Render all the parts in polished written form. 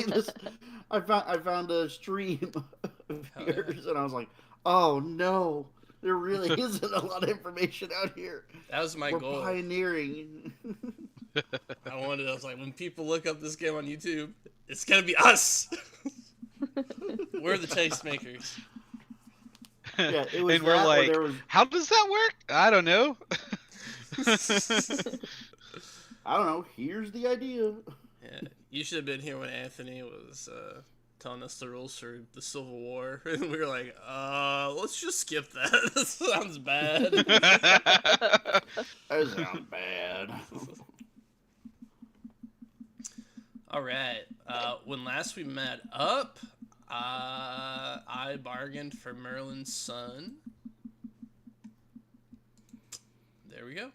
playing this. I found a stream of Hell yeah. yours, and I was like, oh no, there really isn't a lot of information out here. That was my We're goal. pioneering. I was like, when people look up this game on YouTube, it's gonna be us. We're the tastemakers. Yeah, it was And we're that, or like, there was, how does that work? I don't know. I don't know. Here's the idea. Yeah, you should have been here when Anthony was telling us the rules for the Civil War, and we were like, let's just skip that. That sounds bad. That sounds bad. All right. When last we met up, I bargained for Merlin's son. There we go.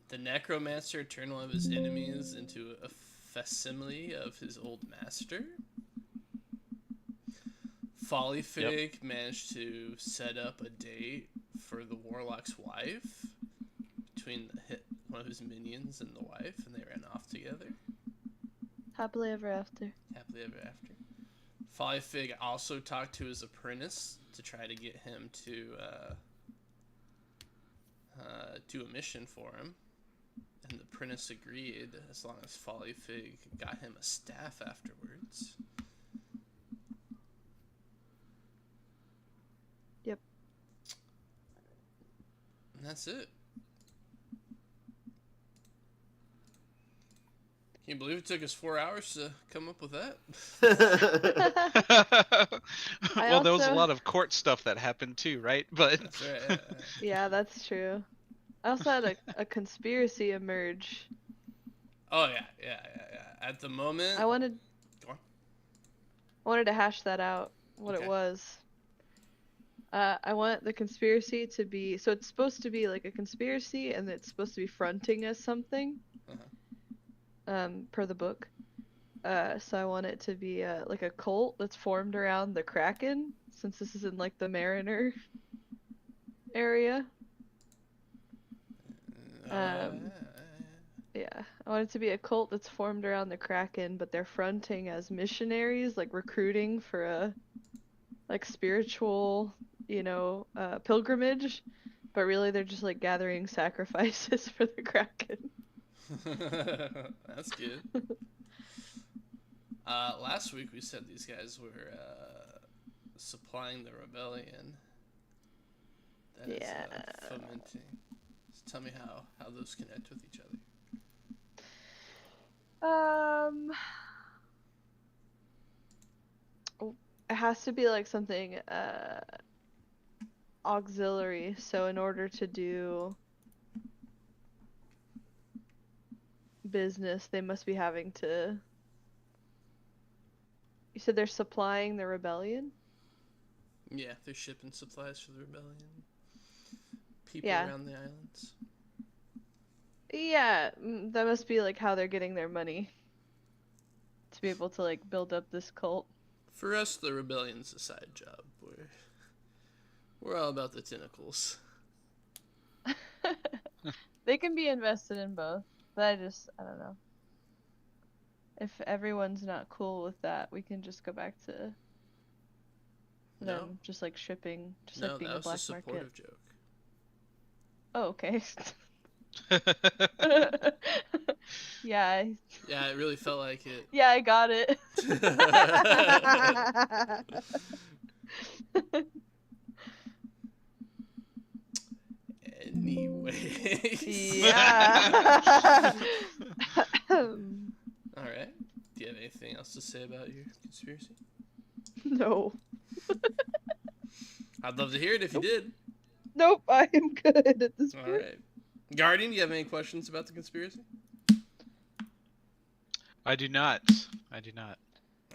The necromancer turned one of his enemies into a facsimile of his old master. Follyfig managed to set up a date for the warlock's wife between one of his minions and the wife, and they ran off together. Happily ever after. Happily ever after. Follyfig also talked to his apprentice to try to get him to do a mission for him. And the apprentice agreed as long as Follyfig got him a staff afterwards. Yep. And that's it. Can you believe it took us 4 hours to come up with that? Well, there was a also- lot of court stuff that happened too, right? But That's right. Yeah, that's true. I also had a conspiracy emerge. Oh, yeah. At the moment... I wanted Go on. I wanted to hash that out, what Okay. it was. I want the conspiracy to be, so it's supposed to be like a conspiracy, and it's supposed to be fronting as something. Per the book. So I want it to be like a cult that's formed around the Kraken, since this is in like the Mariner area. Yeah, I want it to be a cult that's formed around the Kraken, but they're fronting as missionaries, like recruiting for a like spiritual, pilgrimage, but really they're just like gathering sacrifices for the Kraken. That's good. Last week we said these guys were supplying the rebellion. That is fomenting. So tell me how those connect with each other. It has to be like something auxiliary. So in order to do business, they must be having to. You said they're supplying the rebellion? Yeah, they're shipping supplies for the rebellion. People Yeah. around the islands. Yeah, that must be like how they're getting their money to be able to like build up this cult. For us, the rebellion's a side job. We're all about the tentacles. They can be invested in both, but I don't know. If everyone's not cool with that, we can just go back to them just like shipping, just like being that a was black a supportive market. joke. Oh, okay. Yeah. Yeah, it really felt like it. Yeah, I got it. Anyways. Yeah. All right. Do you have anything else to say about your conspiracy? No. I'd love to hear it if you did. Nope, I am good at this point. All right. Guardian, do you have any questions about the conspiracy? I do not. All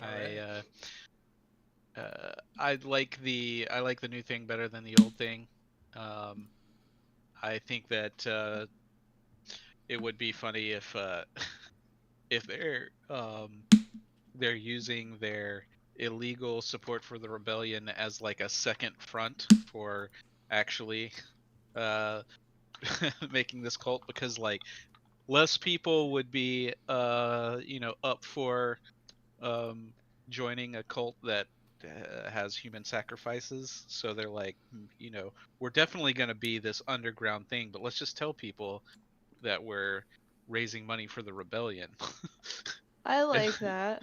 right. I like the new thing better than the old thing. I think that it would be funny if they're using their illegal support for the rebellion as like a second front for actually making this cult, because like less people would be up for joining a cult that has human sacrifices. So they're like, we're definitely going to be this underground thing, but let's just tell people that we're raising money for the rebellion. I like that.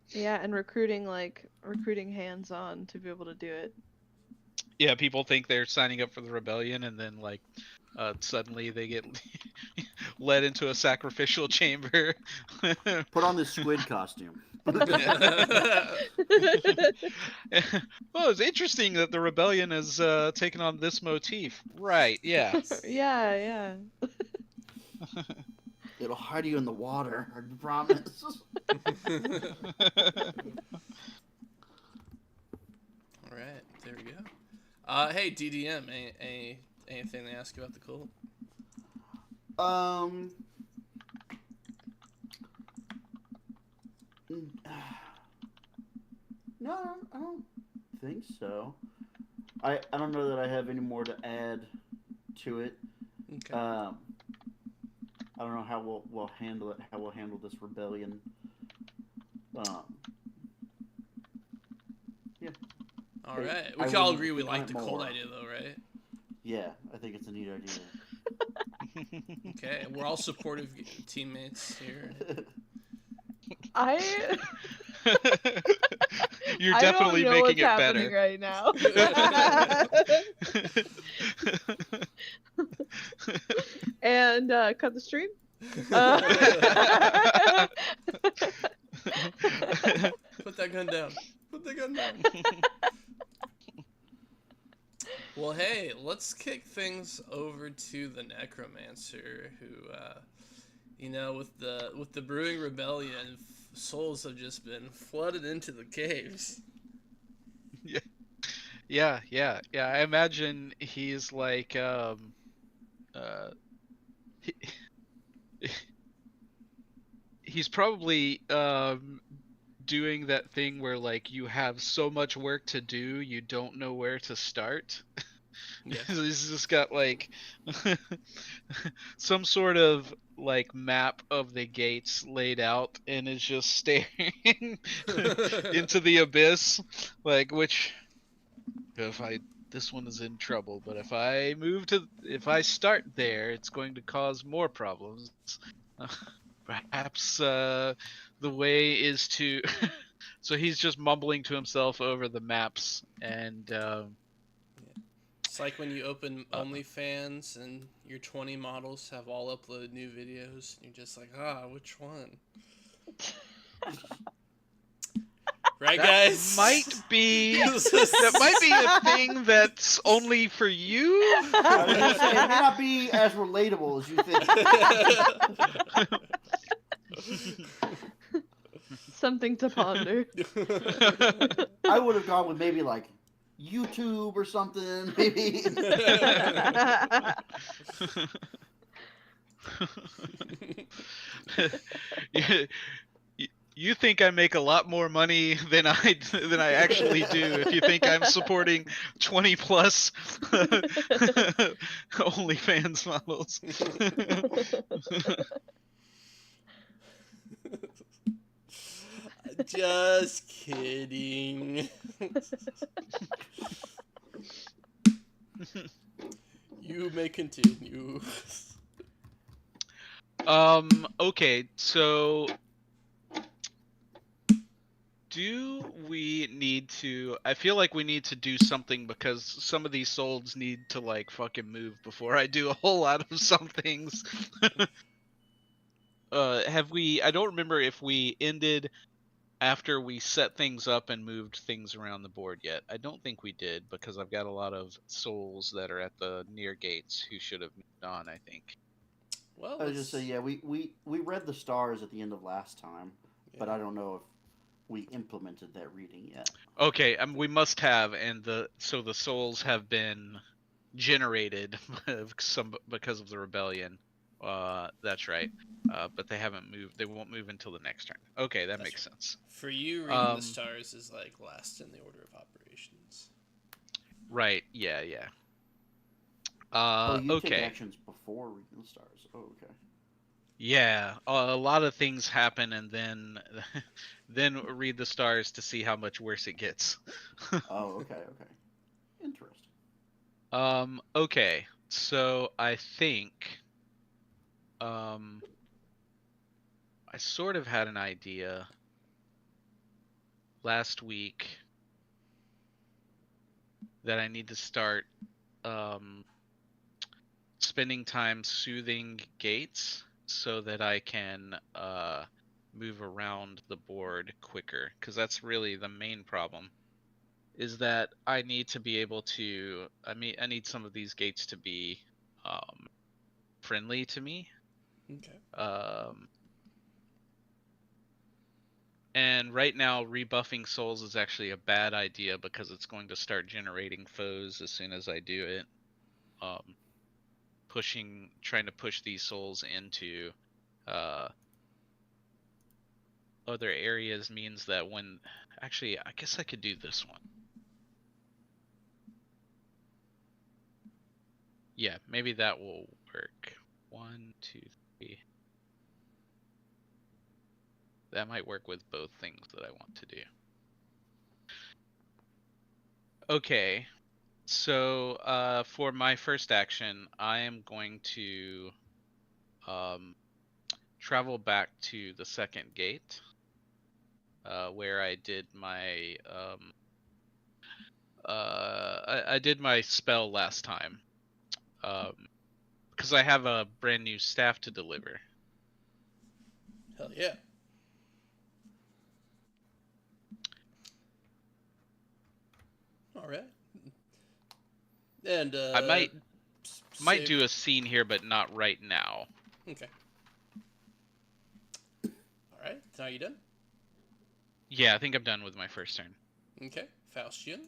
Yeah, and recruiting hands-on to be able to do it. Yeah, people think they're signing up for the rebellion, and then suddenly they get led into a sacrificial chamber. Put on this squid costume. Well, it's interesting that the rebellion has taken on this motif. Right, yeah. Yeah. It'll hide you in the water, I promise. All right, there we go. Hey, DDM, anything to ask about the cult? No, I don't think so. I don't know that I have any more to add to it. Okay. I don't know how we'll handle it. How we'll handle this rebellion. Yeah. All right. I We can all wouldn't agree we deny like the cult more. idea, though, right? Yeah, I think it's a neat idea. Okay, we're all supportive teammates here. You're I definitely don't know making what's it happening better. right now. And cut the stream. Put that gun down. Put the gun down. Well, hey, let's kick things over to the necromancer, who, with the brewing rebellion, souls have just been flooded into the caves. Yeah. I imagine he's like, he's probably doing that thing where like you have so much work to do, you don't know where to start. Yes. He's just got like some sort of like map of the gates laid out and is just staring into the abyss, like this one is in trouble, but if I start there, it's going to cause more problems. Perhaps the way is to so he's just mumbling to himself over the maps, and It's like when you open OnlyFans and your 20 models have all uploaded new videos, and you're just like, which one? Right, that guys? might be a thing that's only for you. I was gonna say, it may not be as relatable as you think. Something to ponder. I would have gone with maybe like YouTube or something. Maybe. You think I make a lot more money than I actually do if you think I'm supporting 20 plus OnlyFans models. Just kidding. You may continue. Okay, so do we need to, I feel like we need to do something because some of these souls need to like fucking move before I do a whole lot of some things. I don't remember if we ended after we set things up and moved things around the board yet. I don't think we did because I've got a lot of souls that are at the near gates who should have moved on, I think. Well, I was just say, yeah, we read the stars at the end of last time, but I don't know if we implemented that reading yet. Okay, we must have, and so the souls have been generated because of the rebellion. That's right. But they haven't moved. They won't move until the next turn. Okay, that makes sense. For you, reading the stars is like last in the order of operations. Right. Yeah. Oh, you take Okay. actions before reading the stars. Oh, okay. Yeah, a lot of things happen, and then then read the stars to see how much worse it gets. Oh, okay, okay. Interesting. Okay. So I think um I sort of had an idea last week that I need to start um spending time soothing gates so that I can move around the board quicker, because that's really the main problem. Is that I need to be able to I need some of these gates to be friendly to me. Okay. Um and right now rebuffing souls is actually a bad idea because it's going to start generating foes as soon as I do it. Um trying to push these souls into uh other areas means that when actually I guess I could do this one. Yeah, maybe that will work. 1, 2, 3. That might work with both things that I want to do. Okay, so for my first action, I am going to um, travel back to the second gate, where I did my I did my spell last time, because I have a brand new staff to deliver. Hell yeah. All right. And I might save. do a scene here, but not right now. Okay. All right. Are you done? Yeah, I think I'm done with my first turn. Okay. Faustian.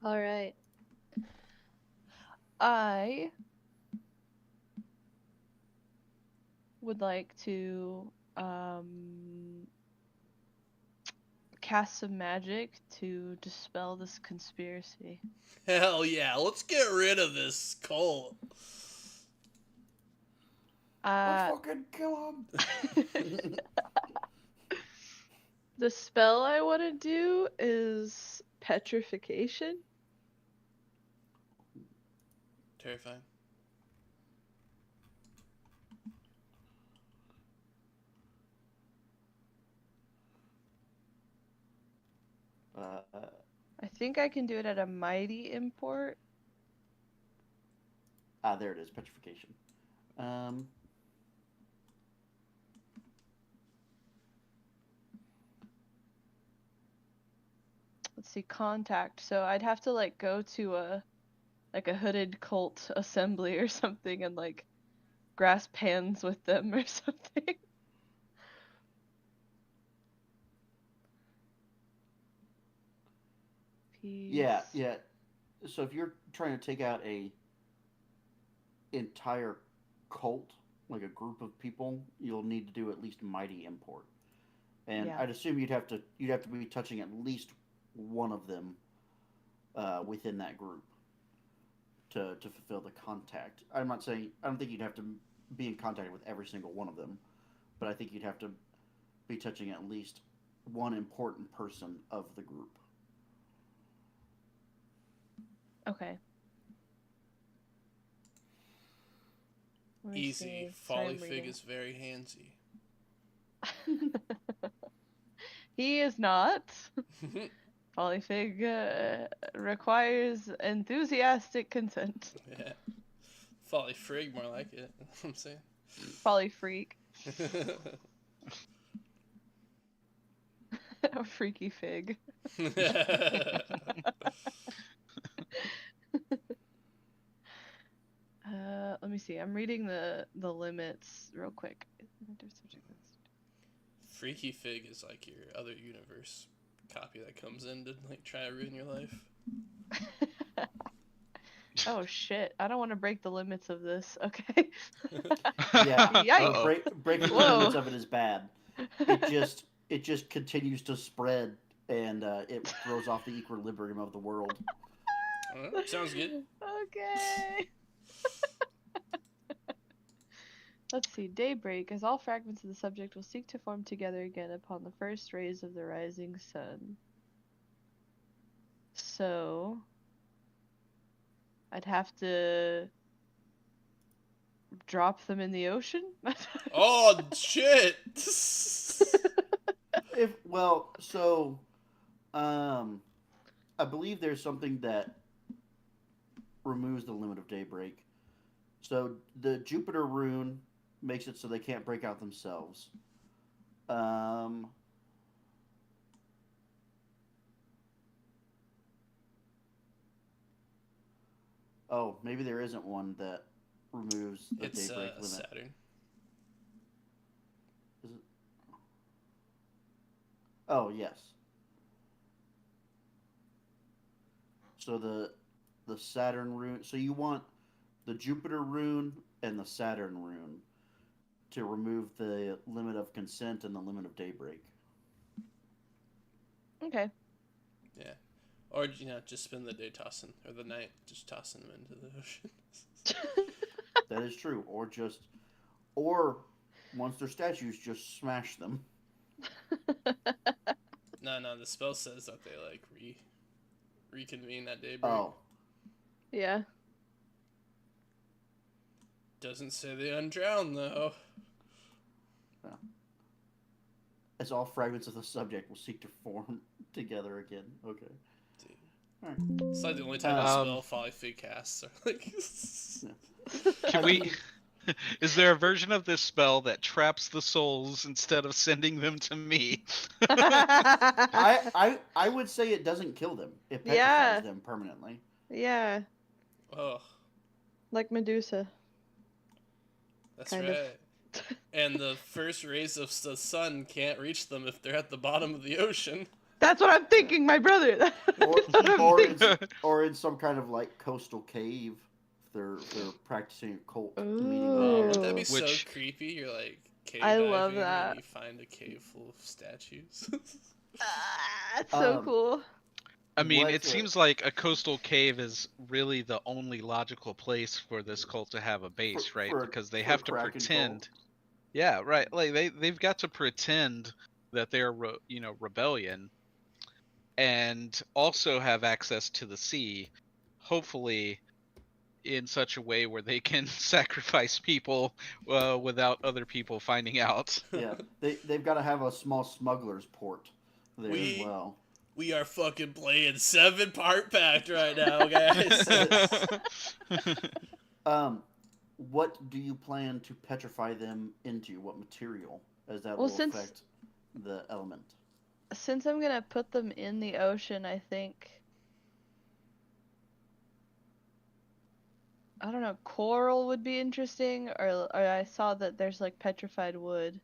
All right. I would like to cast some magic to dispel this conspiracy. Hell yeah. Let's get rid of this cult. Let's fucking kill him. The spell I want to do is petrification. Terrifying. I think I can do it at a mighty import. There it is, petrification. Let's see, contact. So I'd have to like go to a hooded cult assembly or something and like grasp hands with them or something. Yeah, yeah. So if you're trying to take out a entire cult, like a group of people, you'll need to do at least mighty import. And Yeah. I'd assume you'd have to be touching at least one of them within that group to fulfill the contact. I'm not saying I don't think you'd have to be in contact with every single one of them, but I think you'd have to be touching at least one important person of the group. Okay. Let me Easy. see. Sorry, Folly I'm Fig reading. is very handsy. He is not. Polyfig requires enthusiastic consent. Yeah. Folly Frig, more like it. I'm saying. Polyfreak. A freaky fig. Let me see. I'm reading the limits real quick. Freaky Fig is like your other universe copy that comes in to like try to ruin your life. Oh shit! I don't want to break the limits of this. Okay. Yeah, Yikes! breaking the Whoa. limits of it is bad. It just continues to spread and it throws off the equilibrium of the world. Sounds good. Okay. Let's see. Daybreak, as all fragments of the subject will seek to form together again upon the first rays of the rising sun. So, I'd have to drop them in the ocean? Oh shit! I believe there's something that removes the limit of daybreak. So the Jupiter rune makes it so they can't break out themselves. Um, oh, maybe there isn't one that removes the It's daybreak limit. Saturn. Is it? Oh, yes. So the Saturn rune. So you want the Jupiter rune and the Saturn rune to remove the limit of consent and the limit of daybreak. Okay. Yeah. Or, just spend the day tossing, or the night just tossing them into the ocean. That is true. Or once they're statues, just smash them. No, the spell says that they, like, reconvene at daybreak. Oh, Yeah. Doesn't say they undrown, though. as all fragments of the subject will seek to form together again. Okay. Dude. All right. It's like the only type of spell Folly casts are like. Can we? Is there a version of this spell that traps the souls instead of sending them to me? I would say it doesn't kill them. It petrifies Yeah. them permanently. Yeah. Oh, Like Medusa. that's Kind right. of. And the first rays of the sun can't reach them if they're at the bottom of the ocean. That's what I'm thinking, my brother. That's what I'm Or thinking. or in some kind of like coastal cave. If they're practicing a cult meeting. Ooh. Wouldn't that be so Which- creepy? You're like cave I diving love that. and you find a cave full of statues. That's so Um, cool. I mean, What, it seems like a coastal cave is really the only logical place for this cult to have a base, right? Because they have to Kraken pretend. cult. Yeah, right. Like they've got to pretend that they're rebellion, and also have access to the sea, hopefully in such a way where they can sacrifice people without other people finding out. Yeah, they've got to have a small smuggler's port there as well. We are fucking playing 7-part Pact right now, guys. What do you plan to petrify them into? What material? As that Well, will affect the element. Since I'm gonna put them in the ocean, I think. I don't know, coral would be interesting, or I saw that there's like petrified wood.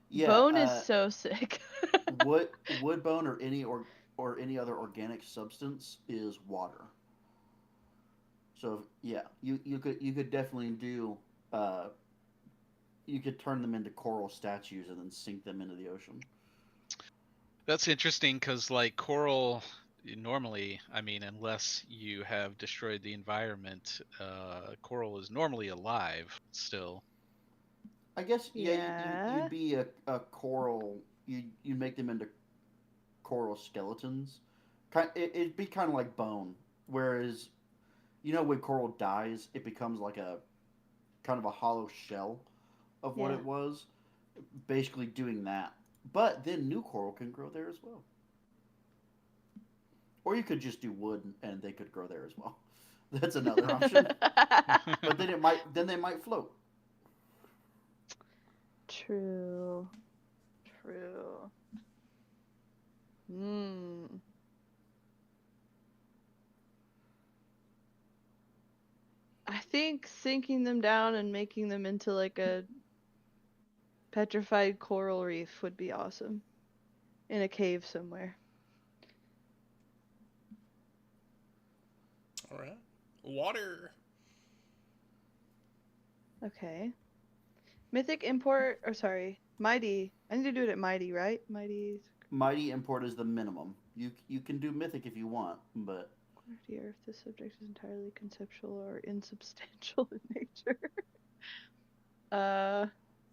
Yeah, Bone is so sick. wood bone or any other organic substance is water. So yeah, you could definitely do. You could turn them into coral statues and then sink them into the ocean. That's interesting because, like, coral, normally, I mean, unless you have destroyed the environment, coral is normally alive still. I guess Yeah. you'd be a coral. You make them into coral skeletons. It'd be kind of like bone. Whereas, when coral dies, it becomes like a kind of a hollow shell of what Yeah. it was. Basically doing that. But then new coral can grow there as well. Or you could just do wood and they could grow there as well. That's another option. But then they might float. True. Hmm. I think sinking them down and making them into like a petrified coral reef would be awesome. In a cave somewhere. Alright. Water. Okay. Mythic import, or sorry, Mighty. I need to do it at Mighty, right? Mighty. Mighty import is the minimum. You can do mythic if you want, but Or if the subject is entirely conceptual or insubstantial in nature.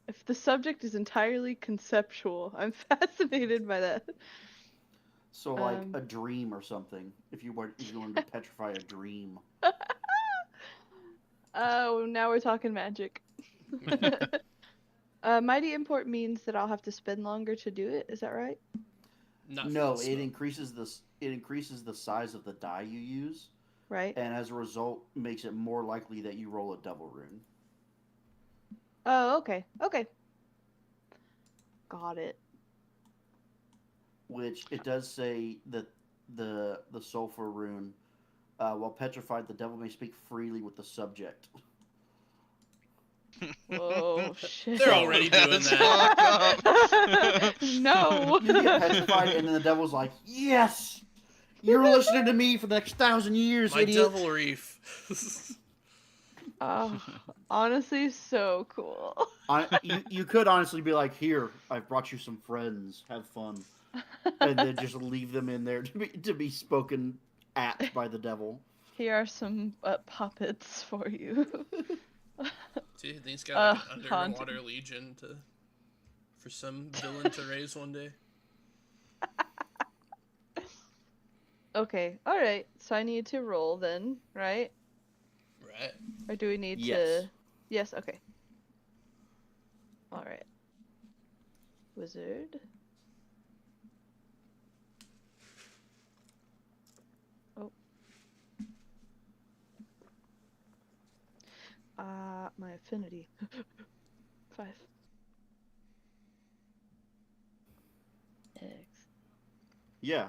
If the subject is entirely conceptual, I'm fascinated by that. so like a dream or something. If you wanted to petrify a dream. Oh, now we're talking magic. Mighty import means that I'll have to spend longer to do it. Is that right? Not for No, this it spell. increases the size of the die you use, Right. and as a result, makes it more likely that you roll a devil rune. Oh, okay. Okay. Got it. Which it does say that the sulfur rune, while petrified, the devil may speak freely with the subject. Whoa, shit. They're already doing That's that. fucked up. No. You get petrified, and then the devil's like, "Yes, you're listening to me for the next 1,000 years, My idiot." devil reef. Oh, honestly, so cool. You could honestly be like, "Here, I've brought you some friends. Have fun," and then just leave them in there to be spoken at by the devil. Here are some puppets for you. Dude, these got like an Haunting. underwater legion for some villain to raise one day. Okay, alright. So I need to roll then, right? Right. Or do we need Yes. to... Yes, okay. Alright. Wizard. Oh. My affinity. 5. X. Yeah,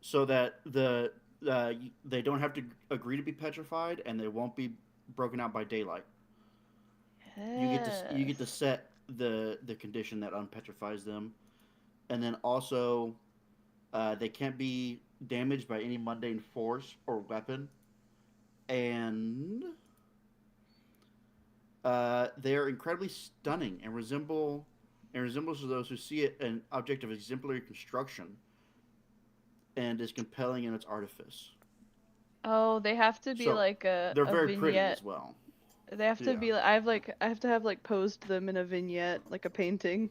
so that they don't have to agree to be petrified, and they won't be broken out by daylight. You get to Yes. set the condition that unpetrifies them, and then also they can't be damaged by any mundane force or weapon, and they are incredibly stunning and resembles to those who see it an object of exemplary construction, and is compelling in its artifice. Oh, they have to be So like they're a very pretty vignette. as well. They have to Yeah. be I have to have like posed them in a vignette, like a painting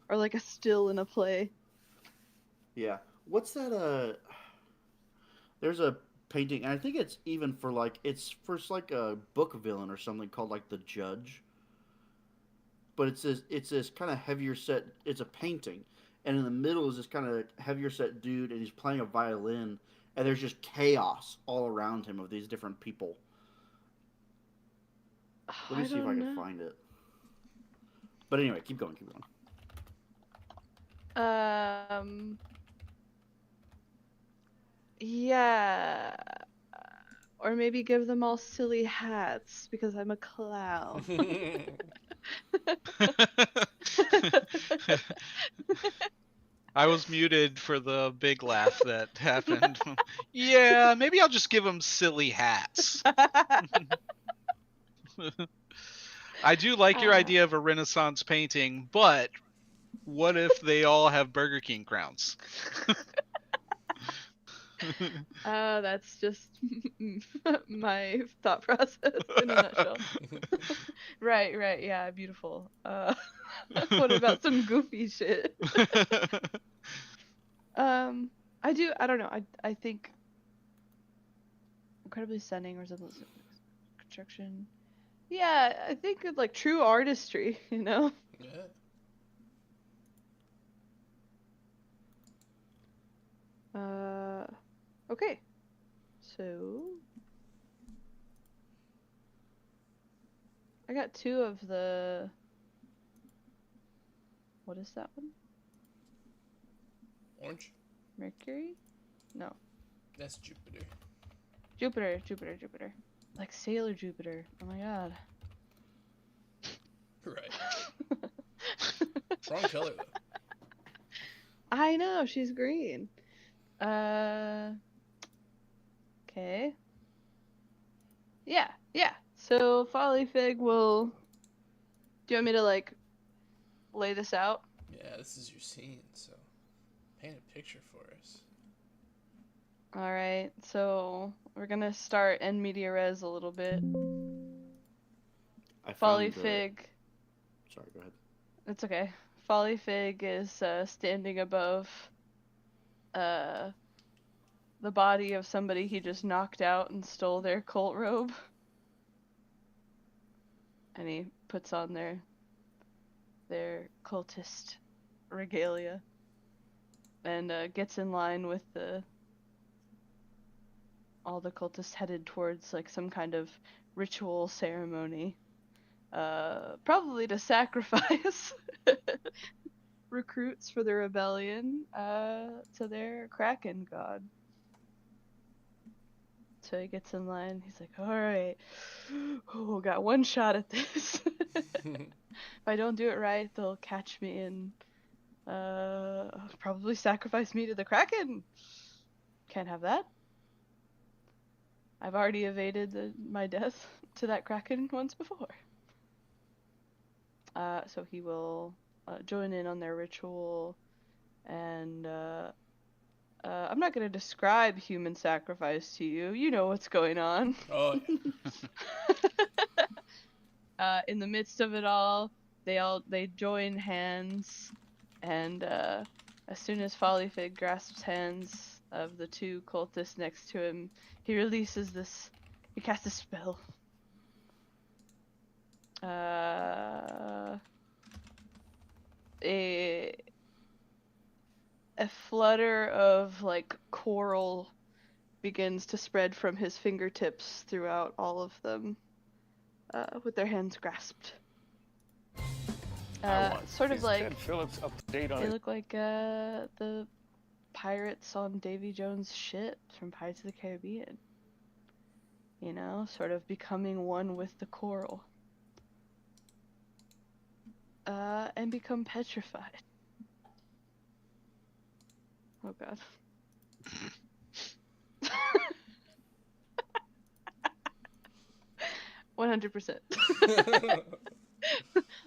or like a still in a play. Yeah. What's that? There's a painting, and I think it's even for like like a book villain or something called like the Judge. But it's this kind of heavier set. It's a painting, and in the middle is this kind of heavier set dude, and he's playing a violin, and there's just chaos all around him of these different people. Let me I see if I don't can know. find it. But anyway, keep going, keep going. Yeah. Or maybe give them all silly hats because I'm a clown. I was muted for the big laugh that happened. Yeah, maybe I'll just give them silly hats. I do like your idea of a Renaissance painting, but what if they all have Burger King crowns? That's just my thought process in a nutshell. Right, yeah, beautiful. What about some goofy shit? I don't know. I think incredibly stunning resembles construction. Yeah, I think of like true artistry, you know? Yeah. Okay. So I got 2 of the what is that one? Orange? Mercury? No. That's Jupiter. Jupiter. Like Sailor Jupiter. Oh my god. Right. It's wrong color though. I know, she's green. Okay. Yeah. So Folly Fig will. Do you want me to like lay this out? Yeah, this is your scene, so paint a picture for us. Alright, so we're gonna start en media res a little bit. I Folly found the. Fig. Sorry, go ahead. It's okay. Folly Fig is standing above the body of somebody he just knocked out and stole their cult robe. And he puts on their cultist regalia and gets in line with all the cultists headed towards like some kind of ritual ceremony. Probably to sacrifice recruits for the rebellion to their Kraken god. So he gets in line. He's like, "Alright, oh, got one shot at this. If I don't do it right, they'll catch me and probably sacrifice me to the Kraken. Can't have that. I've already evaded my death to that Kraken once before." So he will join in on their ritual, and I'm not going to describe human sacrifice to you. You know what's going on. Oh, yeah. In the midst of it all, they join hands, and as soon as Follyfig grasps hands of the two cultists next to him, he releases this. He casts a spell. A flutter of like coral begins to spread from his fingertips throughout all of them, with their hands grasped. Sort of like Ted Phillips up to date on they it. look like the pirates on Davy Jones' ship from Pirates of the Caribbean. You know, sort of becoming one with the coral. And become petrified. Oh god. 100%.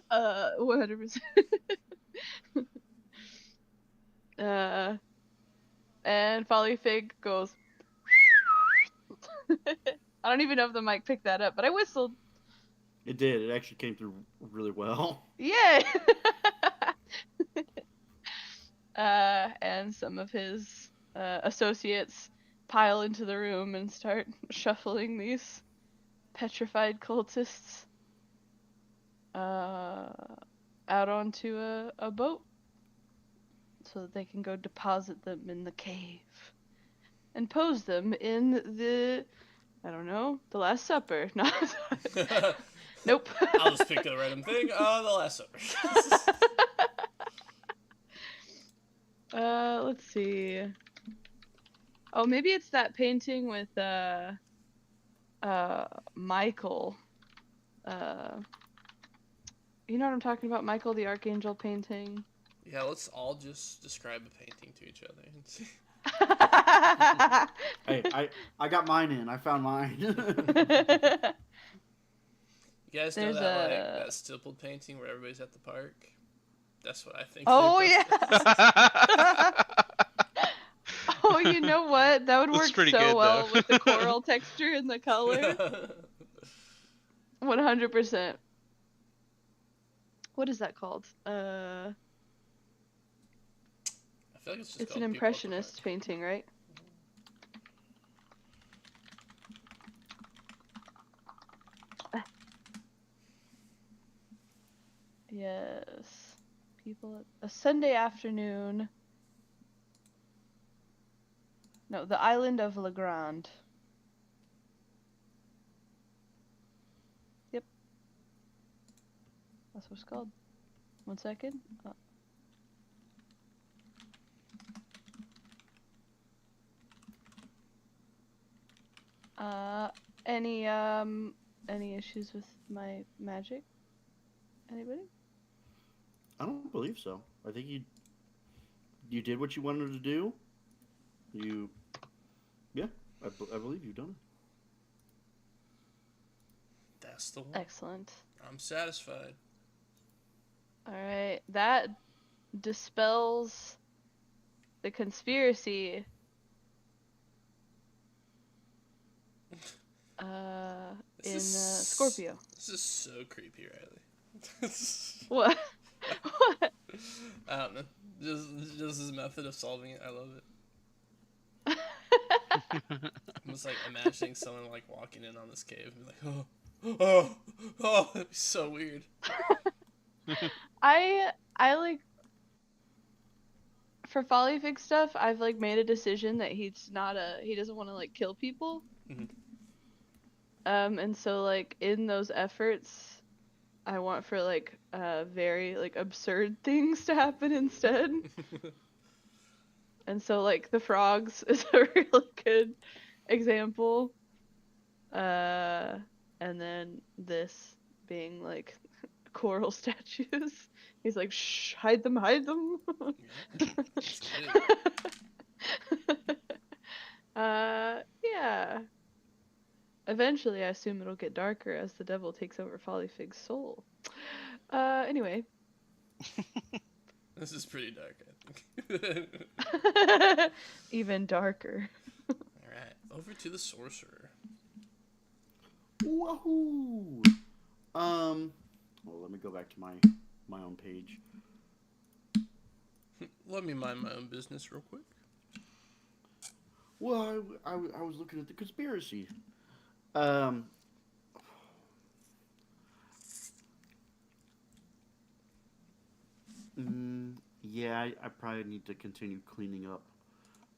100%. And Follyfig goes. I don't even know if the mic picked that up, but I whistled. It did. It actually came through really well. Yay! And some of his associates pile into the room and start shuffling these petrified cultists out onto a boat so that they can go deposit them in the cave and pose them in the, I don't know, the Last Supper. No. Nope. I'll just pick the random thing. The Last Supper. Let's see. Oh, maybe it's that painting with Michael. You know what I'm talking about? Michael the Archangel painting. Yeah, let's all just describe a painting to each other and see. Hey, I got mine in. I found mine. You guys know There's that stippled painting where everybody's at the park? That's what I think. Oh they've yeah. done. Oh, you know what? That would That's work pretty so good, well though. with the coral texture and the color. 100%. What is that called? I feel like it's just It's called an People at the impressionist Park. painting, right? Yes. People at a Sunday afternoon. No, the island of Legrand. Yep. That's what it's called. 1 second. Any issues with my magic? Anybody? I don't believe so. I think you did what you wanted to do. I believe you've done it. That's the one. Excellent. I'm satisfied. All right, that dispels the conspiracy in Scorpio. This is so creepy, Riley. What? What? I don't know. Just his method of solving it. I love it. I'm just like imagining someone like walking in on this cave and be like, oh, that'd be so weird. I like for Follyfig stuff, I've like made a decision that he doesn't want to like kill people. Mhm. And so like in those efforts, I want for like very like absurd things to happen instead. And so like the frogs is a really good example. And then this being like coral statues. He's like, shh, hide them, hide them. Yeah, that's good. Yeah. Eventually, I assume it'll get darker as the devil takes over Follyfig's soul. Anyway. This is pretty dark, I think. Even darker. Alright, over to the sorcerer. Woohoo! Well, let me go back to my own page. Let me mind my own business real quick. Well, I was looking at the conspiracy. Yeah, I probably need to continue cleaning up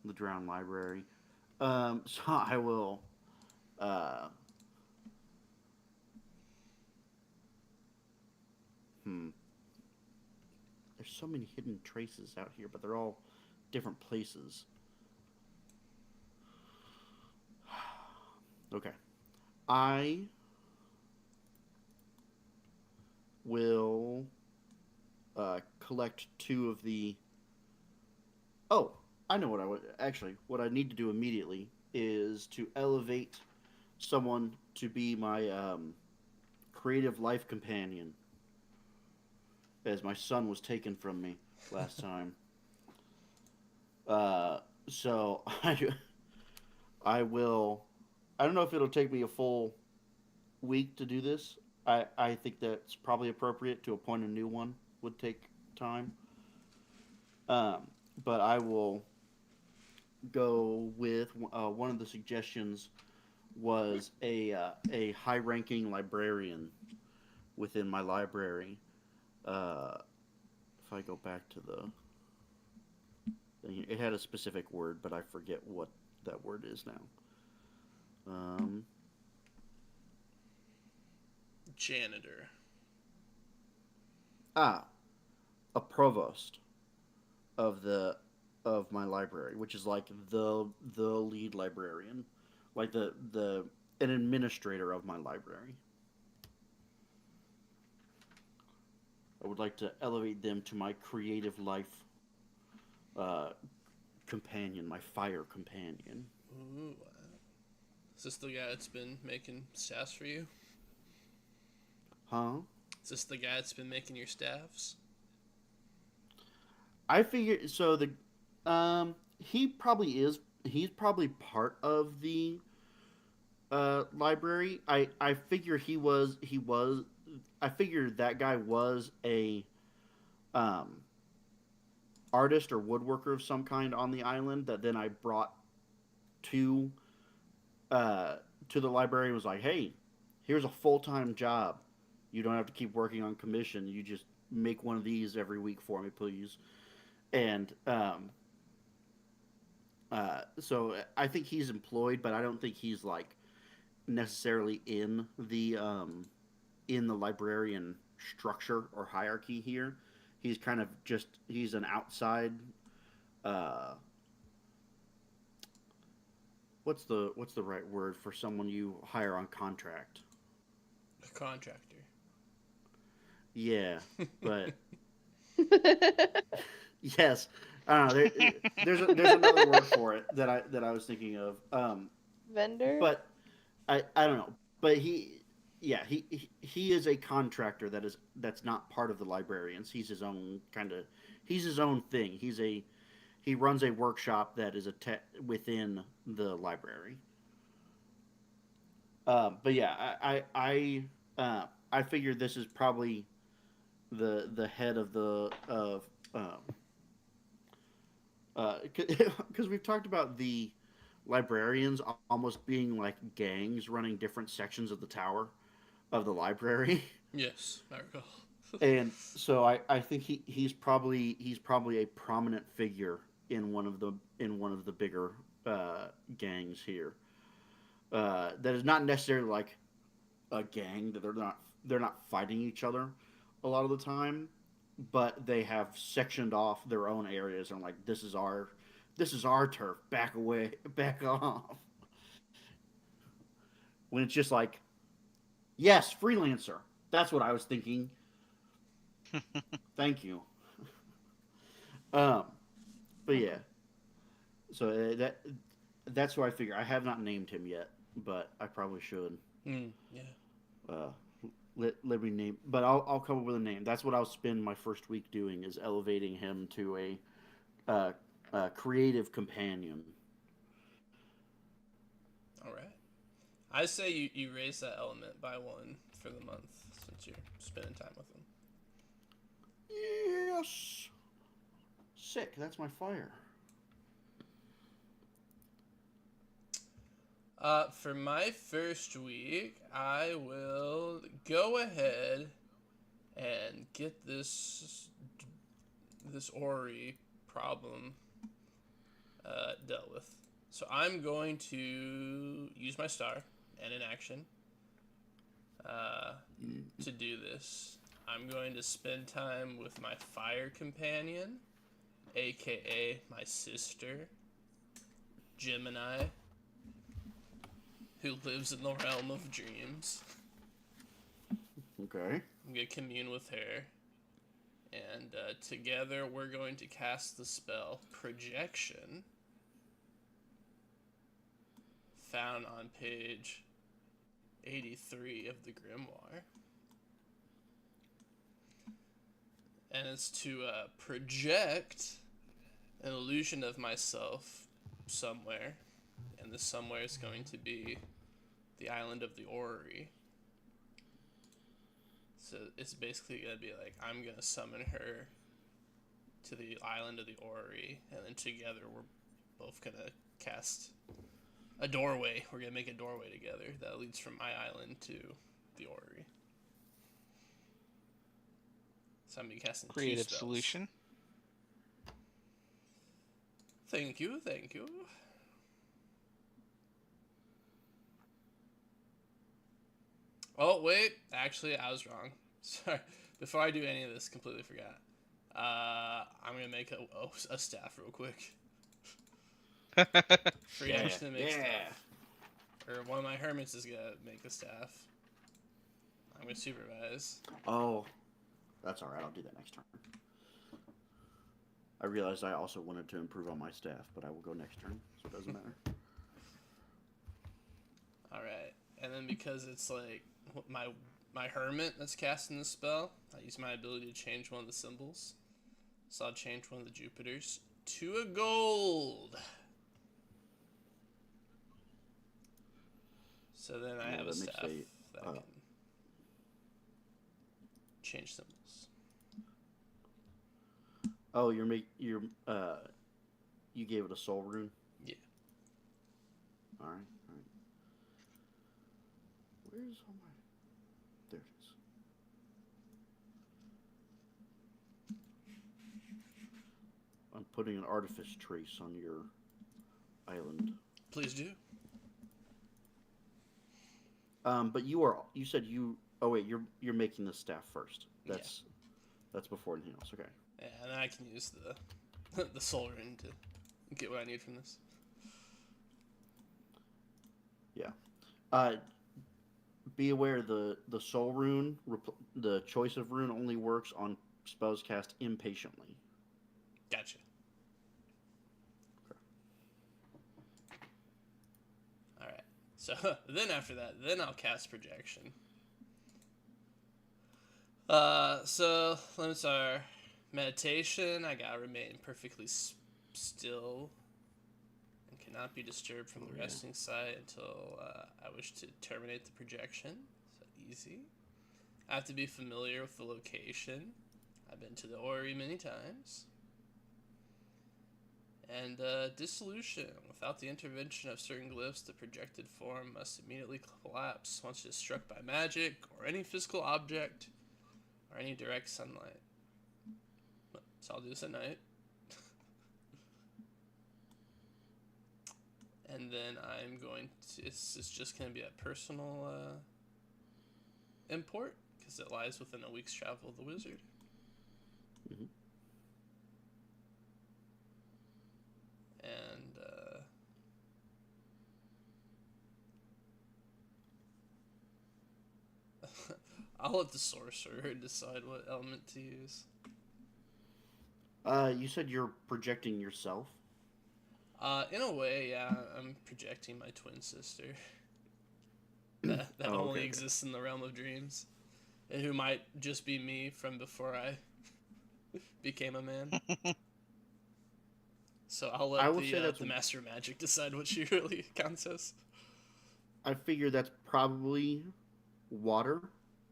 the Drowned Library. So I will. There's so many hidden traces out here, but they're all different places. Okay. I will collect 2 of the... Oh, I know what I would... Actually, what I need to do immediately is to elevate someone to be my creative life companion, as my son was taken from me last time. So I will... I don't know if it'll take me a full week to do this. I think that's probably appropriate. To appoint a new one would take time. But I will go with one of the suggestions was a high-ranking librarian within my library. If I go back to the thing, it had a specific word, but I forget what that word is now. Janitor. A provost of my library, which is like the lead librarian, like an administrator of my library. I would like to elevate them to my creative life companion, my fire companion. Ooh, is this the guy that's been making staffs for you? Huh? Is this the guy that's been making your staffs? I figure so. He probably is. He's probably part of the library. I figure he was. I figured that guy was a artist or woodworker of some kind on the island that then I brought to the library and was like, hey, here's a full-time job. You don't have to keep working on commission. You just make one of these every week for me, please. And so I think he's employed, but I don't think he's like necessarily in the librarian structure or hierarchy here. He's kind of just he's an outside. What's the right word for someone you hire on contract? A contractor. Yeah, but yes, I don't know. There's another word for it that I was thinking of. Vendor. But I don't know. But yeah, he is a contractor that's not part of the librarians. He's his own kind of he's his own thing. He runs a workshop that is within the library. But yeah, I figured this is probably the head of the of because we've talked about the librarians almost being like gangs running different sections of the tower of the library. Yes, I recall. And so I think he's probably a prominent figure in one of the bigger gangs here. That is not necessarily like a gang that they're not fighting each other a lot of the time, but they have sectioned off their own areas and like this is our turf. Back away, back off. When it's just like yes, freelancer. That's what I was thinking. Thank you. Um, but yeah, Welcome. so that's who I figure. I have not named him yet, but I probably should. Yeah. Uh, let me name, but I'll come up with a name. That's what I'll spend my first week doing is elevating him to uh, a creative companion. All right. I say you raise that element by one for the month since you're spending time with them. Yes, sick. That's my fire. For my first week, I will go ahead and get this Ori problem dealt with. So I'm going to use my star and an action uh, to do this. I'm going to spend time with my fire companion, aka my sister, Gemini, who lives in the realm of dreams. Okay. I'm going to commune with her. And together we're going to cast the spell Projection, found on page 83 of the Grimoire. And it's to project an illusion of myself somewhere. And this somewhere is going to be the island of the Orrery. So it's basically going to be like, I'm going to summon her to the island of the Orrery, and then together we're both going to cast a doorway. We're going to make a doorway together that leads from my island to the Orrery. So I'm going to be casting Creative two spells. solution. Thank you, thank you. Oh, wait. Actually, I was wrong. Sorry. Before I do any of this, completely forgot. I'm going to make a staff real quick. Free Yeah. action to make Yeah. staff. Or one of my hermits is going to make a staff. I'm going to supervise. Oh, that's all right. I'll do that next turn. I realized I also wanted to improve on my staff, but I will go next turn, so it doesn't matter. Alright. And then because it's like my hermit that's casting the spell, I use my ability to change one of the symbols. So I'll change one of the Jupiters to a gold. So then I Yeah, have a that makes staff a- that can change symbols. Oh, you gave it a soul rune. Yeah. All right, all right. Where's all my? There it is. I'm putting an artifice trace on your island. Please do. But you said you. Oh wait, you're making the staff first. That's before anything else. Okay. Yeah, and then I can use the the soul rune to get what I need from this. Yeah. Be aware the soul rune, the choice of rune only works on spells cast impatiently. Gotcha. Okay. Alright. So then after that, then I'll cast Projection. So limits are meditation. I gotta remain perfectly still and cannot be disturbed from Oh, the yeah. resting site until I wish to terminate the projection. So easy. I have to be familiar with the location. I've been to the Ori many times. And dissolution. Without the intervention of certain glyphs, the projected form must immediately collapse once it is struck by magic or any physical object or any direct sunlight. So I'll do this at night. And then I'm going to. It's just going to be a personal import because it lies within a week's travel of the wizard. Mm-hmm. And I'll let the sorcerer decide what element to use. You said you're projecting yourself. In a way, yeah, I'm projecting my twin sister that Oh, only okay. exists in the realm of dreams, and who might just be me from before I became a man. So I'll I let will say that's. the master of magic decide what she really counts as. I figure that's probably water,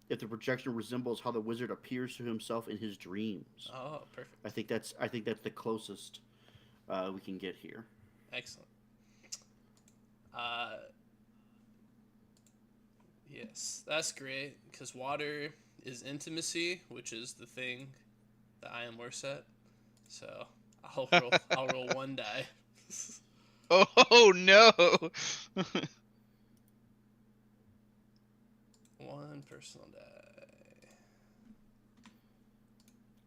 if the projection resembles how the wizard appears to himself in his dreams. Oh, perfect. I think that's the closest we can get here. Excellent. Uh, yes, that's great because water is intimacy, which is the thing that I am worse at. So I'll roll one die. Oh no! One personal die.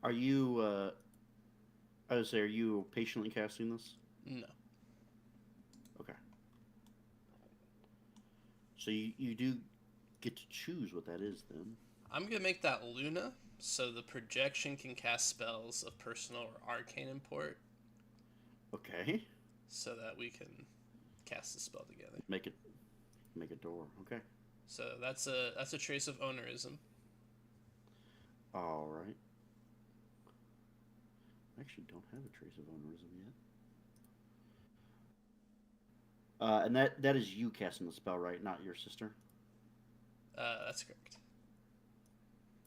Are you? I would say, are you patiently casting this? No. Okay. So you do get to choose what that is then. I'm gonna make that Luna, so the projection can cast spells of personal or arcane import, Okay. so that we can cast the spell together. Make a door. Okay. So that's a trace of ownerism. All right. I actually don't have a trace of ownerism yet. And that is you casting the spell, right? Not your sister. That's correct.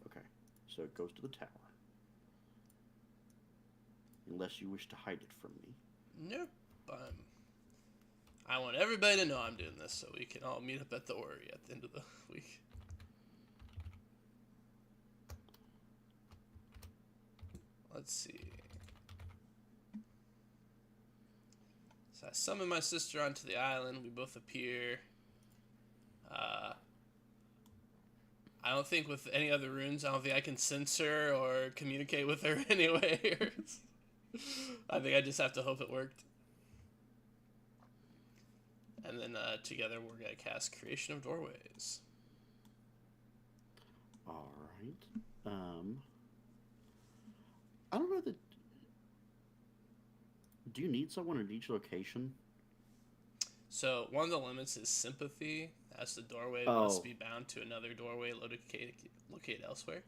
Okay. So it goes to the tower. Unless you wish to hide it from me. Nope. I want everybody to know I'm doing this, so we can all meet up at the Ori at the end of the week. Let's see. So I summon my sister onto the island. We both appear. I don't think with any other runes, I don't think I can sense her or communicate with her anyway. I think I just have to hope it worked. And then together we're going to cast Creation of Doorways. All right. I don't know that. Do you need someone at each location? So one of the limits is sympathy, as the doorway Oh. must be bound to another doorway located elsewhere.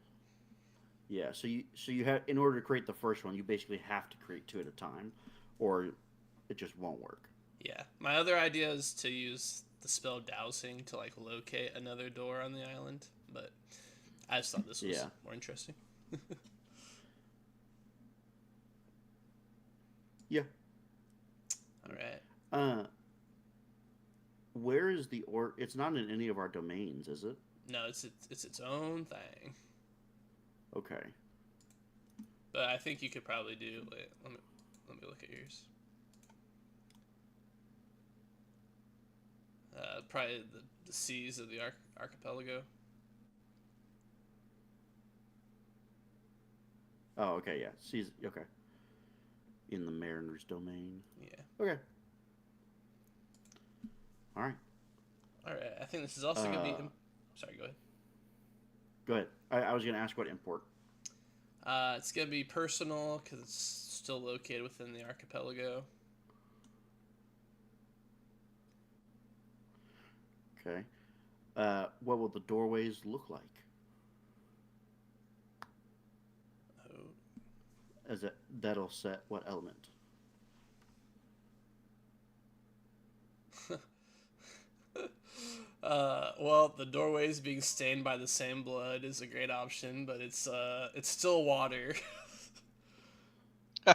Yeah. So you have, in order to create the first one, you basically have to create two at a time, or it just won't work. Yeah. My other idea is to use the spell Dowsing to like locate another door on the island, but I just thought this was Yeah. more interesting. Yeah. All right. Where is the or? It's not in any of our domains, is it? No, it's its own thing. Okay. But I think you could probably do. Wait, let me look at yours. Probably the seas of the archipelago. Oh, okay. Yeah. Seas. Okay. In the Mariner's domain. Yeah. Okay. All right. All right. I think this is also gonna be. Sorry. Go ahead. Go ahead. I was going to ask what import. It's gonna be personal because it's still located within the archipelago. Okay. What will the doorways look like? that'll set what element? Well, the doorways being stained by the same blood is a great option, but it's still water. uh,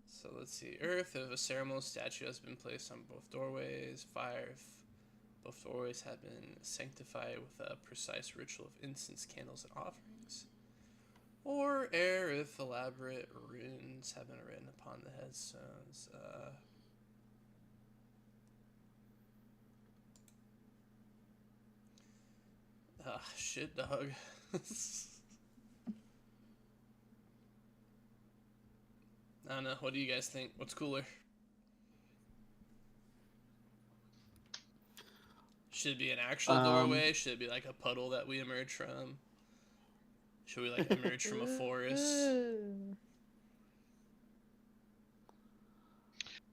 so let's see. Earth, if a ceremonial statue has been placed on both doorways. Fire, if both doorways have been sanctified with a precise ritual of incense, candles, and offerings. Or air, if elaborate runes have been written upon the headstones. Shit, dog. I don't know. What do you guys think? What's cooler? Should it be an actual doorway? Should it be like a puddle that we emerge from? Should we like emerge from a forest?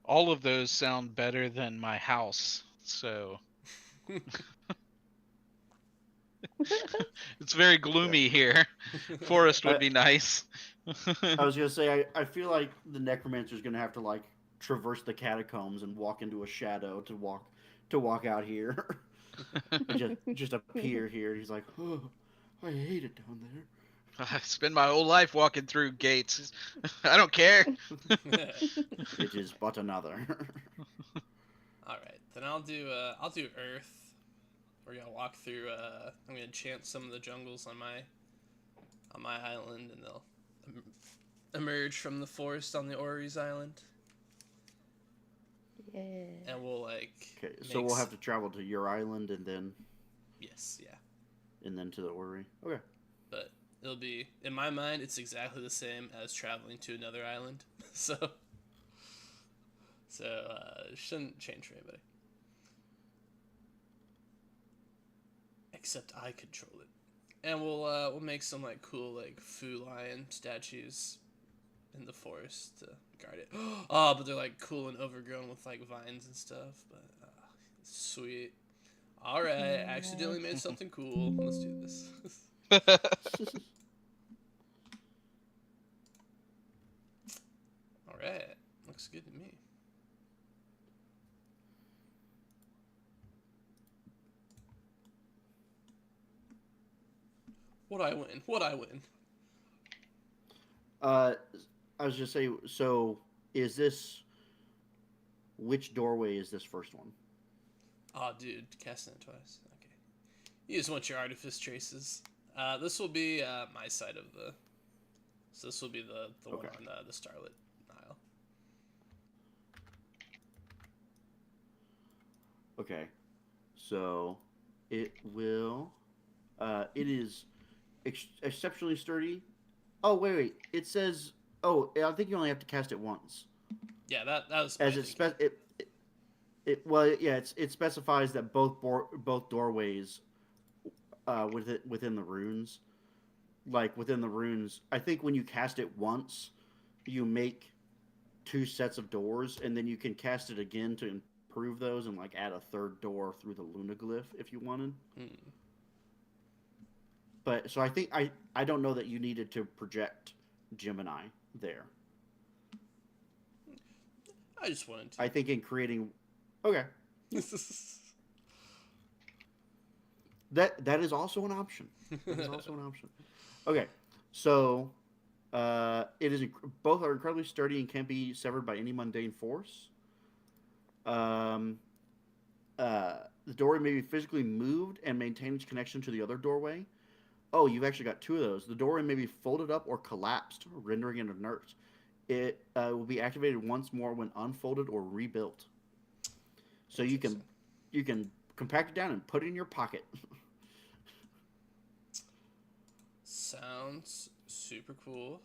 All of those sound better than my house, so it's very gloomy here. Forest would be nice. I was gonna say I feel like the necromancer's gonna have to like traverse the catacombs and walk into a shadow to walk out here. just appear here. He's like, oh, I hate it down there. I spend my whole life walking through gates. I don't care. It is but another. All right, then I'll do Earth. We're gonna walk through. I'm gonna chant some of the jungles on my island, and they'll emerge from the forest on the Ori's island. Yeah. And we'll like. Okay, so we'll have to travel to your island and then. Yes, yeah. And then to the Ori. Okay. But it'll be, in my mind, it's exactly the same as traveling to another island. So it shouldn't change for anybody. Except I control it. And we'll make some like cool like Fu lion statues in the forest to guard it. Oh, but they're like cool and overgrown with like vines and stuff. But sweet. All right, accidentally made something cool. Let's do this. All right, looks good to me. What I win? What I win? I was just say. So, is this which doorway is this first one? Oh, dude, casting it twice. Okay, you just want your artifice traces. This will be my side of the. So this will be the Okay. one on the Starlit Isle. Okay, so it will. It is exceptionally sturdy. Oh wait. It says. Oh, I think you only have to cast it once. Yeah, that was. As it specifies that both doorways, within the runes, like within the runes. I think when you cast it once, you make 2 sets of doors, and then you can cast it again to improve those and like add a third door through the lunaglyph if you wanted. But so I think I don't know that you needed to project Gemini there. I just wanted to. I think in creating, okay, that is also an option. That is also an option. Okay, so both are incredibly sturdy and can't be severed by any mundane force. The doorway may be physically moved and maintain its connection to the other doorway. Oh, you've actually got 2 of those. The doorway may be folded up or collapsed, rendering it inert. It will be activated once more when unfolded or rebuilt. So you can compact it down and put it in your pocket. Sounds super cool.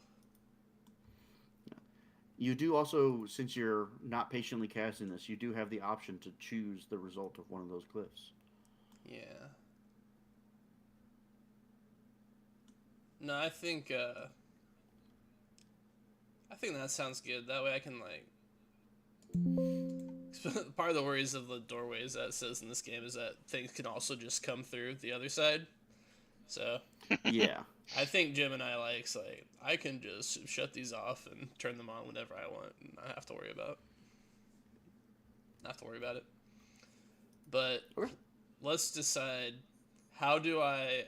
You do also, since you're not patiently casting this, you do have the option to choose the result of one of those glyphs. Yeah. No, I think that sounds good. That way I can like, part of the worries of the doorways that it says in this game is that things can also just come through the other side. So Yeah. I think Gemini likes like I can just shut these off and turn them on whenever I want, and not have to worry about it. But Okay. let's decide, how do I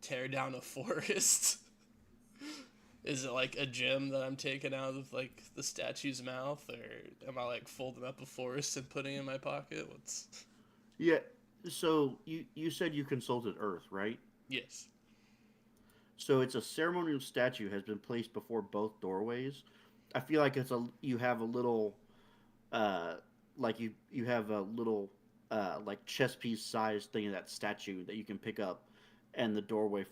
tear down a forest? Is it like a gem that I'm taking out of like the statue's mouth, or am I like folding up a forest and putting it in my pocket? What's Yeah. So you said you consulted Earth, right? yes. So it's a ceremonial statue has been placed before both doorways. I feel like you have a little uh like you have a little like chess piece size thing of that statue that you can pick up, and the doorway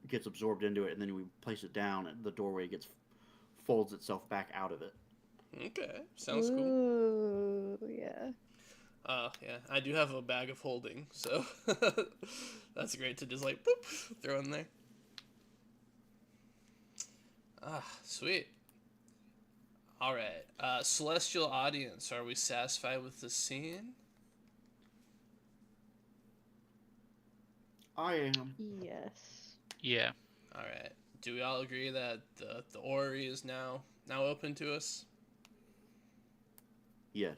gets absorbed into it, and then we place it down and the doorway gets folds itself back out of it. Okay, sounds cool. Ooh, yeah. Yeah, I do have a bag of holding, so that's great to just like boop throw in there. Ah, sweet. All right, celestial audience, are we satisfied with the scene? I am. Yes. Yeah. All right. Do we all agree that the orrery is now open to us? Yes.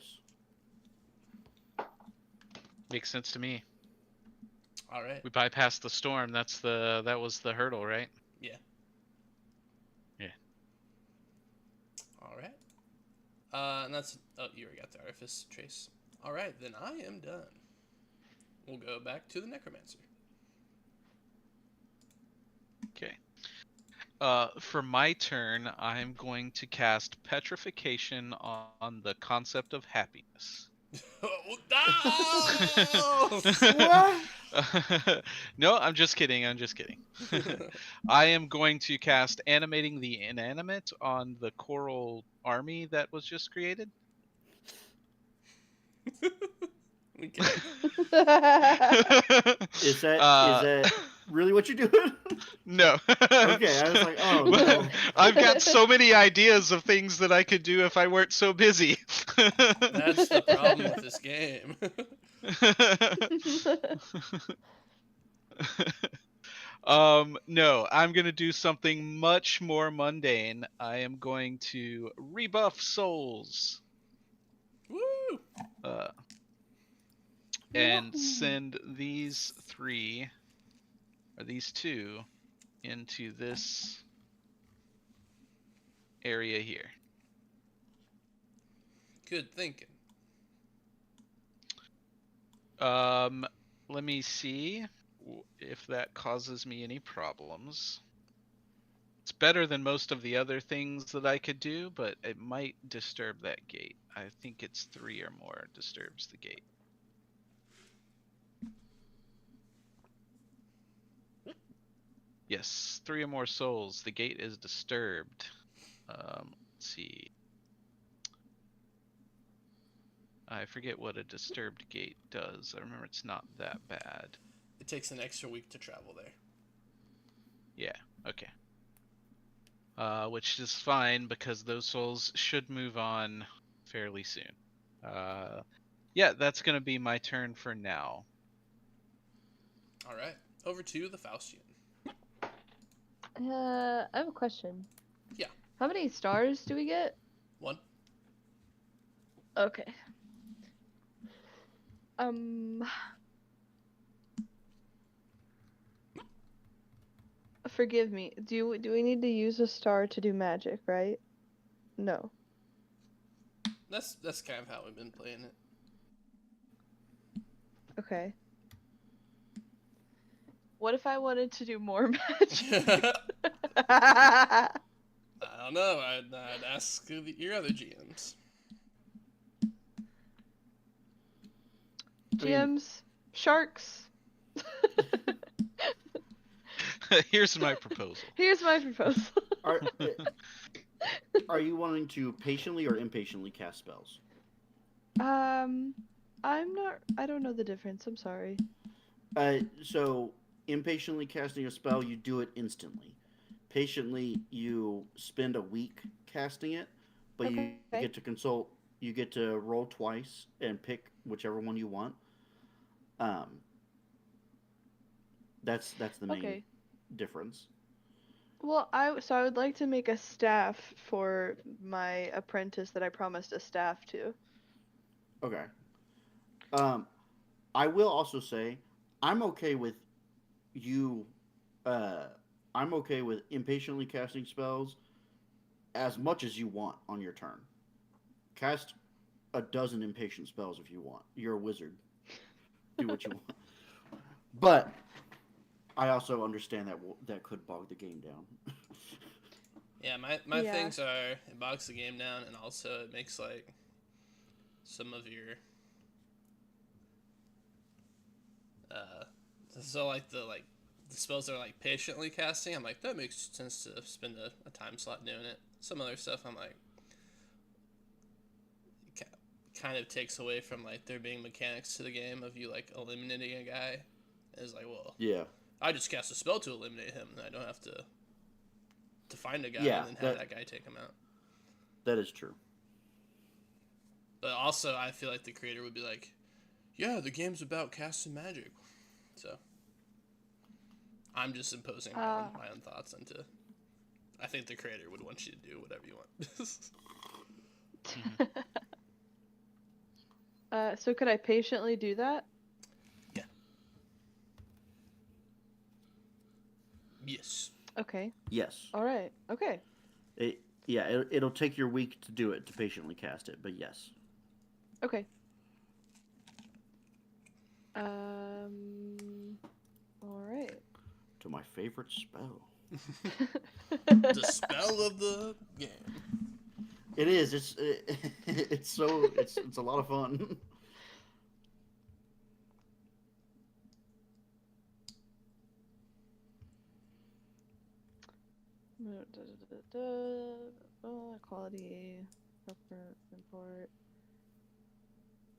Makes sense to me. All right. We bypassed the storm. That was the hurdle, right? Yeah. Yeah. All right. And that's you already got the artifice trace. All right, then I am done. We'll go back to the necromancer. Okay. For my turn, I'm going to cast Petrification on the concept of happiness. Oh, What? No, I'm just kidding. I am going to cast Animating the Inanimate on the coral army that was just created. okay. Is Uh, that really what you're doing? No. Okay, I was like, oh no. I've got so many ideas of things that I could do if I weren't so busy. That's the problem with this game. No, I'm gonna do something much more mundane. I am going to rebuff souls, Woo! uh, and send these three or these two into this area here. Good thinking. Let me see if that causes me any problems. It's better than most of the other things that I could do, but it might disturb that gate. I think it's 3 or more disturbs the gate. Yes, 3 or more souls. The gate is disturbed. Let's see. I forget what a disturbed gate does. I remember it's not that bad. It takes an extra week to travel there. Yeah, okay. Which is fine because those souls should move on fairly soon. Yeah, that's going to be my turn for now. All right. Over to the Faustian. I have a question. Yeah. How many stars do we get? 1. Okay. Forgive me. Do we need to use a star to do magic, right? No. That's kind of how we've been playing it. Okay. What if I wanted to do more magic? I don't know. I'd ask your other GMs. GMs, sharks. Here's my proposal. Here's my proposal. Are you wanting to patiently or impatiently cast spells? I don't know the difference. I'm sorry. So impatiently casting a spell, you do it instantly. Patiently, you spend a week casting it, but you Okay. get to consult You get to roll twice and pick whichever one you want. Um, that's the main Okay. difference. Well, I would like to make a staff for my apprentice that I promised a staff to. Okay. Um, I will also say I'm okay with you. Uh, I'm okay with impatiently casting spells as much as you want on your turn. Cast a dozen impatient spells if you want. You're a wizard. Do what you want. But I also understand that that could bog the game down. Yeah, my Yeah. things are it bogs the game down, and also it makes like some of your uh, so the spells that are like patiently casting. I'm like that makes sense to spend a time slot doing it. Some other stuff I'm like kind of takes away from like there being mechanics to the game of you like eliminating a guy. It's like, well, Yeah. I just cast a spell to eliminate him, and I don't have to find a guy Yeah, and then have that guy take him out. that is true. But also, I feel like the creator would be like, yeah, the game's about casting magic. So, I'm just imposing my own thoughts into. I think the creator would want you to do whatever you want. So could I patiently do that? Yeah. Yes. Okay. Yes. All right. Okay. It'll take your week to do it, to patiently cast it, but yes. Okay. All right. To my favorite spell. The spell of the game. It is. It's a lot of fun. Quality, import.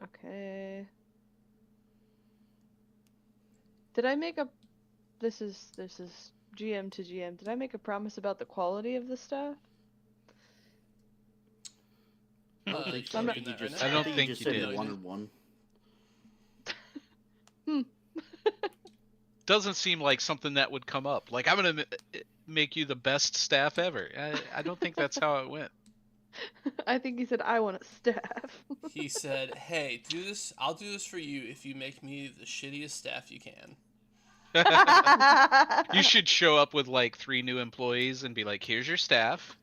Okay. Did I make a? This is GM to GM. Did I make a promise about the quality of the stuff? I don't think so. I'm I not- think you doing that just. right I now. don't I think think you just you said did. you wanted one. Doesn't seem like something that would come up. Like, I'm gonna make you the best staff ever. I don't think that's how it went. I think he said I want a staff. He said, "Hey, do this. I'll do this for you if you make me the shittiest staff you can." You should show up with like 3 new employees and be like, "Here's your staff."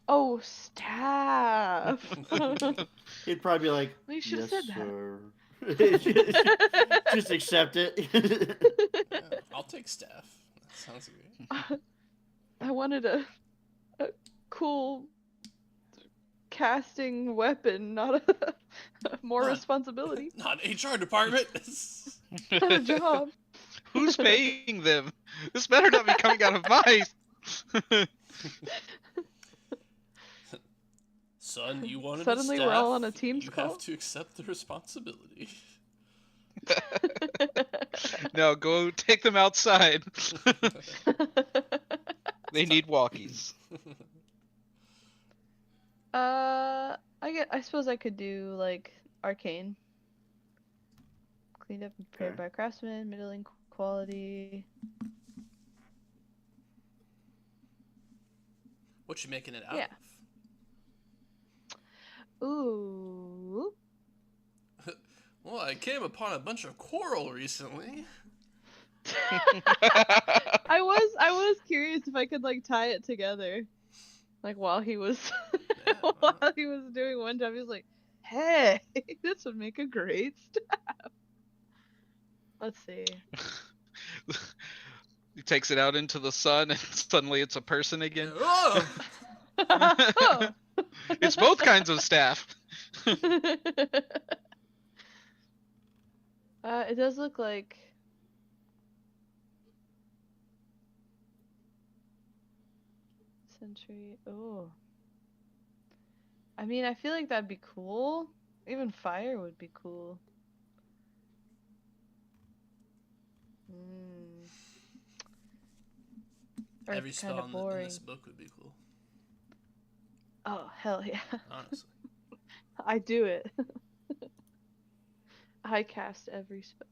Oh, staff. He'd probably be like, We should have "Yes, said sir." Just accept it. Yeah, I'll take staff. That sounds great. I wanted a cool casting weapon, not more Not- responsibility, Not HR department. not a job. Who's paying them? This better not be coming out of my. Son, you wanted Suddenly a staff. we're all on a Teams you call? have to accept the responsibility. No, go take them outside. They need walkies. I suppose I could do like arcane. Cleaned up and prepared Okay. by craftsman, middling quality. What you making it out Yeah. Ooh. of? Well, I came upon a bunch of coral recently. I was curious if I could like tie it together. Like while he was Yeah, while he was doing one job, he was like, "Hey, this would make a great staff." Let's see. He takes it out into the sun, and suddenly it's a person again. Oh! Oh. It's both kinds of staff. It does look like Sentry. Oh. I mean, I feel like that'd be cool. Even fire would be cool. Mm. Every Earth's spell kinda in boring. this book would be cool. Oh, hell yeah. honestly. I do it. I cast every spell.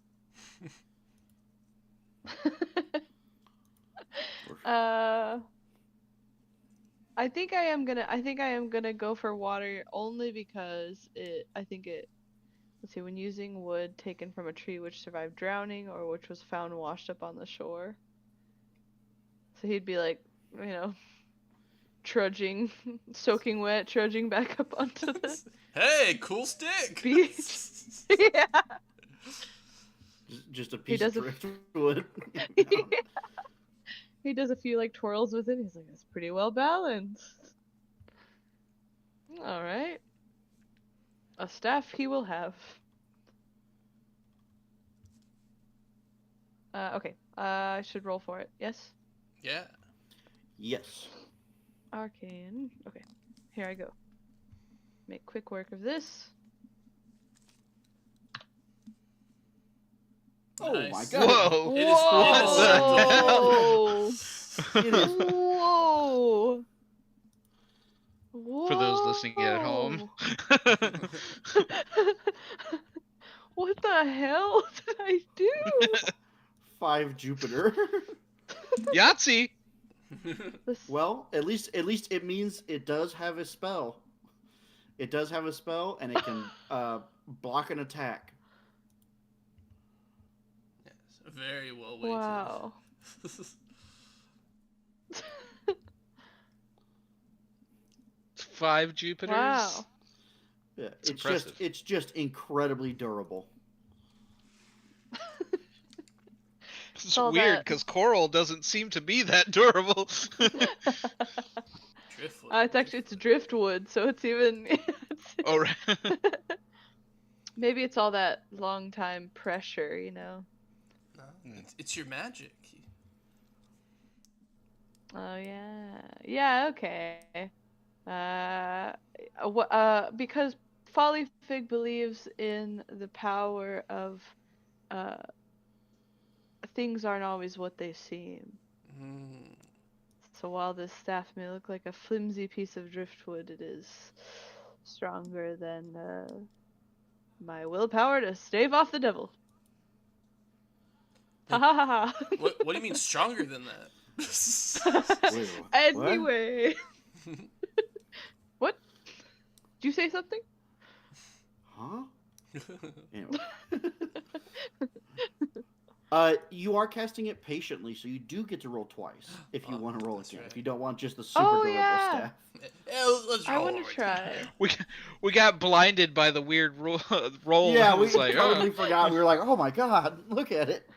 uh, I think I am gonna go for water only because I think it, let's see, when using wood taken from a tree which survived drowning or which was found washed up on the shore. So he'd be like, you know, trudging, soaking wet, trudging back up onto the Hey, cool stick. beach. Yeah. Just a He piece of does driftwood. He does a few like twirls with it. He's like, it's pretty well balanced. All right. A staff he will have. Okay. I should roll for it. Yes? Yeah. Yes. Arcane. Okay. Here I go. Make quick work of this. Oh my Nice. god. Whoa! It is Whoa! It is. Whoa! Whoa! For those listening at home. What the hell did I do? 5 Jupiter. Yahtzee! This- Well, at least it means it does have a spell. It does have a spell, and it can block an attack. Yes, very well weighted. Wow. 5 Jupiters. Wow. Yeah, It's it's impressive. just incredibly durable. It's All weird that- because coral doesn't seem to be that durable. Driftwood. It's driftwood, so it's even. Oh, right. Maybe it's all that long time pressure, you know. No, it's your magic. Oh yeah, yeah, okay. Because Folly Fig believes in the power of, things aren't always what they seem. Mm. So while this staff may look like a flimsy piece of driftwood, it is stronger than my willpower to stave off the devil. Ha ha ha ha. What do you mean stronger than that? Wait, what? Anyway. What? Did you say something? Huh? Anyway. You are casting it patiently, so you do get to roll twice if you Oh, want to roll that's again. right. If you don't want just the super Oh, durable yeah. staff. Yeah, let's I roll want to over try. We got blinded by the weird roll. Yeah, and we it's like, totally oh. forgot. We were like, oh my god, look at it.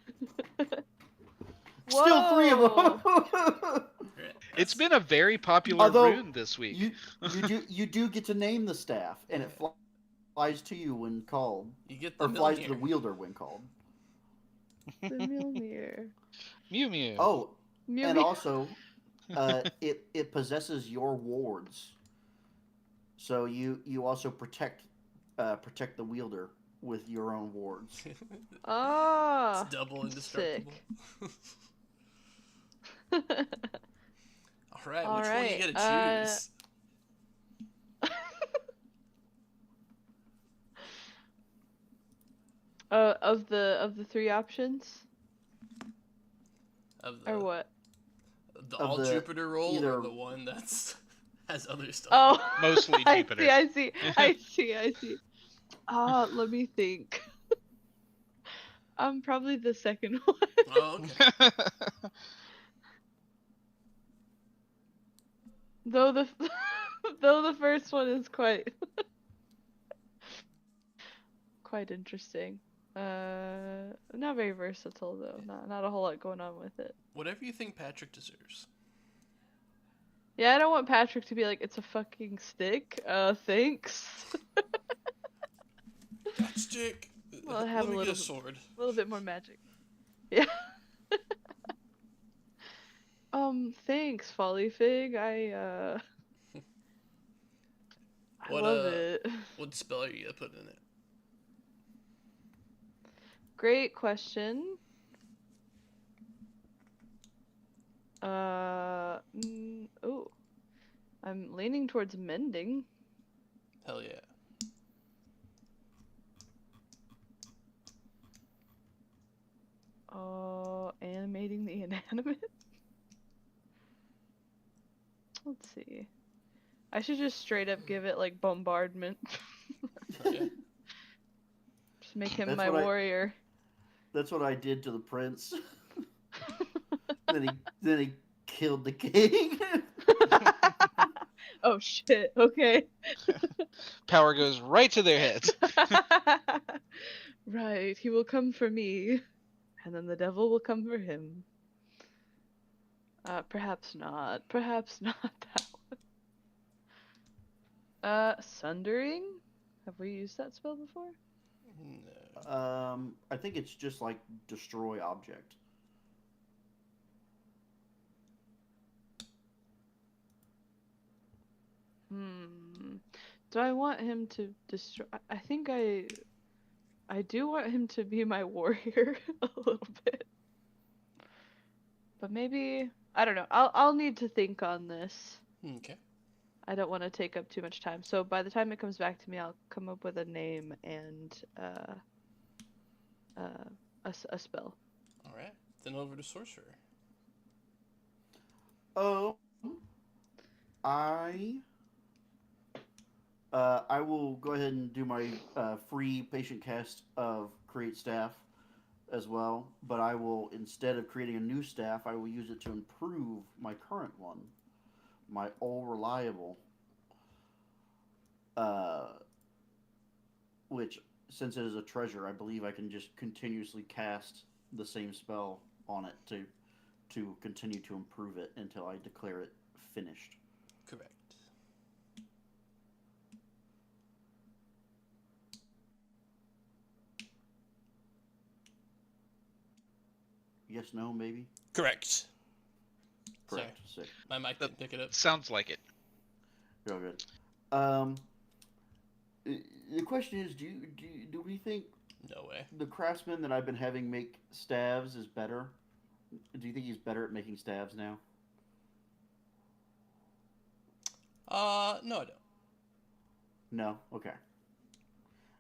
Still 3 of them. It's been a very popular Although, rune this week. you do get to name the staff, and it flies to you when called, You get the or flies to the Mjolnir. wielder when called. The Mjolnir. Mew Mew. Oh, Mew and Mew. also, it possesses your wards, so you also protect the wielder with your own wards. Ah. It's double indestructible. Sick. All right, All which one do you right, gotta choose? Of the 3 options, Of or what? the Of all the- Jupiter roll, either- or the one that's has other stuff? Oh, Mostly Jupiter. I see. Let me think. Probably the second one. Oh, okay. Though the though the first one is quite interesting. Not very versatile though. Not a whole lot going on with it. Whatever you think Patrick deserves. Yeah, I don't want Patrick to be like, it's a fucking stick. Thanks. That stick. Well, I Let have me a get little a sword. bit more magic. Yeah. Thanks, Folly Fig. I What love it. What spell are you gonna put in it? Great question. I'm leaning towards mending. Hell yeah. Animating the inanimate? Let's see. I should just straight up give it like bombardment. Okay. Just make him That's my what warrior. That's what I did to the prince. then he killed the king. Oh shit, okay. Power goes right to their heads. Right, he will come for me, and then the devil will come for him. Perhaps not. Perhaps not that one. Sundering? Have we used that spell before? No. I think it's just like destroy object. Do I want him to destroy? I think I do want him to be my warrior a little bit. But maybe I don't know. I'll need to think on this. Okay. I don't want to take up too much time. So by the time it comes back to me, I'll come up with a name and a spell. All right. Then over to sorcerer. Oh, I will go ahead and do my free patient cast of create staff as well, but I will, instead of creating a new staff, I will use it to improve my current one, my all reliable, which, since it is a treasure, I believe I can just continuously cast the same spell on it to continue to improve it until I declare it finished. Correct. Yes, no, maybe? Correct. Correct. Sorry. Sick. My mic didn't pick it up. Sounds like it. Real good. The question is, do we think No way. the craftsman that I've been having make staves is better? Do you think he's better at making staves now? No, I don't. No. Okay.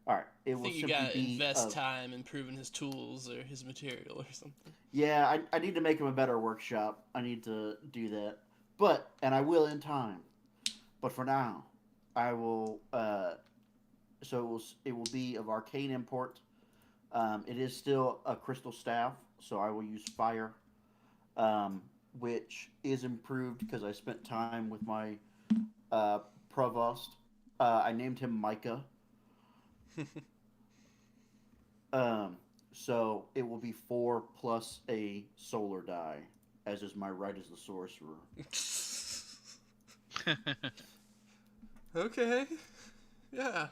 All right. It I will think you simply gotta be invest time improving his tools or his material or something. Yeah, I need to make him a better workshop. I need to do that, and I will in time. But for now, I will. So it will be of arcane import. It is still a crystal staff, so I will use fire, which is improved because I spent time with my provost. I named him Micah. So it will be 4 plus a solar die, as is my right as the sorcerer. Okay. Yeah.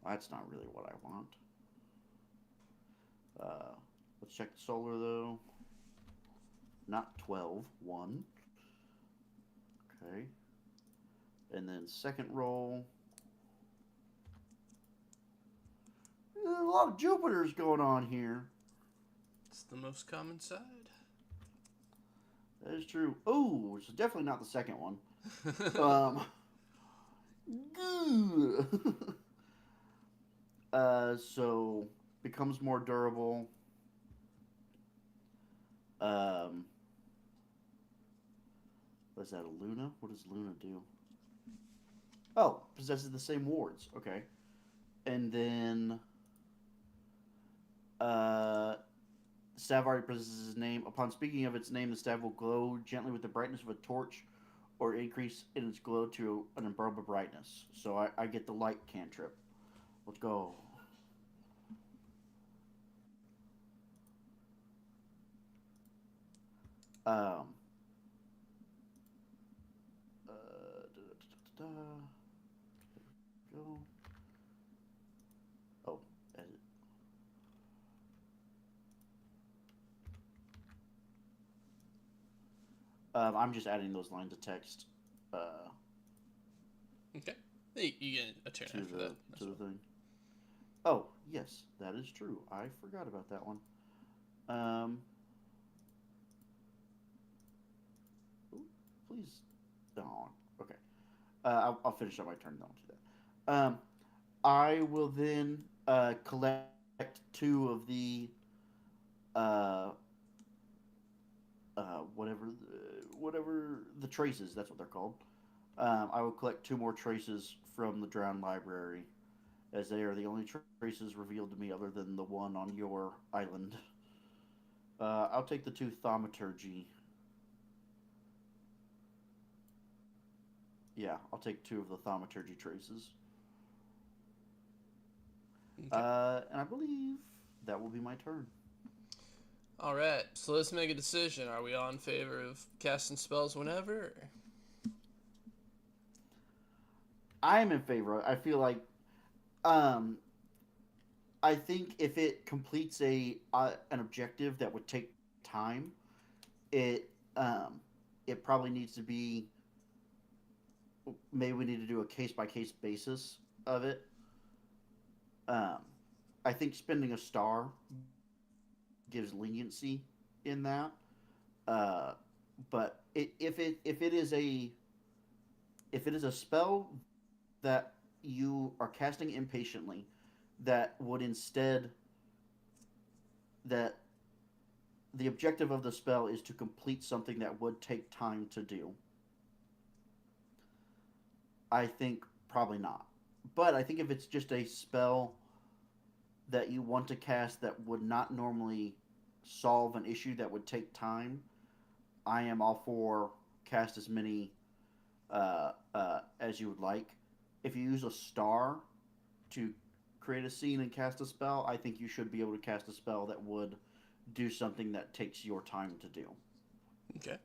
That's not really what I want. Let's check the solar though. Not 12, 1. Okay. And then second roll. A lot of Jupiters going on here. It's the most common side. That is true. Oh, it's definitely not the second one. So becomes more durable. What's that, a Luna? What does Luna do? Oh, possesses the same wards. Okay. And then staff already possesses his name. Upon speaking of its name, the staff will glow gently with the brightness of a torch or increase in its glow to an unbearable brightness. So I get the light cantrip. Let's go. Um. Da, da, da, da. Go. Oh, edit. I'm just adding those lines of text. Okay. You get a turn To after that. the thing. Oh yes, that is true. I forgot about that one. Please. Oh, okay. I'll finish up my turn. Then I'll do that. I will then collect two of the uh, whatever the traces. That's what they're called. I will collect two more traces from the Drowned Library, as they are the only traces revealed to me other than the one on your island. I'll take the two thaumaturgy. Yeah, I'll take two of the thaumaturgy traces. Okay. And I believe that will be my turn. All right. So let's make a decision. Are we all in favor of casting spells whenever? Or... I am in favor. I feel like, um, I think if it completes an objective that would take time, it it probably needs to be. Maybe we need to do a case by case basis of it. Um, I think spending a star gives leniency in that. Uh, but if it is a spell that you are casting impatiently, that would instead that the objective of the spell is to complete something that would take time to do. I think probably not. But I think if it's just a spell that you want to cast that would not normally solve an issue that would take time, I am all for cast as many as you would like. If you use a star to create a scene and cast a spell, I think you should be able to cast a spell that would do something that takes your time to do. Okay.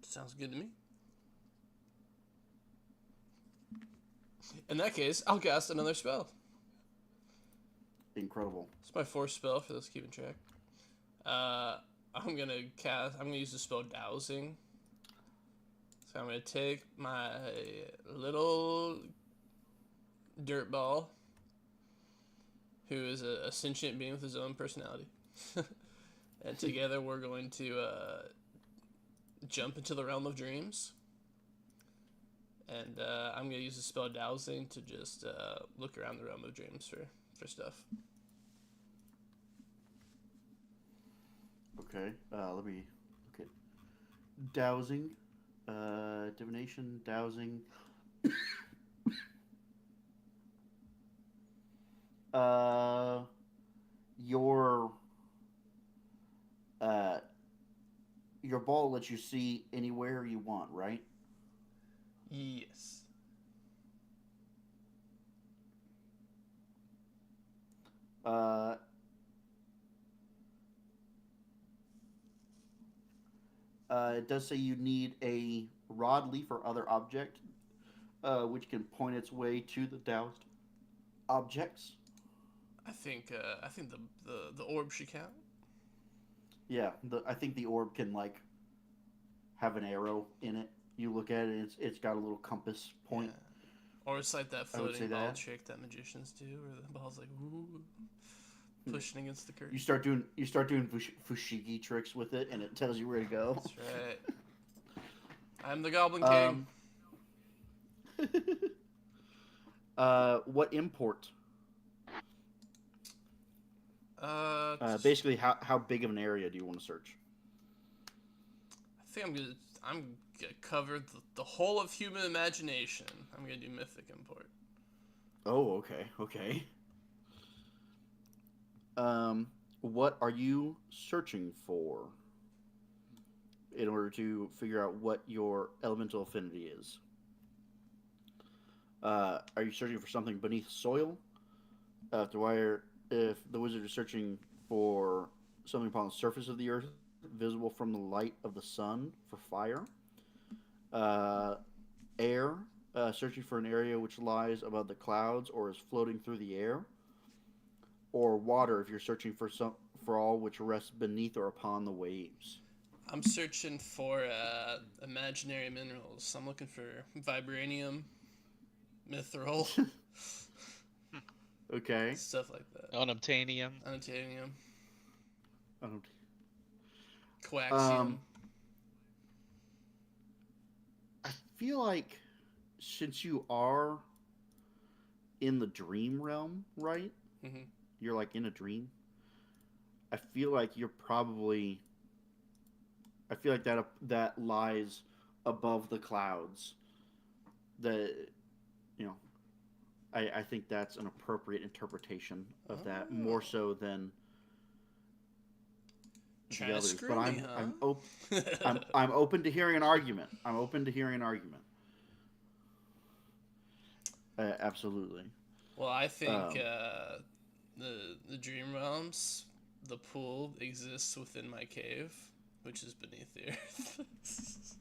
Sounds good to me. In that case, I'll cast another spell. Incredible. It's my fourth spell for those keeping track. I'm gonna use the spell Dowsing. So I'm gonna take my little dirt ball, who is a sentient being with his own personality, and together we're going to jump into the realm of dreams. And I'm gonna use the spell Dowsing to just look around the realm of dreams for stuff. Okay, let me look at dowsing, divination, dowsing. uh, your uh, your ball lets you see anywhere you want, right? Yes. Uh, it does say you need a rod, leaf, or other object, which can point its way to the doused objects. I think the orb should count. Yeah, I think the orb can like have an arrow in it. You look at it, it's got a little compass point. Yeah. Or it's like that I would floating say ball that. trick that magicians do, where the ball's like woo, pushing against the curtain. You start doing fushigi tricks with it, and it tells you where to go. That's right. I'm the Goblin King. What import? I Basically, how big of an area do you want to search? think I'm gonna cover the whole of human imagination. I'm gonna do mythic import. Oh, okay, okay. What are you searching for in order to figure out what your elemental affinity is? Are you searching for something beneath soil? If the wizard is searching for something upon the surface of the earth, visible from the light of the sun, for fire. Air, searching for an area which lies above the clouds or is floating through the air. Or water, if you're searching for all which rests beneath or upon the waves. I'm searching for imaginary minerals. I'm looking for vibranium, mithril, Okay. stuff like that. Unobtainium. Unobtainium, Um, coaxium. feel like since you are in the dream realm, right? Mhm. You're like in a dream. I feel like you're probably. I feel like that lies above the clouds. The you know I think that's an appropriate interpretation of that, more Oh. so than Trying the to others. screw But me, I'm open to hearing an argument. I'm open to hearing an argument. Absolutely. Well, I think Um, the dream realms, the pool exists within my cave, which is beneath the earth.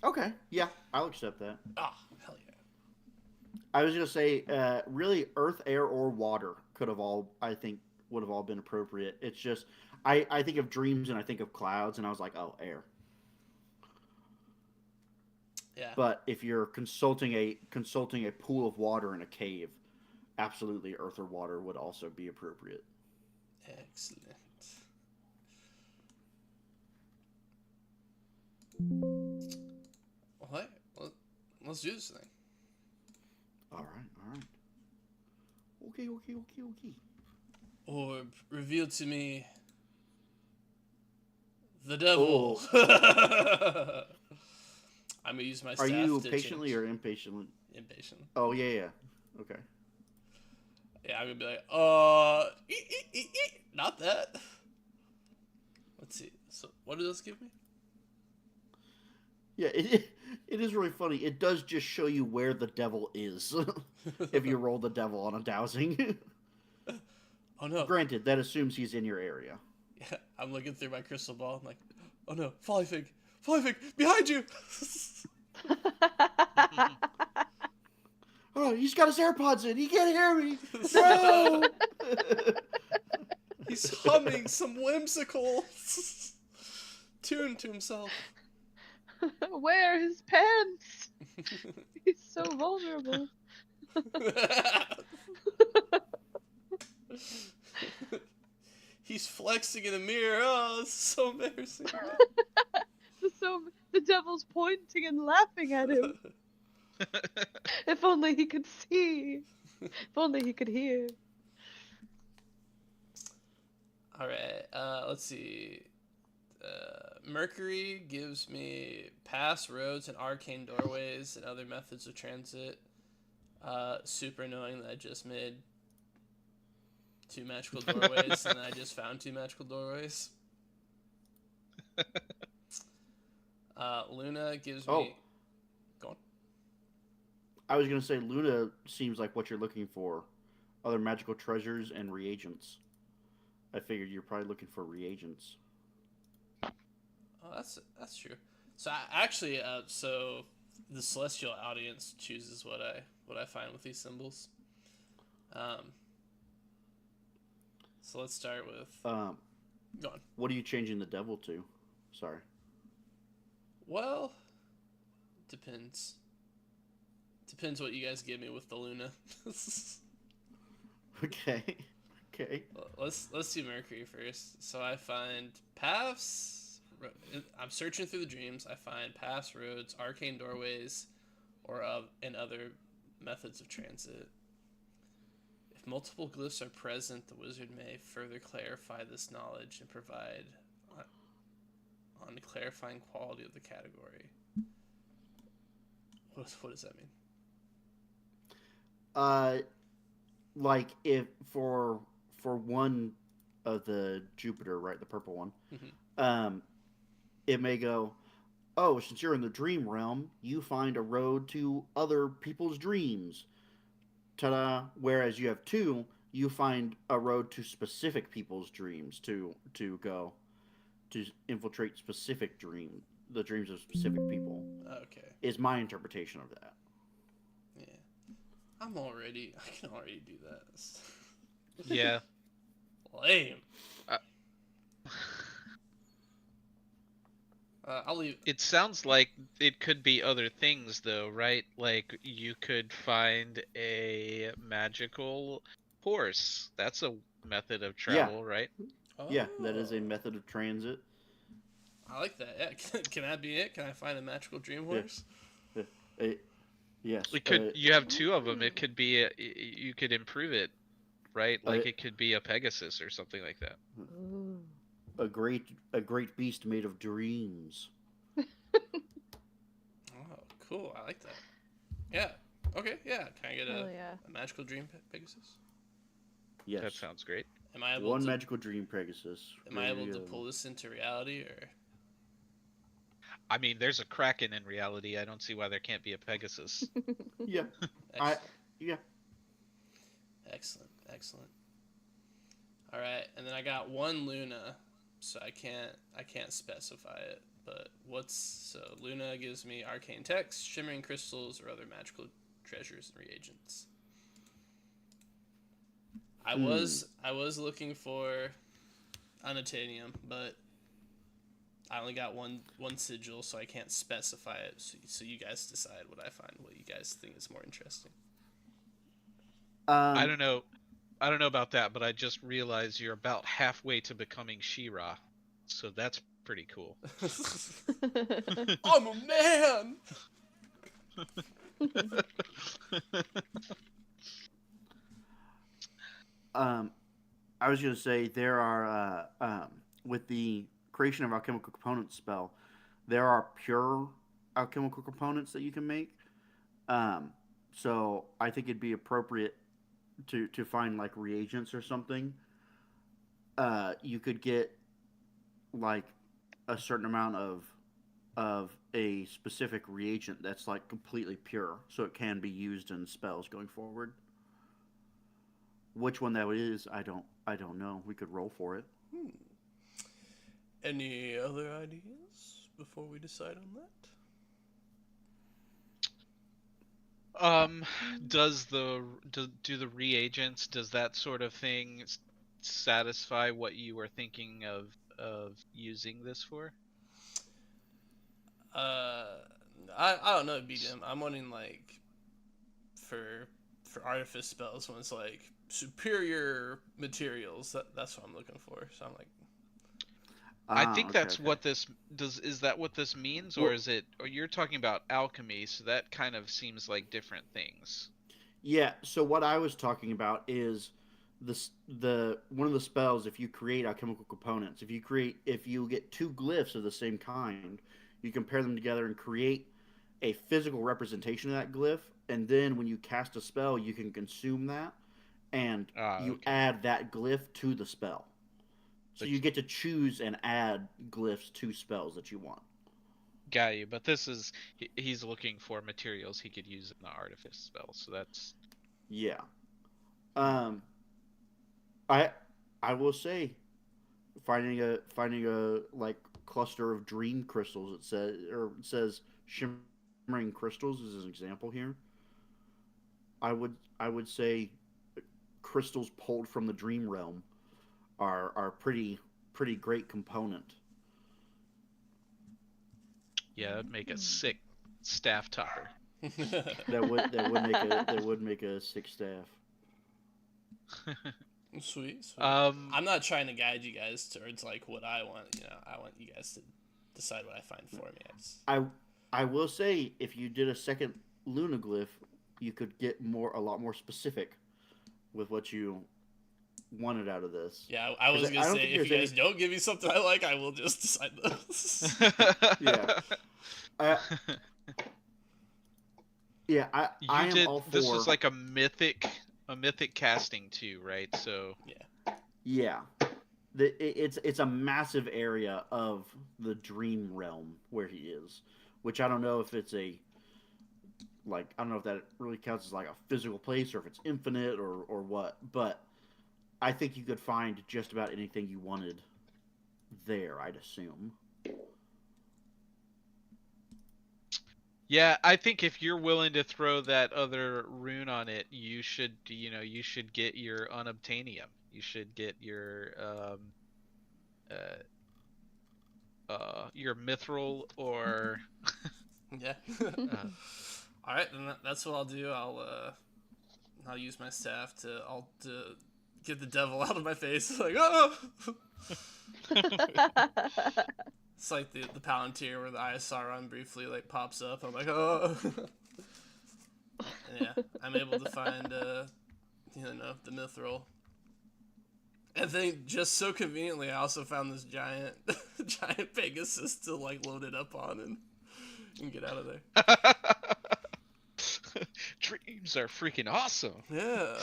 okay, yeah, I'll accept that. Ah, hell yeah. I was gonna say, really, earth, air, or water could have all, I think, would have all been appropriate. It's just, I think of dreams and I think of clouds, and I was like, oh, air. Yeah. But if you're consulting a pool of water in a cave, absolutely, earth or water would also be appropriate. Excellent. All right, let's do this thing. All right, all right. Okay. Orb, reveal to me the devil. Oh, I'm gonna use my are staff you to patiently change. or impatiently? Impatient. Oh yeah. Okay. Yeah, I'm gonna be like, not that. Let's see. So, what does this give me? Yeah, it is really funny. It does just show you where the devil is if you roll the devil on a dowsing. Oh no. Granted, that assumes he's in your area. Yeah, I'm looking through my crystal ball. I'm like, oh no, Folly Fig, behind you. Oh, he's got his AirPods in. He can't hear me. No. He's humming some whimsical tune to himself. Wear his pants. He's so vulnerable. He's flexing in the mirror. Oh, this is so embarrassing. The devil's pointing and laughing at him. If only he could see. If only he could hear. All right. Let's see. Mercury gives me pass roads and arcane doorways and other methods of transit. Super annoying that I just made 2 magical doorways and then I just found 2 magical doorways. Luna gives me. Oh. Go on. I was gonna say Luna seems like what you're looking for. Other magical treasures and reagents. I figured you're probably looking for reagents. Oh, that's true. So actually, so the celestial audience chooses what I find with these symbols. So let's start with. Go on. What are you changing the devil to? Sorry. Well, depends. Depends what you guys give me with the Luna. Okay. Let's do Mercury first. So I find paths. I'm searching through the dreams. I find paths, roads, arcane doorways, and other methods of transit. If multiple glyphs are present, the wizard may further clarify this knowledge and provide on the clarifying quality of the category. What does that mean? Like if for one of the Jupiter, right, the purple one, it may go, oh, since you're in the dream realm, you find a road to other people's dreams. Ta-da! Whereas you have 2, you find a road to specific people's dreams to go to infiltrate the dreams of specific people. Okay. Is my interpretation of that. Yeah. I can already do that. Yeah. Lame. I'll leave. It sounds like it could be other things, though, right? Like you could find a magical horse. That's a method of travel, right? Oh. Yeah, that is a method of transit. I like that. Yeah. Can that be it? Can I find a magical dream horse? Yeah. It, yes. It could. You have two of them. It could be. You could improve it, right? Uh, Like it could be a Pegasus or something like that. Ooh. a great beast made of dreams. Oh, cool. I like that. Yeah. Okay. Yeah. Can I get Hell yeah. a magical dream Pegasus? Yes. That sounds great. Am I able One to? magical dream Pegasus. Am I able ready to go. pull this into reality, or? I mean, there's a Kraken in reality. I don't see why there can't be a Pegasus. Yeah. Excellent. Yeah. Excellent. Excellent. All right, and then I got one Luna, so I can't specify it. But Luna gives me arcane text, shimmering crystals, or other magical treasures and reagents. I was looking for unobtainium, but I only got one sigil, so I can't specify it. So you guys decide what I find, what you guys think is more interesting. I don't know. I don't know about that, but I just realized you're about halfway to becoming She-Ra, so that's pretty cool. I'm a man. I was gonna say there are with the creation of alchemical components spell, there are pure alchemical components that you can make. So I think it'd be appropriate to find like reagents or something. You could get like a certain amount of a specific reagent that's like completely pure, so it can be used in spells going forward. Which one that is, I don't know. We could roll for it. Any other ideas before we decide on that? Do the reagents, does that sort of thing satisfy what you were thinking of using this for? I don't know, BDM. I'm wanting like for artifice spells when it's like superior materials. That's what I'm looking for. So I'm like, I think that's Okay. what this does. Is that what this means, or Well, is it? Or you're talking about alchemy, so that kind of seems like different things. yeah. So what I was talking about is the one of the spells. If you create alchemical components, if you get two glyphs of the same kind, you can pair them together and create a physical representation of that glyph. And then when you cast a spell, you can consume that, and Ah, you okay. add that glyph to the spell. So But you get to choose and add glyphs to spells that you want. got you. But this is he's looking for materials he could use in the artifice spell. So that's Yeah. Um. I I will say finding a like cluster of dream crystals. It says shimmering crystals is an example here. I would say crystals pulled from the dream realm are pretty great component. yeah, that'd make a sick staff topper. That would make a sick staff. sweet, sweet. Um, I'm not trying to guide you guys towards like what I want. I want you guys to decide what I find for me. I will say if you did a second lunaglyph, you could get a lot more specific with what you wanted out of this. Yeah, I was gonna I don't say think if there's you guys don't give me something I like, I will just decide this. Yeah. I, yeah, I You am did. all for. This was like a mythic casting too, right? So Yeah, it's a massive area of the dream realm where he is, which I don't know if it's a like I don't know if that really counts as like a physical place or if it's infinite or what, but I think you could find just about anything you wanted there. I'd assume. yeah, I think if you're willing to throw that other rune on it, you should get your unobtainium. You should get your mithril or yeah. uh, All right, then that's what I'll do. I'll use my staff to get the devil out of my face. Like, oh. It's like the Palantir where the Eye of Sauron briefly like pops up. I'm like, oh. And yeah, I'm able to find the mithril. And then just so conveniently, I also found this giant giant Pegasus to like load it up on and get out of there. Dreams are freaking awesome. Yeah.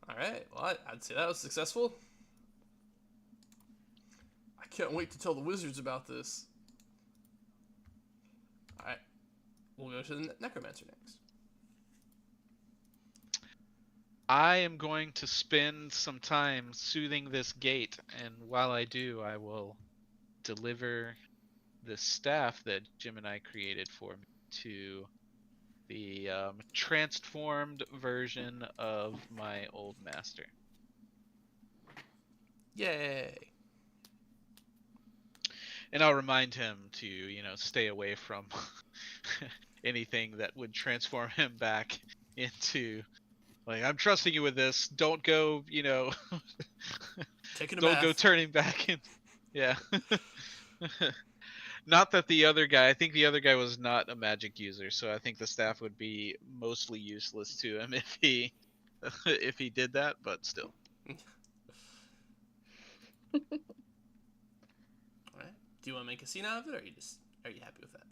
All right. Well, I'd say that was successful. I can't wait to tell the wizards about this. All right. We'll go to the necromancer next. I am going to spend some time soothing this gate, and while I do, I will deliver the staff that Jim and I created for me to the transformed version of my old master. Yay. And I'll remind him to, stay away from anything that would transform him back into, like, I'm trusting you with this. Don't go, Taking a don't bath. go turning back in. Yeah. Not that I think the other guy was not a magic user, so I think the staff would be mostly useless to him if he if he did that, but still. All right. Do you want to make a scene out of it, or are you happy with that?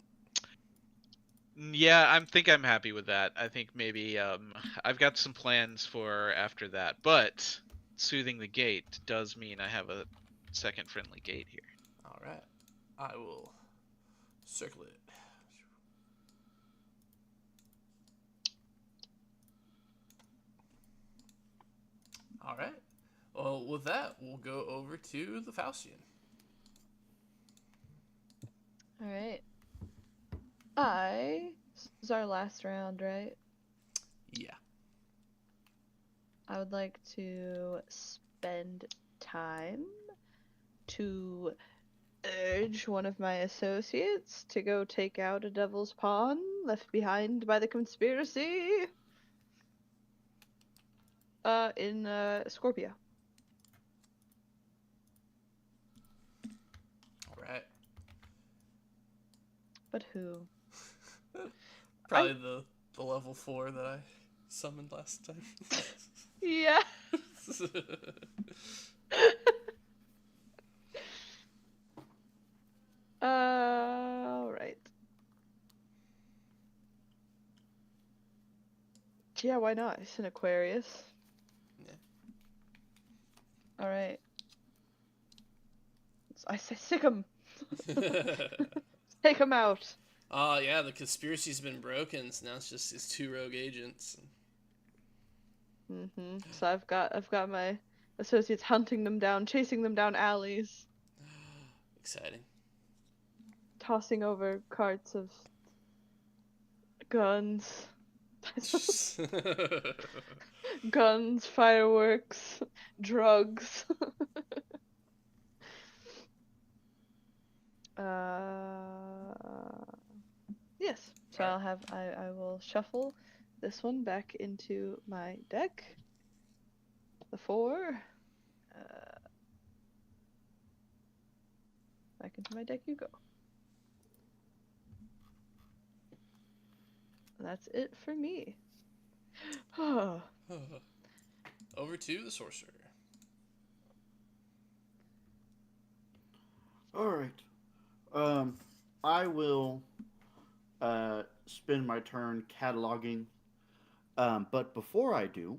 Yeah, I'm happy with that. I think maybe I've got some plans for after that, but soothing the gate does mean I have a second friendly gate here. All right. I will circle it. All right. Well, with that, we'll go over to the Faustian. Alright. This is our last round, right? Yeah. I would like to spend time to urge one of my associates to go take out a devil's pawn left behind by the conspiracy in Scorpio. All right. But who? Probably the level 4 that I summoned last time. Yeah. Alright. Yeah, why not? It's an Aquarius. Yeah. Alright. I say sick 'em. Take 'em out. Oh yeah, the conspiracy's been broken, so now it's 2 rogue agents. So I've got my associates hunting them down, chasing them down alleys, Exciting. tossing over carts of guns. Guns, fireworks, drugs. Yes. So Right. I will shuffle this one back into my deck. The 4. Back into my deck you go. That's it for me. Over to the sorcerer. All right. I will spend my turn cataloging. But before I do,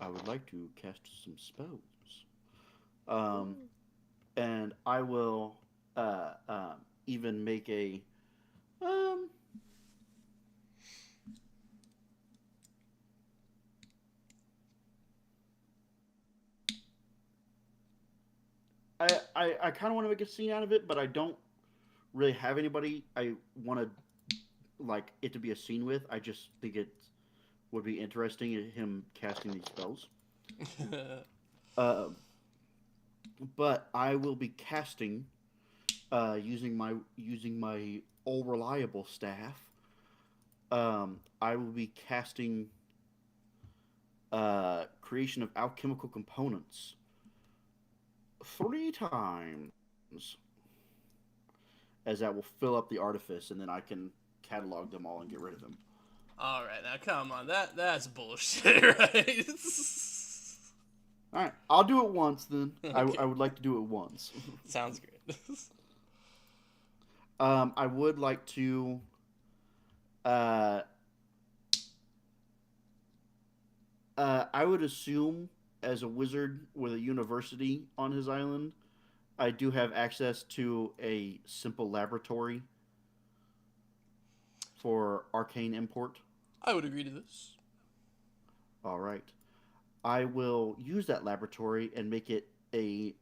I would like to cast some spells. And I will even make a I kind of want to make a scene out of it, but I don't really have anybody I want to like it to be a scene with. I just think it would be interesting him casting these spells. But I will be casting using my all reliable staff. I will be casting creation of alchemical components 3 times. items, as that will fill up the artifice, and then I can catalog them all and get rid of them. All right, now come on, that's bullshit, right? All right, I'll do it once then. Okay. I would like to do it once. Sounds great. I would like to. Uh, I would assume, as a wizard with a university on his island, I do have access to a simple laboratory for arcane import. I would agree to this. All right. I will use that laboratory and make it a.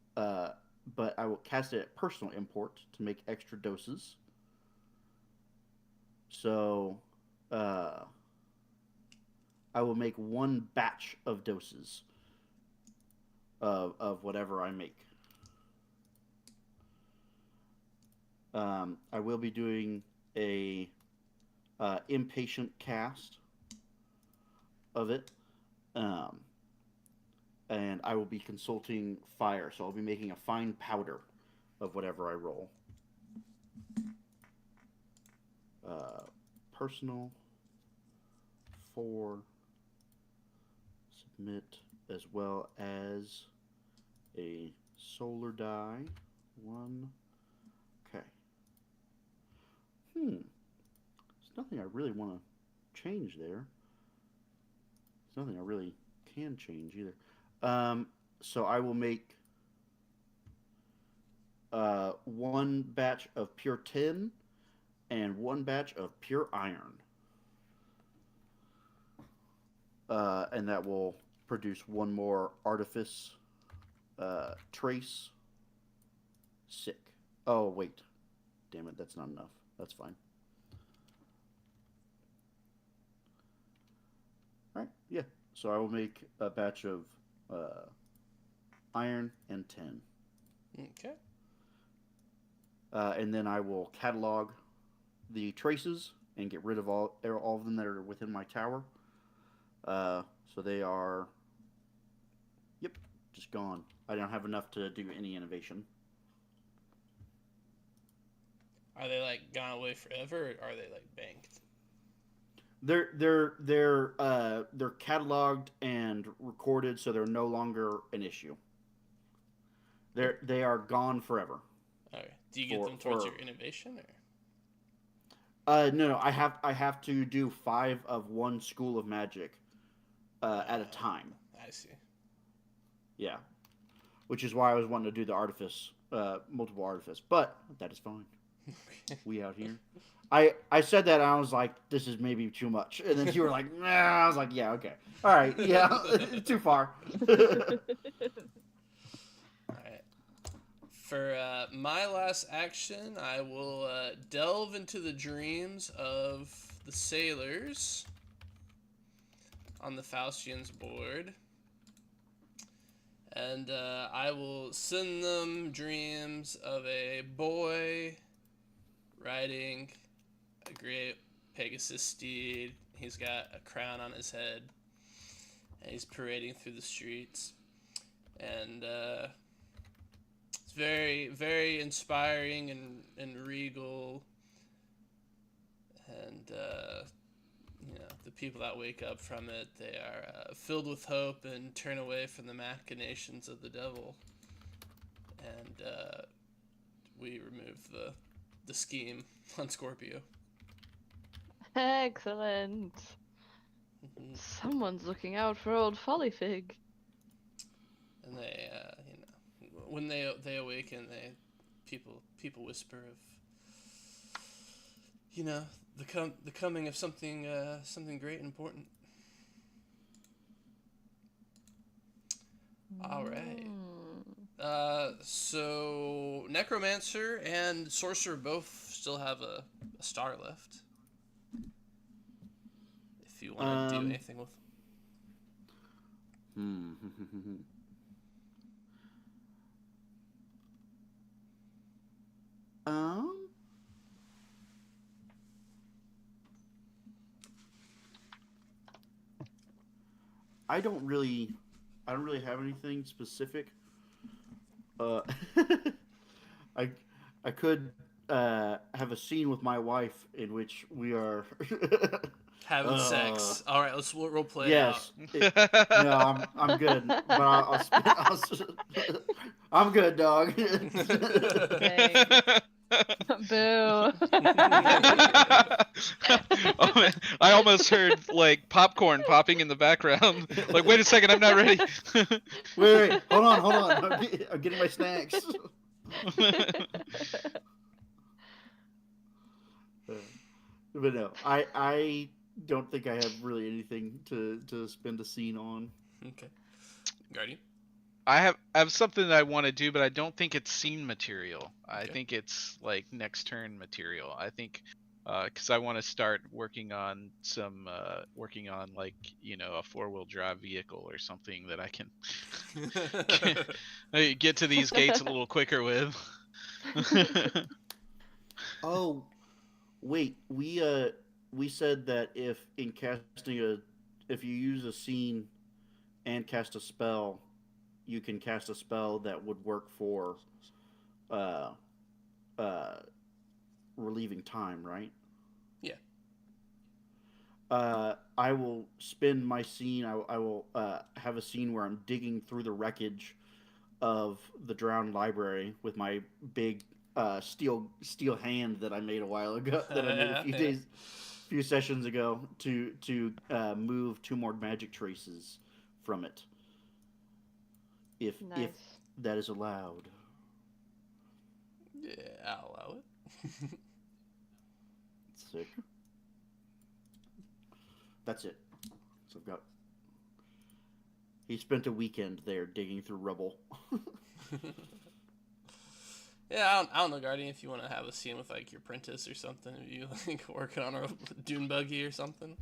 But I will cast it at personal import to make extra doses. So, I will make one batch of doses of whatever I make. I will be doing a impatient cast of it, and I will be consulting fire. So I'll be making a fine powder of whatever I roll. Personal 4 submit, as well as a solar die 1. Okay. There's nothing I really want to change there. There's nothing I really can change either. So I will make one batch of pure tin and one batch of pure iron. And that will produce one more artifice trace. Sick. Oh, wait. Damn it, that's not enough. That's fine. Alright, yeah. So I will make a batch of iron and tin. Okay. And then I will catalog the traces and get rid of all of them that are within my tower. So they are, yep, just gone. I don't have enough to do any innovation. Are they like gone away forever, or are they like banked? They're cataloged and recorded, so they're no longer an issue. They are gone forever. Okay. Do you get them towards your innovation, or? No. I have to do 5 of one school of magic at a time. I see. Yeah, which is why I was wanting to do the artifice, multiple artifice, but that is fine. We out here. I said that and I was like, this is maybe too much, and then you were like, nah. I was like, yeah, okay, all right, yeah, too far. Alright. For my last action, I will delve into the dreams of the sailors on the Faustian's board. And I will send them dreams of a boy riding a great Pegasus steed. He's got a crown on his head, and he's parading through the streets. And it's very, very inspiring and regal. And you know, the people that wake up from it, they are filled with hope and turn away from the machinations of the devil. And we remove the scheme on Scorpio. Excellent. Someone's looking out for old Follyfig. And they, you know, when they awaken, people whisper of, you know, the coming of something great and important. All right. So Necromancer and Sorcerer both still have a star left. If you want to do anything with them. I don't really have anything specific. I I could have a scene with my wife in which we are. Having uh, sex. All right, let's role play it out. yes. No, I'm good, but I'll spend. I'm good, dog. Dang. Boo. Oh, man. I almost heard like popcorn popping in the background. Like, wait a second, I'm not ready. Wait, hold on. I'm getting my snacks. But no, I don't think I have really anything to spend a scene on. Okay. Guardian. I have something that I want to do, but I don't think it's scene material. I Okay. think it's like next turn material. I think because I want to start working on like a 4-wheel drive vehicle or something that I can get to these gates a little quicker with. Oh, wait, we said that if you use a scene and cast a spell, you can cast a spell that would work for uh uh relieving time, right? Yeah. I will spend my scene. I will have a scene where I'm digging through the wreckage of the drowned library with my big steel hand that I made a while ago, that I made a Yeah, yeah. few sessions ago to move 2 more magic traces from it, if Nice. that is allowed. Yeah, I'll allow it. Sick. That's it. So I've got. He spent a weekend there digging through rubble. Yeah, I don't know, Guardian. If you want to have a scene with like your apprentice or something, if you like working on a dune buggy or something.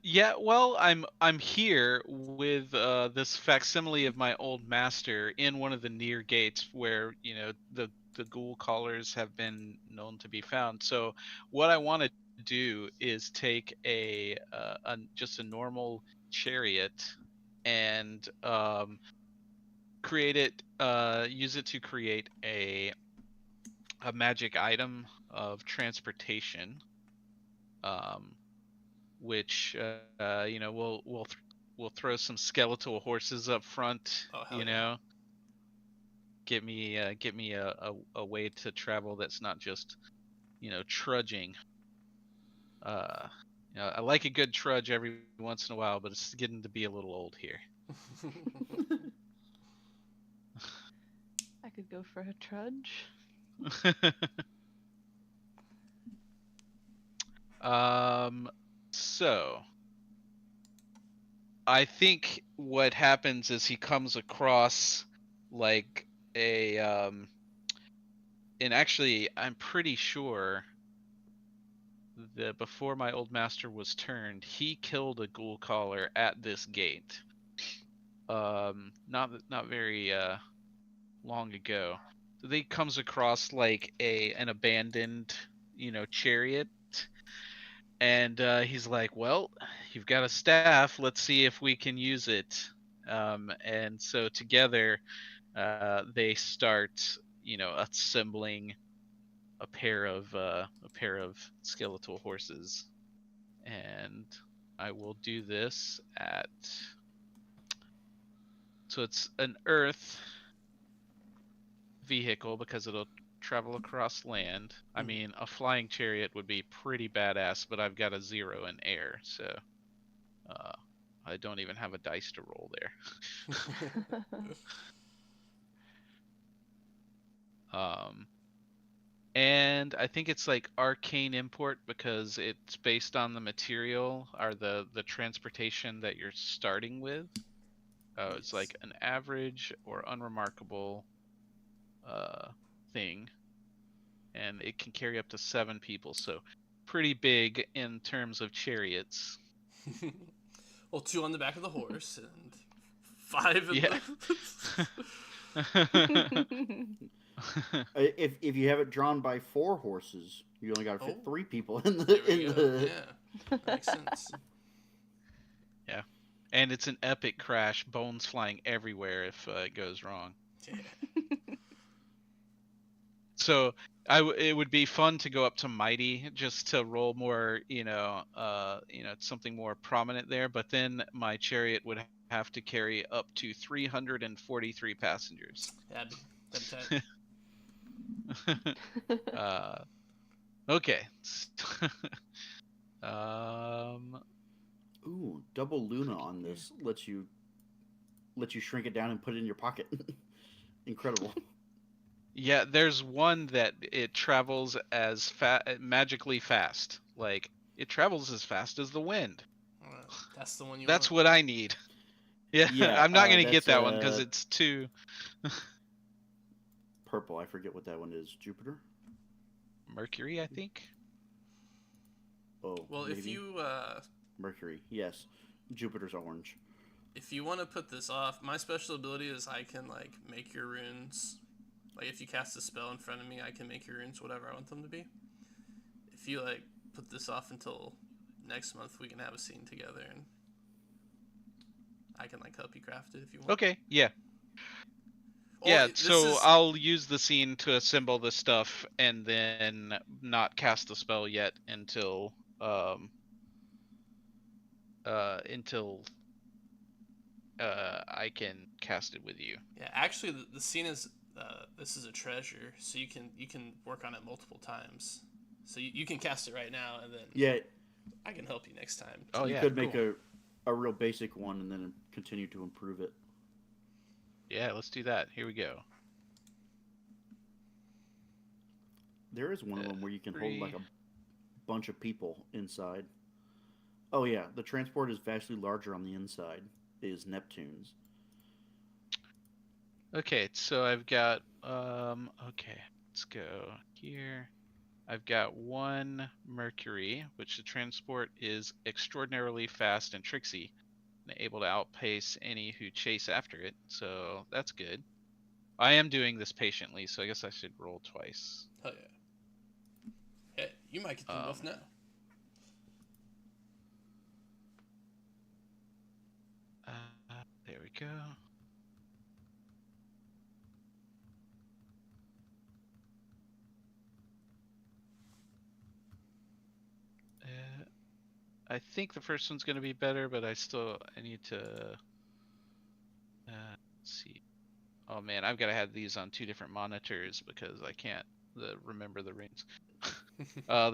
Yeah, well, I'm here with this facsimile of my old master in one of the near gates where the ghoul callers have been known to be found. So what I want to do is take just a normal chariot and use it to create a magic item of transportation. Um, which we'll throw some skeletal horses up front, Oh hell yeah. get me a way to travel that's not just trudging. uh I like a good trudge every once in a while, but it's getting to be a little old here. I could go for a trudge. So I think what happens is he comes across like and actually I'm pretty sure that before my old master was turned, he killed a ghoul caller at this gate. Not very long ago. So he comes across like an abandoned, chariot, and he's like, "Well, you've got a staff. Let's see if we can use it." And so together, they start, assembling a pair of skeletal horses, and I will do this at. So it's an earth vehicle because it'll travel across land. I mean, a flying chariot would be pretty badass, but I've got a 0 in air, so uh, I don't even have a dice to roll there. Um, and I think it's like arcane import because it's based on the material or the transportation that you're starting with. It's like an average or unremarkable thing, and it can carry up to 7 people, so pretty big in terms of chariots. Well, 2 on the back of the horse and 5 in Yeah. the. If you have it drawn by 4 horses, you only got to fit Oh, 3 people there we go. the. Yeah, that makes sense. Yeah, and it's an epic crash, bones flying everywhere if it goes wrong. Yeah. So it would be fun to go up to mighty just to roll more, something more prominent there. But then my chariot would have to carry up to 343 passengers. Yeah, that'd be tight. Okay. um, Ooh, double Luna on this lets you shrink it down and put it in your pocket. Incredible. yeah, there's one that it travels as magically fast. Like it travels as fast as the wind. That's the one you That's want. what I need. Yeah, Yeah, I'm not gonna get that's that one because it's too purple. I forget what that one is. Jupiter. Mercury, I think. Oh, Well, maybe? if you Mercury. Yes, Jupiter's orange. if you want to put this off, my special ability is I can like make your runes. Like if you cast a spell in front of me, I can make your runes whatever I want them to be. If you like put this off until next month, we can have a scene together and I can like help you craft it if you want. Okay, yeah. Oh, Yeah, this so is- I'll use the scene to assemble the stuff and then not cast the spell yet until I can cast it with you. Yeah, actually, the scene is this is a treasure, so you can work on it multiple times. So you can cast it right now, and then Yeah, I can help you next time. Oh you yeah, could make cool. a real basic one and then continue to improve it. Yeah, let's do that. Here we go. There is one of them where you can hold like 3. a bunch of people inside. Oh yeah, the transport is vastly larger on the inside. Is Neptune's. Okay, so I've got okay, let's go here. I've got 1 Mercury, which the transport is extraordinarily fast and tricksy, and able to outpace any who chase after it. So that's good. I am doing this patiently, so I guess I should roll twice. Hell yeah! Hey, you might get them both now. There we go. I think the first one's going to be better, but I need to see. Oh man, I've got to have these on 2 different monitors because I can't remember the rings. Oh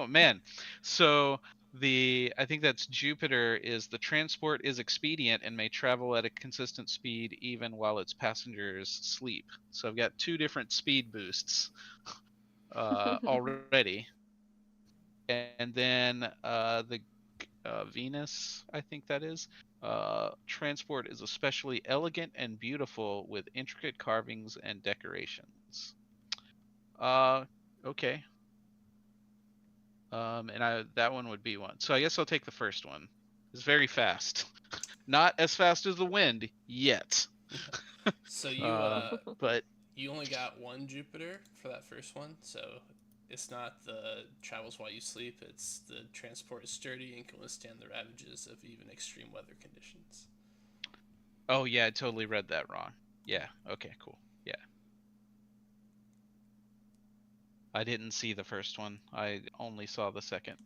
man, so I think that's Jupiter is the transport is expedient and may travel at a consistent speed even while its passengers sleep. So I've got 2 different speed boosts already, and then the Venus, I think that is. Transport is especially elegant and beautiful with intricate carvings and decorations. Okay. And that one would be one. So I guess I'll take the first one. It's very fast. Not as fast as the wind yet. So you but you only got 1 Jupiter for that first one, so it's not the travels while you sleep. It's the transport is sturdy and can withstand the ravages of even extreme weather conditions. Oh yeah, I totally read that wrong. Yeah. Okay. Cool. Yeah. I didn't see the first one. I only saw the second.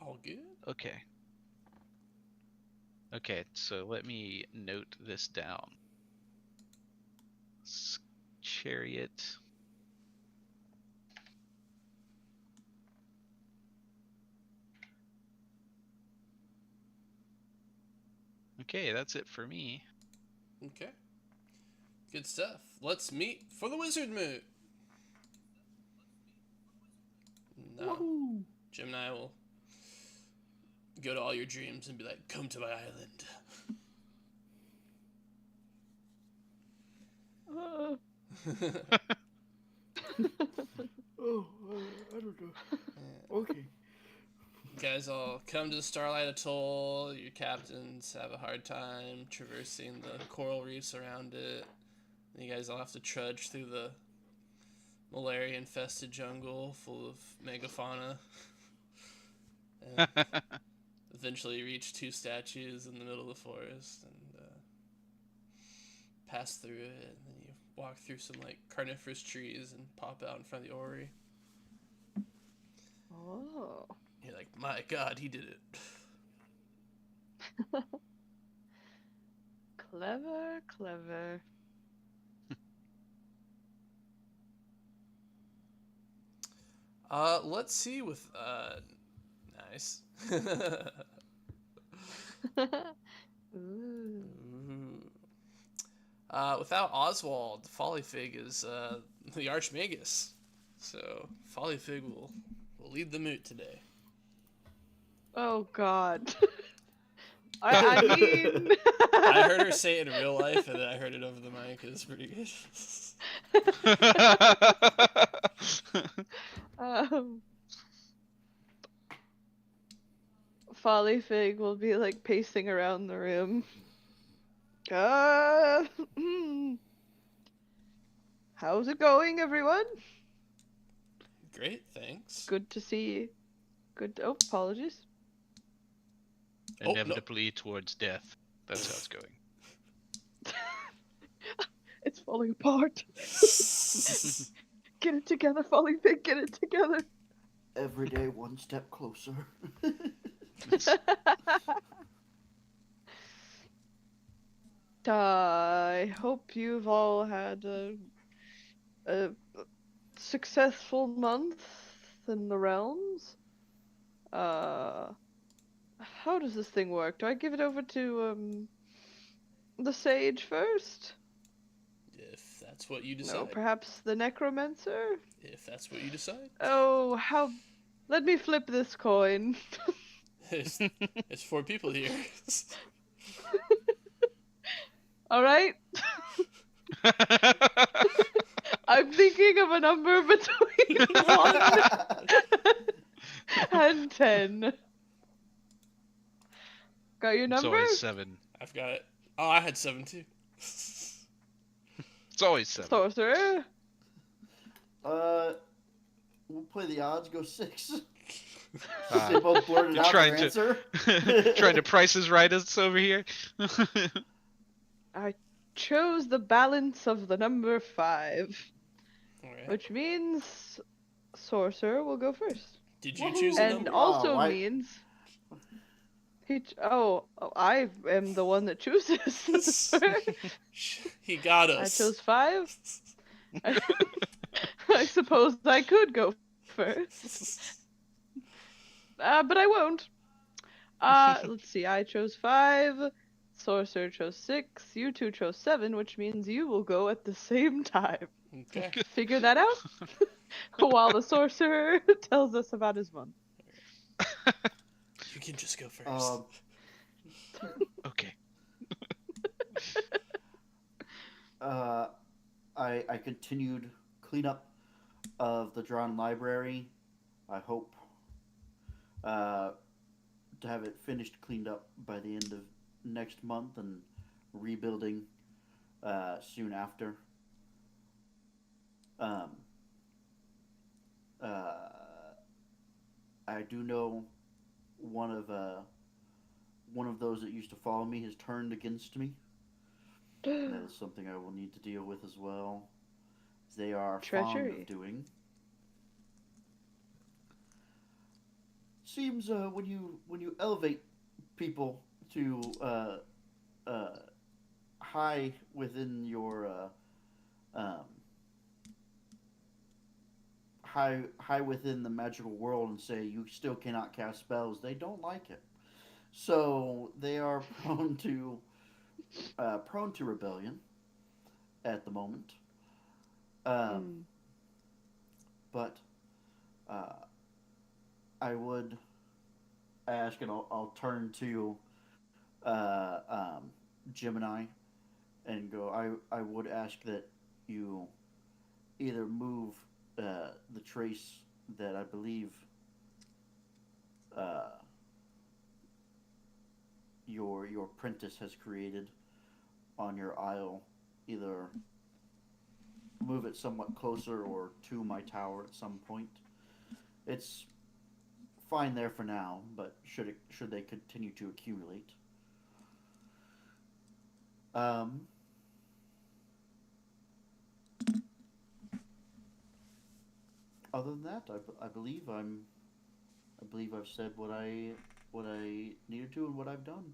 All good. Okay. Okay. So let me note this down. Chariot. Okay, that's it for me. Okay. Good stuff. Let's meet for the wizard moot. No. Woohoo! Jim and I will go to all your dreams and be like, come to my island. Oh, I don't know. Okay. You guys all come to the Starlight Atoll. Your captains have a hard time traversing the coral reefs around it. And you guys all have to trudge through the malaria-infested jungle full of megafauna. And eventually reach 2 statues in the middle of the forest and pass through it. And then you walk through some like carnivorous trees and pop out in front of the orrery. Oh. You're like, my God, he did it. Clever, clever. Let's see with nice. Ooh. Without Oswald, Follyfig is the Archmagus. So Follyfig will lead the moot today. Oh God. I mean. I heard her say it in real life, and then I heard it over the mic. It's pretty good. Follyfig will be like pacing around the room. How's it going, everyone? Great, thanks. Good to see you. Oh, apologies. Inevitably towards death. That's how it's going. It's falling apart. Get it together, Follyfig. Get it together. Every day, one step closer. I hope you've all had a successful month in the realms. How does this thing work? Do I give it over to the sage first? If that's what you decide. No, perhaps the necromancer? If that's what you decide. Oh, how... Let me flip this coin. It's 4 people here. Alright. I'm thinking of a number between 1 and 10. Got your It's number? always 7. I've got it. Oh, I had 7 too. It's always 7. Sorcerer? We'll play the odds. Go 6. Ah. They both blurted You're out trying their to- answer. Trying to price us right us over here. I chose the balance of the number 5, Alright. which means sorcerer will go first. Did you choose a And number? also I- means I am the one that chooses. He got I us. chose 5. I suppose I could go first. But I won't. Let's see. I chose 5. Sorcerer chose 6. You 2 chose 7, which means you will go at the same time. Okay. Figure that out while the sorcerer tells us about his month. You can just go first. Okay. I continued cleanup of the Drawn Library. I hope to have it finished, cleaned up by the end of next month, and rebuilding soon after. I do know one of those that used to follow me has turned against me. That is something I will need to deal with as well. They are fond Treachery. of doing. Seems when you elevate people to high within your high within the magical world and say you still cannot cast spells, they don't like it. So they are prone to rebellion at the moment. But I would ask, and I'll turn to Gemini and go. I would ask that you either move the trace that I believe your apprentice has created on your isle, either move it somewhat closer or to my tower at some point. It's fine there for now, but should they continue to accumulate, Other than that, I believe I believe I've said what I needed to and what I've done.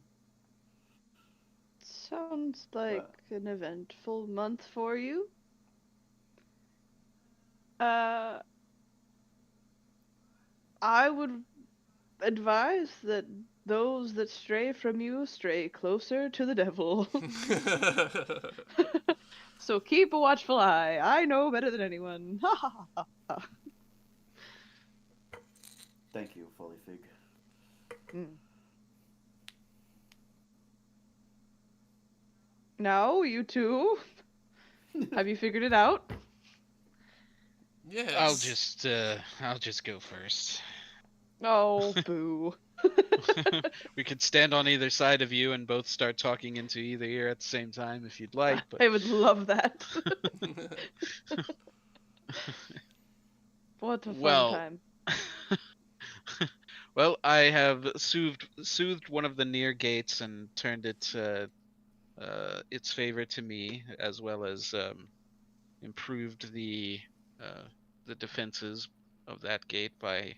Sounds like Uh, an eventful month for you. Uh, I would advise that those that stray from you stray closer to the devil. So keep a watchful eye. I know better than anyone. Ha ha ha ha. Thank you, Folly Fig. Mm. Now, you two, have you figured it out? Yes. I'll just go first. Oh, boo. We could stand on either side of you and both start talking into either ear at the same time if you'd like, but I would love that. What a fun well, time. well, I have soothed one of the near gates and turned its favor to me, as well as improved uh, the defenses of that gate by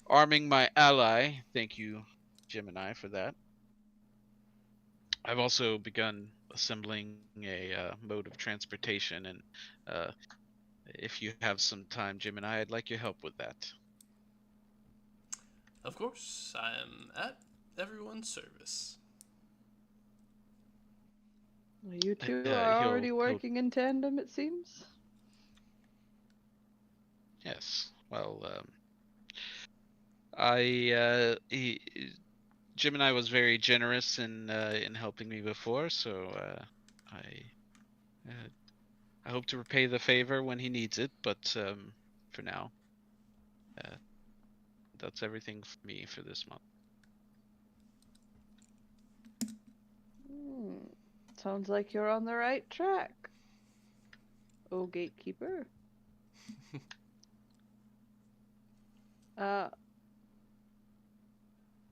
arming my ally. Thank you, Gemini, for that. I've also begun assembling a mode of transportation, and uh, if you have some time, Gemini, I'd like your help with that. Of course, I am at everyone's service. You two are already He'll working in tandem, it seems. yes. Well, I Gemini was very generous in helping me before, so uh, I hope to repay the favor when he needs it. But for now, uh, that's everything for me for this month. Hmm. Sounds like you're on the right track. Oh, gatekeeper. Uh,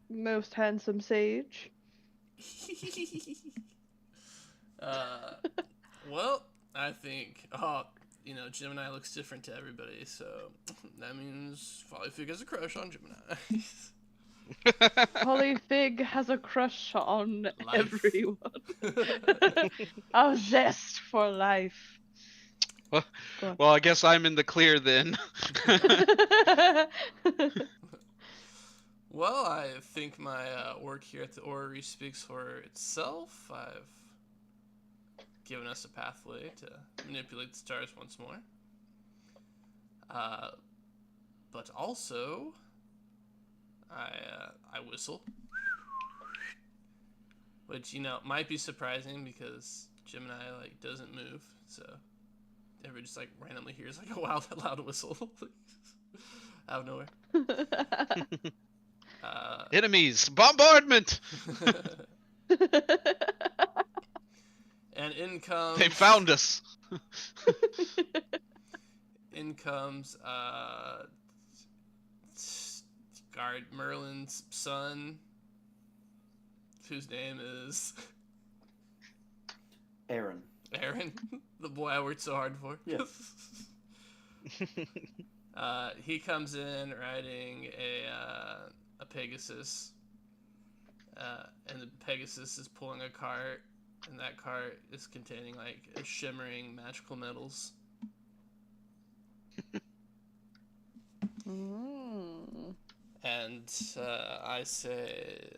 most handsome sage. uh, well, I think, Gemini looks different to everybody, so that means Follyfig has a crush on Gemini. Polyfig has a crush on Life. everyone. A zest for life. well, Go on. well, I guess I'm in the clear then. Well, I think my work here at the Orrery speaks for itself. I've given us a pathway to manipulate the stars once more. Uh, but also, I whistle, which might be surprising because Gemini doesn't move, so everybody just randomly hears a wild, loud whistle out of nowhere. Enemies, bombardment! And in comes. They found us. In comes guard Merlin's son, whose name is Aaron. Aaron, the boy I worked so hard for. Yes. He comes in riding a Pegasus, and the Pegasus is pulling a cart, and that cart is containing shimmering magical metals. Mm. And I say,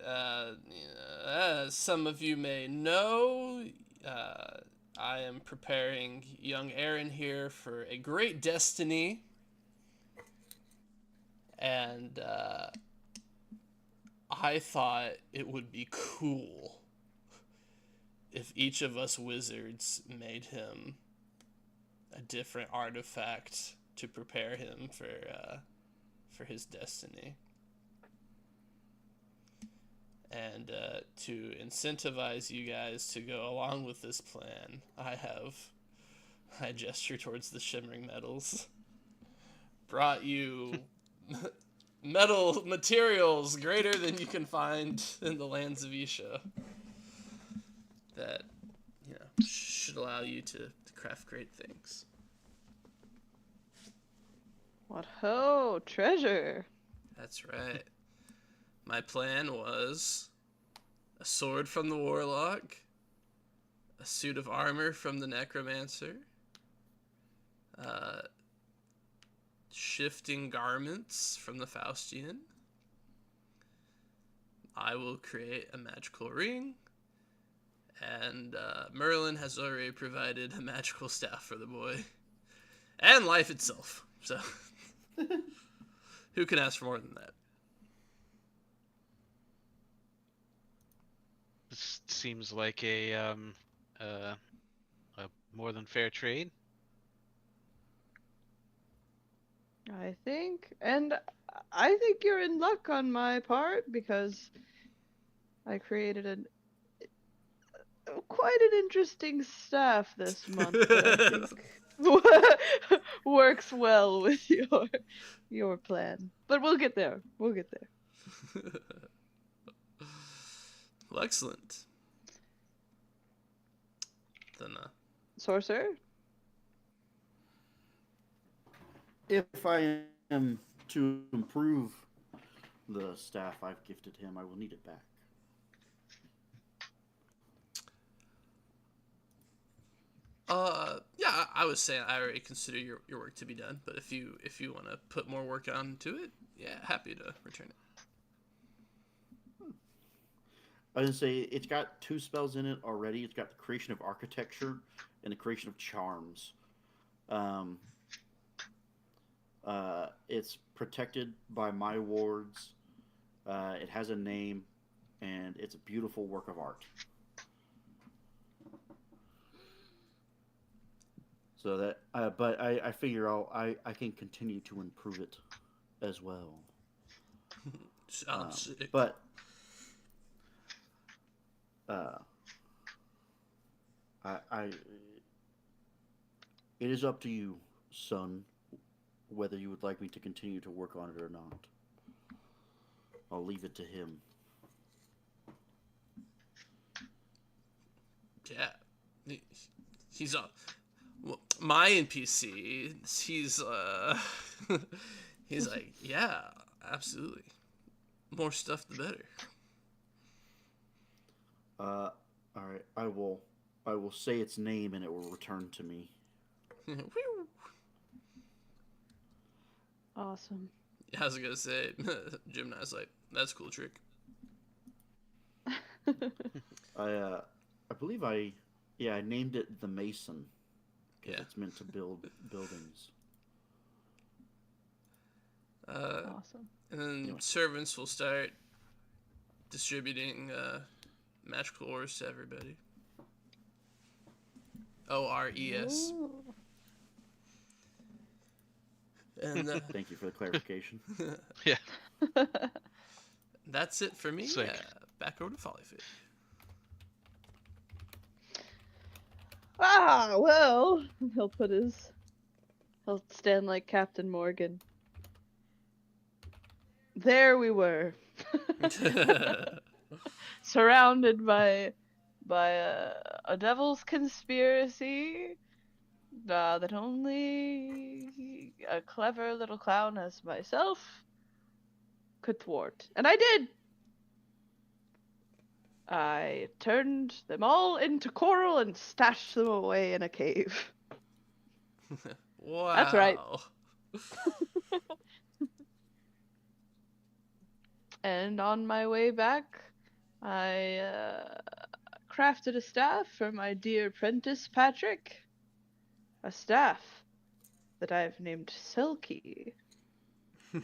as some of you may know, I am preparing young Aaron here for a great destiny. And I thought it would be cool if each of us wizards made him a different artifact to prepare him for his destiny. And to incentivize you guys to go along with this plan, I gesture towards the shimmering metals, brought you metal materials greater than you can find in the lands of Isha that, should allow you to craft great things. What ho, treasure! That's right. My plan was a sword from the warlock, a suit of armor from the necromancer, uh, shifting garments from the Faustian. I will create a magical ring, and Merlin has already provided a magical staff for the boy, and life itself. So, who can ask for more than that? This seems like uh, a more than fair trade. I think, and I think you're in luck on my part because I created quite an interesting staff this month that I think works well with your plan. But we'll get there. We'll get there. Well, excellent. Then, Sorcerer? If I am to improve the staff I've gifted him, I will need it back. yeah, I was saying I already consider your work to be done, but if you want to put more work onto it, yeah, happy to return it. I was gonna say it's got 2 spells in it already. It's got the creation of architecture and the creation of charms. Um, it's protected by my wards. It has a name, and it's a beautiful work of art. So that, but I figure I can continue to improve it as well. Sounds sick. But I it is up to you, son, whether you would like me to continue to work on it or not. I'll leave it to him. Yeah, he's my NPC. He's he's like, yeah, absolutely. More stuff, the better. All right. I will say its name and it will return to me. Awesome. Yeah, I was gonna say, Jim and I was like, that's a cool trick. I believe I named it the Mason because Yeah. it's meant to build buildings. Awesome. And then Anyway. servants will start distributing magical ores to everybody. ORES. Ooh. And Thank you for the clarification. Yeah. that's it for me. Sick. Back over to Follyfig. Ah, well, he'll stand like Captain Morgan. There we were, surrounded by a devil's conspiracy that only a clever little clown as myself could thwart. And I did! I turned them all into coral and stashed them away in a cave. Wow. That's right. And on my way back, I crafted a staff for my dear apprentice Patrick. A staff that I've named Selkie,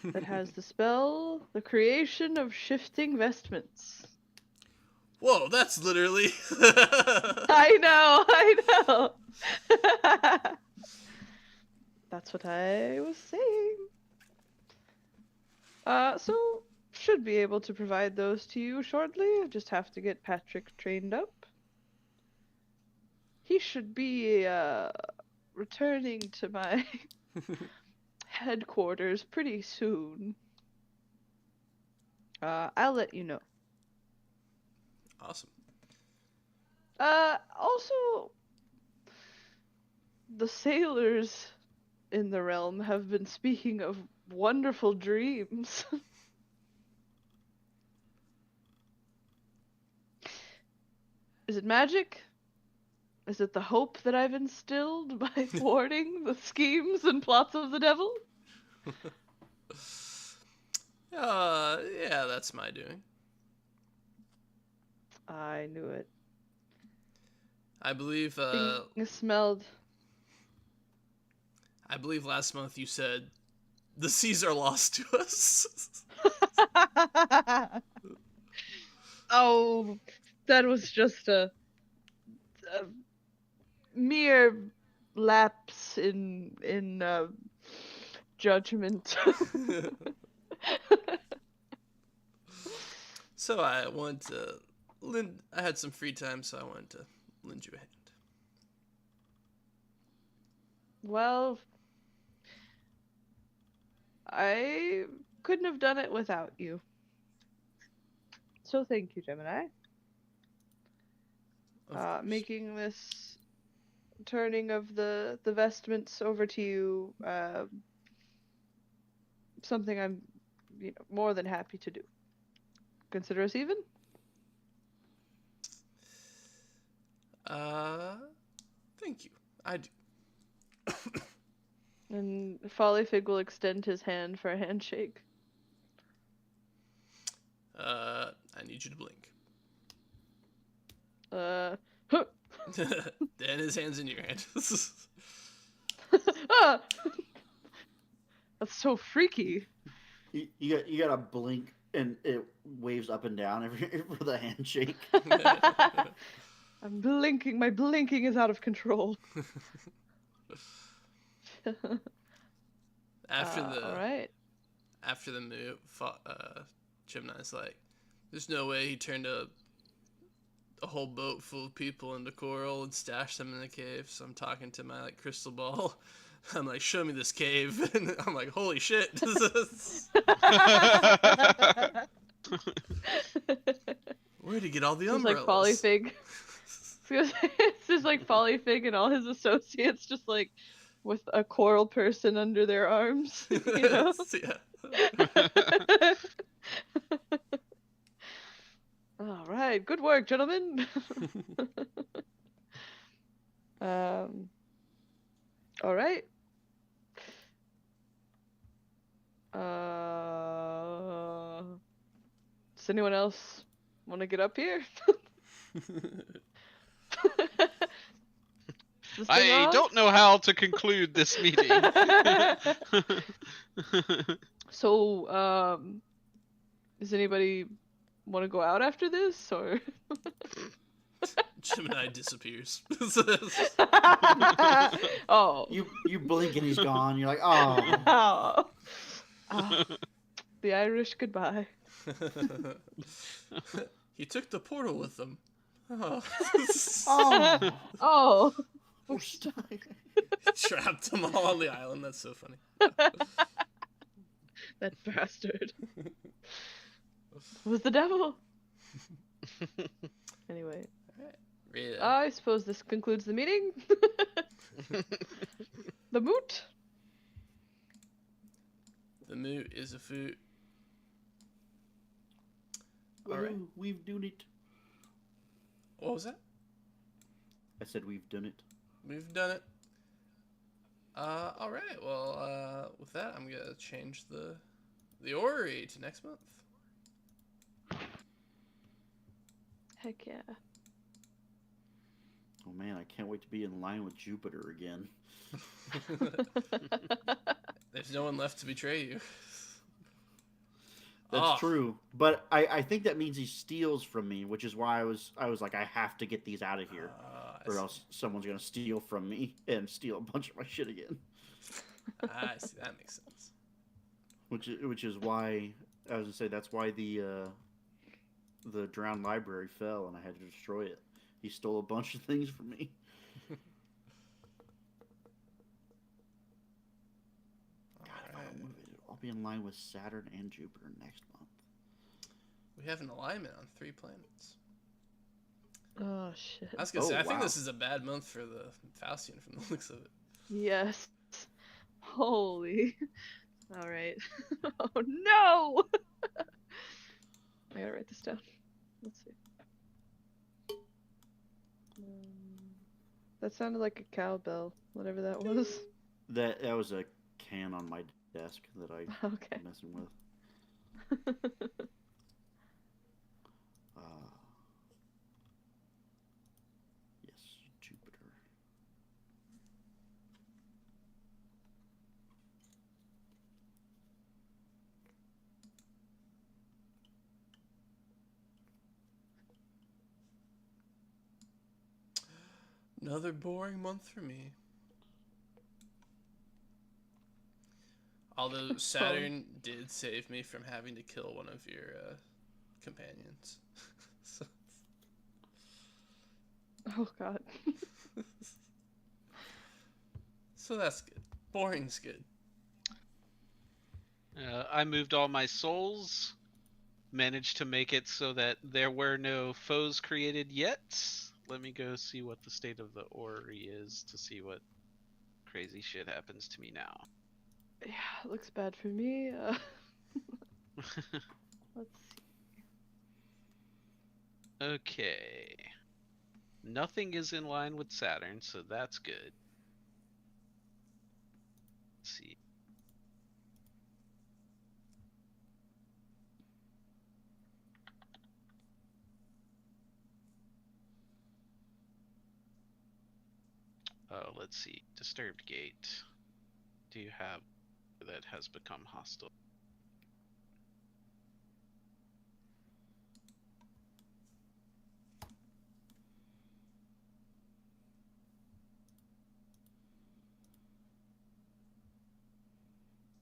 that has the spell, the creation of shifting vestments. Whoa, that's literally. I know. That's what I was saying. So should be able to provide those to you shortly. I just have to get Patrick trained up. He should be returning to my headquarters pretty soon. I'll let you know. Awesome. Also, the sailors in the realm have been speaking of wonderful dreams. Is it magic? Is it the hope that I've instilled by thwarting the schemes and plots of the devil? Yeah, that's my doing. I knew it. I believe, Things smelled. I believe last month you said the seas are lost to us. Oh, that was just a mere lapse in judgment. So I wanted to I had some free time, so I wanted to lend you a hand. Well, I couldn't have done it without you. So thank you, Gemini. Of course. Making this turning of the vestments over to you something I'm more than happy to do. Consider us even? Thank you. I do. And Follyfig will extend his hand for a handshake. I need you to blink. Huh. Then his hand's in your hand. Ah! That's so freaky. You gotta blink, and it waves up and down every for the handshake. I'm blinking. My blinking is out of control. All right. After the move, Gemini's like, there's no way he turned a whole boat full of people into coral and stashed them in the cave. So I'm talking to my crystal ball. I'm like, show me this cave, and I'm like, holy shit. Where'd he get all the It's like umbrellas? Follyfig. It's just like Follyfig and all his associates, just like with a coral person under their arms. Yeah. All right, good work, gentlemen. All right. Does anyone else want to get up here? I don't know how to conclude this meeting. So, does anybody want to go out after this, or? Gemini disappears. Oh. You blink and he's gone. You're like, oh. Oh. Oh. The Irish goodbye. He took the portal with him. Oh. Oh. Oh. We're stuck. Trapped them all on the island. That's so funny. That bastard. It was the devil. Anyway. Really? I suppose this concludes the meeting. The moot. The moot is a foot. All right. Ooh, we've done it. What was that? I said we've done it. We've done it. All right. Well, with that, I'm gonna change the orrery to next month. Heck yeah. Oh man, I can't wait to be in line with Jupiter again. There's no one left to betray you. That's true, but I think that means he steals from me, which is why I was like, I have to get these out of here, or else someone's gonna steal from me and steal a bunch of my shit again. I see. That makes sense. Which is why I was gonna say that's why the drowned library fell and I had to destroy it. He stole a bunch of things from me. I'll be in line with Saturn and Jupiter next month. We have an alignment on 3 planets. Oh shit. I was gonna say, I think wow. this is a bad month for the Faustian from the looks of it. Yes. Holy. Alright. Oh no! I gotta write this down. Let's see. That sounded like a cowbell, whatever that was. That was a can on my desk that I Okay. messing with. Uh, yes, Jupiter. Another boring month for me. Although Saturn did save me from having to kill one of your companions. So, Oh god. so that's good. Boring's good. I moved all my souls, managed to make it so that there were no foes created yet. Let me go see what the state of the orrery is to see what crazy shit happens to me now. Yeah, it looks bad for me. Let's see. Okay. Nothing is in line with Saturn, so that's good. Let's see. Oh, let's see. Disturbed gate. Do you have that has become hostile?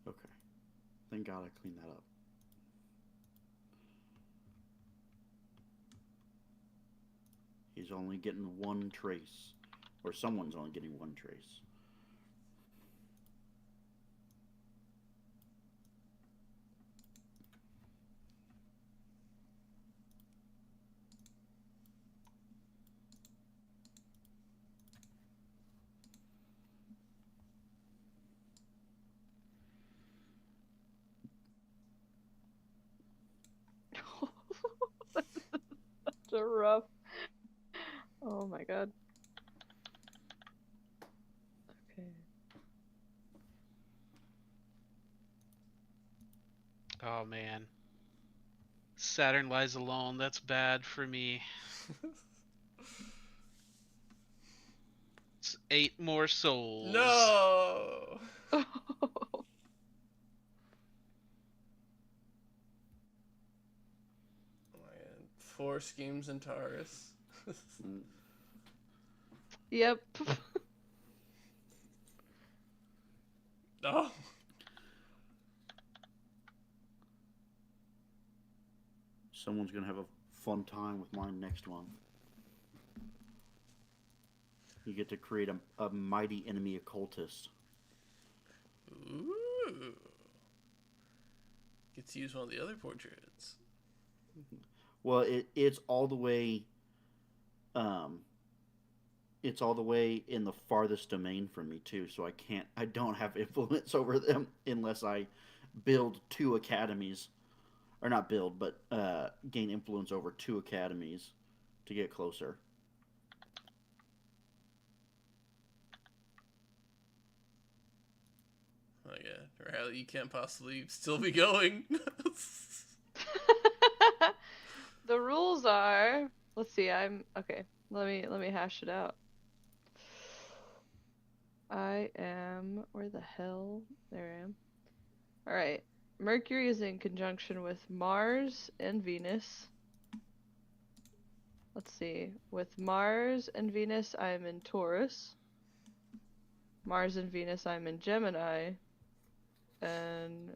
Okay. Thank God I cleaned that up. He's only getting one trace. Or someone's only getting one trace. Such a rough. Oh my god. Okay. Oh man. Saturn lies alone. That's bad for me. It's 8 more souls. No! Oh my god. 4 schemes in Taurus. Yep. Oh. Someone's gonna have a fun time with mine next month. You get to create a mighty enemy occultist. Ooh. Get to use one of the other portraits. Well, it's all the way. It's all the way in the farthest domain from me too, so I don't have influence over them unless I build 2 academies, or not build, but gain influence over 2 academies to get closer. Oh yeah, Riley, you can't possibly still be going. The rules are. Let's see. I'm okay. Let me hash it out. I am. Where the hell? There I am. All right. Mercury is in conjunction with Mars and Venus. Let's see. With Mars and Venus, I'm in Taurus. Mars and Venus, I'm in Gemini. And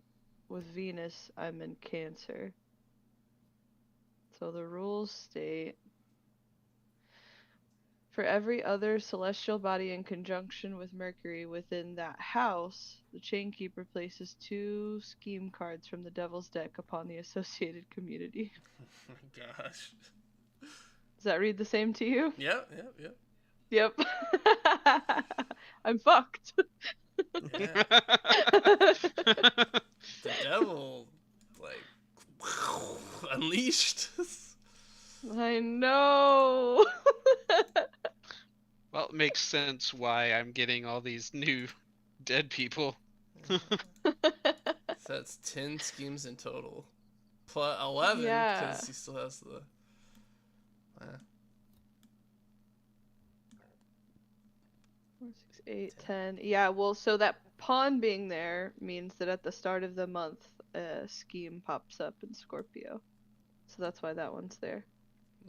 with Venus, I'm in Cancer. So the rules state, for every other celestial body in conjunction with Mercury within that house, the Chainkeeper places 2 scheme cards from the Devil's deck upon the associated community. Oh my gosh. Does that read the same to you? Yep, yep, yep. Yep. I'm fucked. Yeah. The devil, like, unleashed. I know. Well, it makes sense why I'm getting all these new dead people. So that's 10 schemes in total. Plus 11, Yeah. because he still has the... 4, 6, 8, 10. Yeah, well, so that pawn being there means that at the start of the month, a scheme pops up in Scorpio. So that's why that one's there.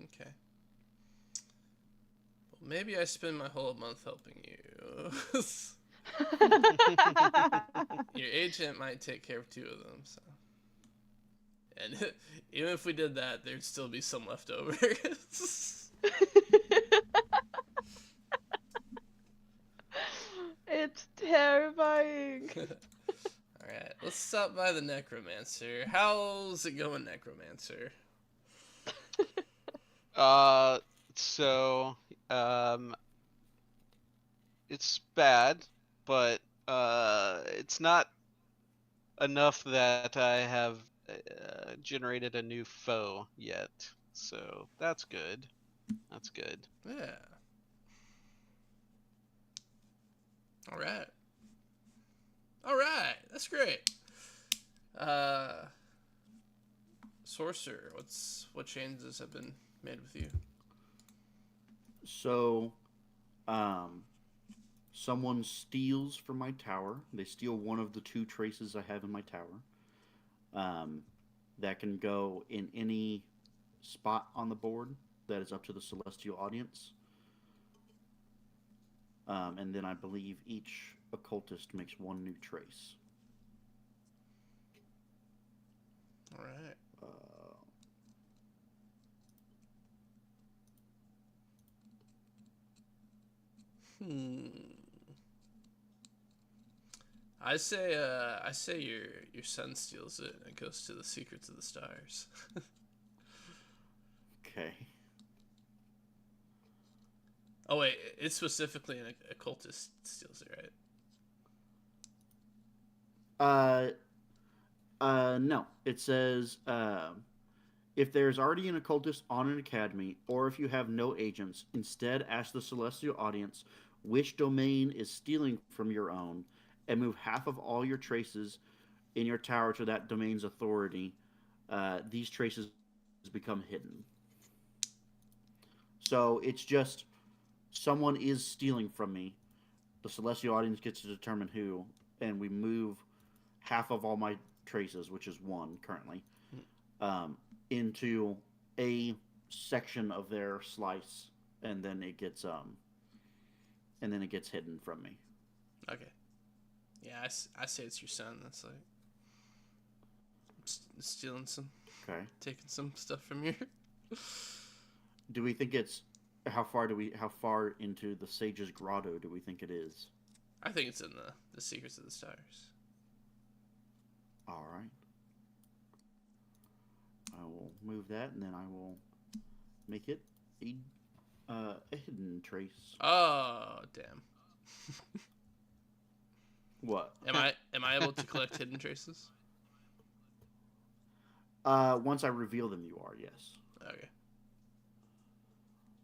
Okay. Well, maybe I spend my whole month helping you. Your agent might take care of 2 of them, so... And even if we did that, there'd still be some left over. It's terrifying. Alright, let's stop by the Necromancer. How's it going, Necromancer? So, it's bad, but it's not enough that I have generated a new foe yet. So that's good. That's good. Yeah. Alright. Alright, that's great. Sorcerer, what changes have been made with you? So, someone steals from my tower. They steal one of the 2 traces I have in my tower. That can go in any spot on the board that is up to the celestial audience. And then I believe each occultist makes 1 new trace. Alright. I say your son steals it and it goes to the secrets of the stars. Okay. Oh wait, it's specifically an occultist steals it, right? No. It says, if there's already an occultist on an academy, or if you have no agents, instead ask the celestial audience which domain is stealing from your own, and move half of all your traces in your tower to that domain's authority. These traces become hidden. So it's just someone is stealing from me. The celestial audience gets to determine who, and we move half of all my traces, which is 1 currently, into a section of their slice, and then it gets hidden from me. Okay. Yeah, I say it's your son. That's like stealing Okay. taking some stuff from you. Do we think it's how far into the Sage's Grotto do we think it is? I think it's in the secrets of the stars. All right. I will move that, and then I will make it a hidden trace. Oh damn! What? Am I able to collect hidden traces? Once I reveal them, you are, yes. Okay.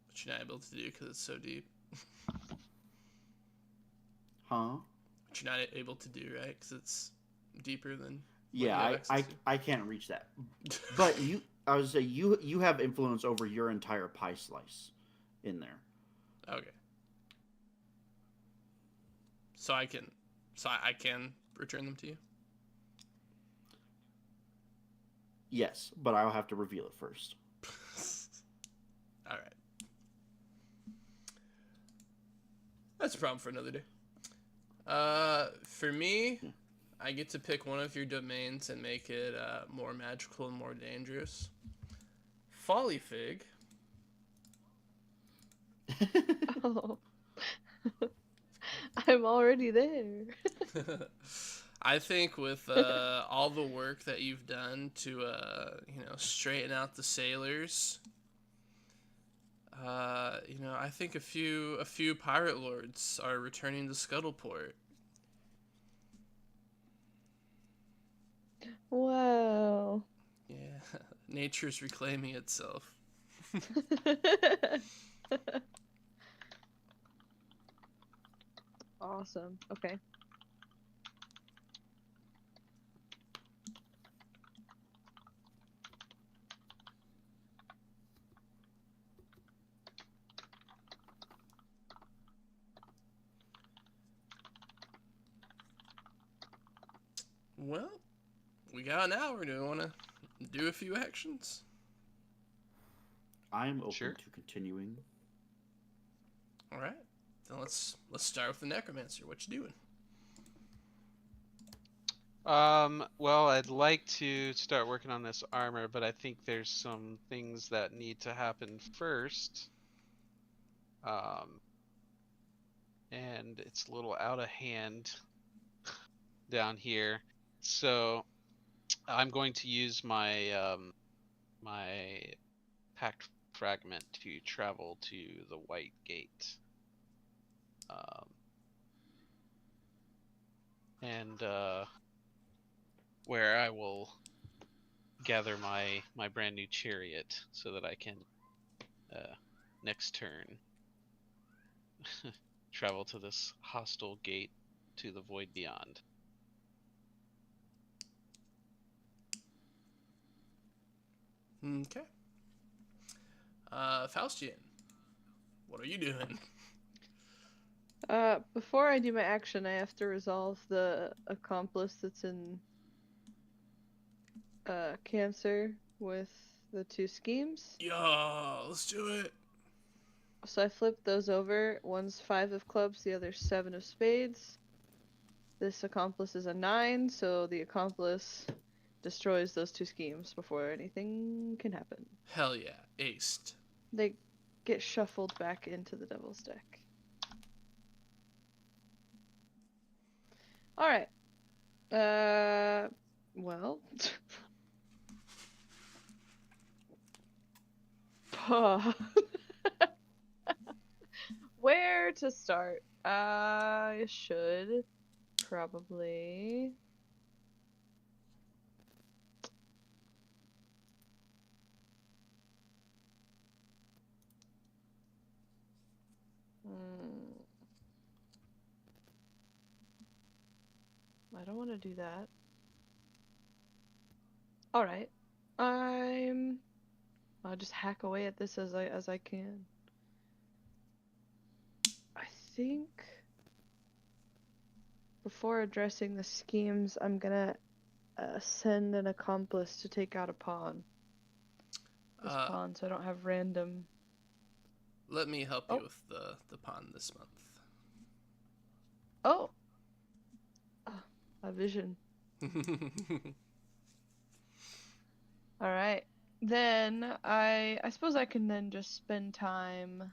But you're not able to do because it's so deep. Huh? But you're not able to do, right? Because it's deeper than. Yeah, I can't reach that. But I would say you have influence over your entire pie slice in there. Okay. So I can return them to you? Yes, but I'll have to reveal it first. Alright. That's a problem for another day. For me, I get to pick one of your domains and make it more magical and more dangerous. Folly Fig. Oh. I'm already there. I think with all the work that you've done to straighten out the sailors, I think a few pirate lords are returning to Scuttleport. Wow. Yeah, nature's reclaiming itself. Awesome. Okay. Well, we got an hour. Do we want to do a few actions? I'm open Sure. to continuing. All right. Then let's start with the necromancer. What you doing? Well, I'd like to start working on this armor, but I think there's some things that need to happen first. Um, and it's a little out of hand down here. So I'm going to use my pact fragment to travel to the White Gate. And where I will gather my brand new chariot so that I can next turn travel to this hostile gate to the void beyond. Okay. Faustian, what are you doing? Before I do my action, I have to resolve the accomplice that's in Cancer with the 2 schemes. Yo, let's do it. So I flip those over. One's 5 of clubs, the other's 7 of spades. This accomplice is a 9, so the accomplice destroys those 2 schemes before anything can happen. Hell yeah, aced. They get shuffled back into the devil's deck. Alright. Well. Where to start? I should probably. I don't want to do that. All right. I'll just hack away at this as I can. I think before addressing the schemes, I'm gonna send an accomplice to take out a pawn. This pawn, so I don't have random. Let me help you with the pawn this month. Oh, a vision. All right. Then I suppose I can then just spend time.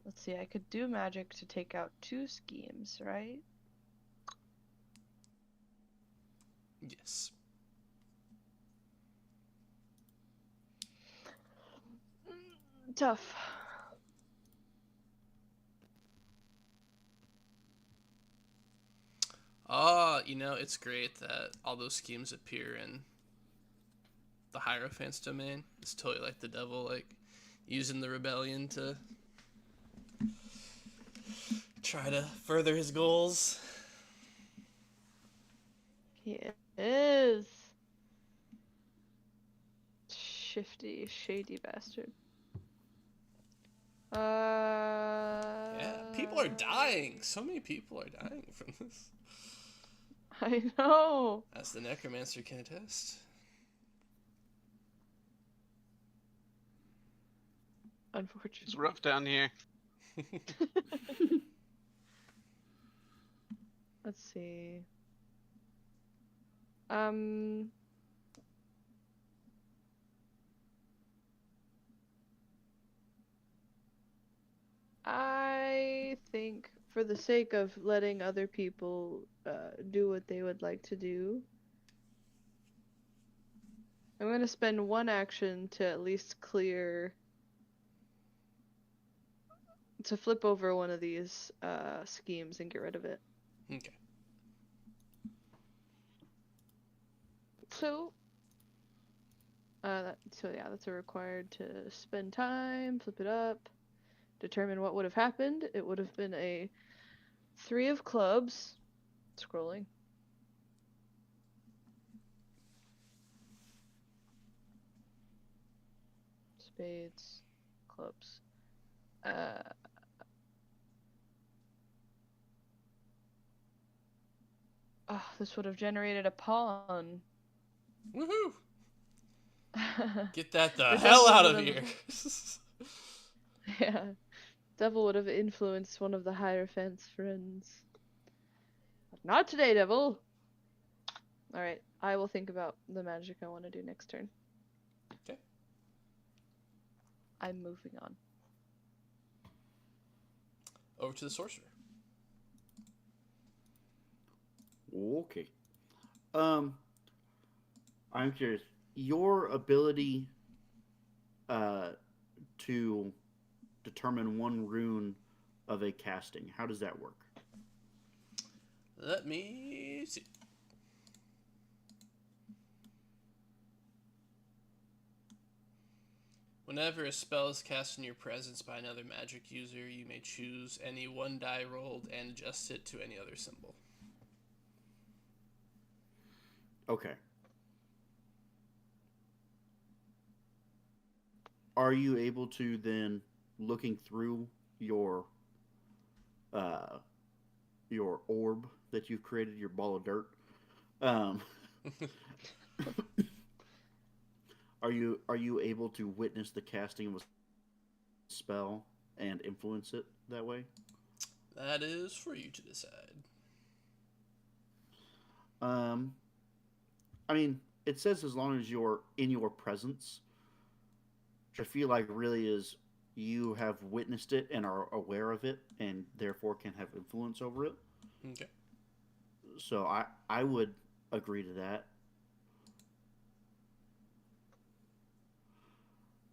Let's see, I could do magic to take out 2 schemes, right? Yes. Tough. It's great that all those schemes appear in the Hierophant's domain. It's totally like the devil, like using the rebellion to try to further his goals. He is. Shifty, shady bastard. Yeah, people are dying. So many people are dying from this. I know. As the necromancer can attest. Unfortunately. It's rough down here. Let's see. I think for the sake of letting other people do what they would like to do, I'm going to spend 1 action to at least clear to flip over one of these schemes and get rid of it. Okay. So, that's a required to spend time, flip it up, determine what would have happened. It would have been a 3 of clubs. Scrolling. Spades, clubs. This would have generated a pawn. Woohoo! Get that the The hell devil out would of have- here. Yeah. Devil would have influenced one of the Hierophant's friends. Not today, Devil! Alright, I will think about the magic I want to do next turn. Okay. I'm moving on. Over to the sorcerer. Okay. I'm curious. Your ability to determine one rune of a casting, how does that work? Let me see. Whenever a spell is cast in your presence by another magic user, you may choose any one die rolled and adjust it to any other symbol. Okay. Are you able to then, looking through your orb that you've created, your ball of dirt, um, are you able to witness the casting of a spell and influence it that way? That is for you to decide. I mean, it says as long as you're in your presence, which I feel like really is you have witnessed it and are aware of it and therefore can have influence over it. Okay. So I would agree to that.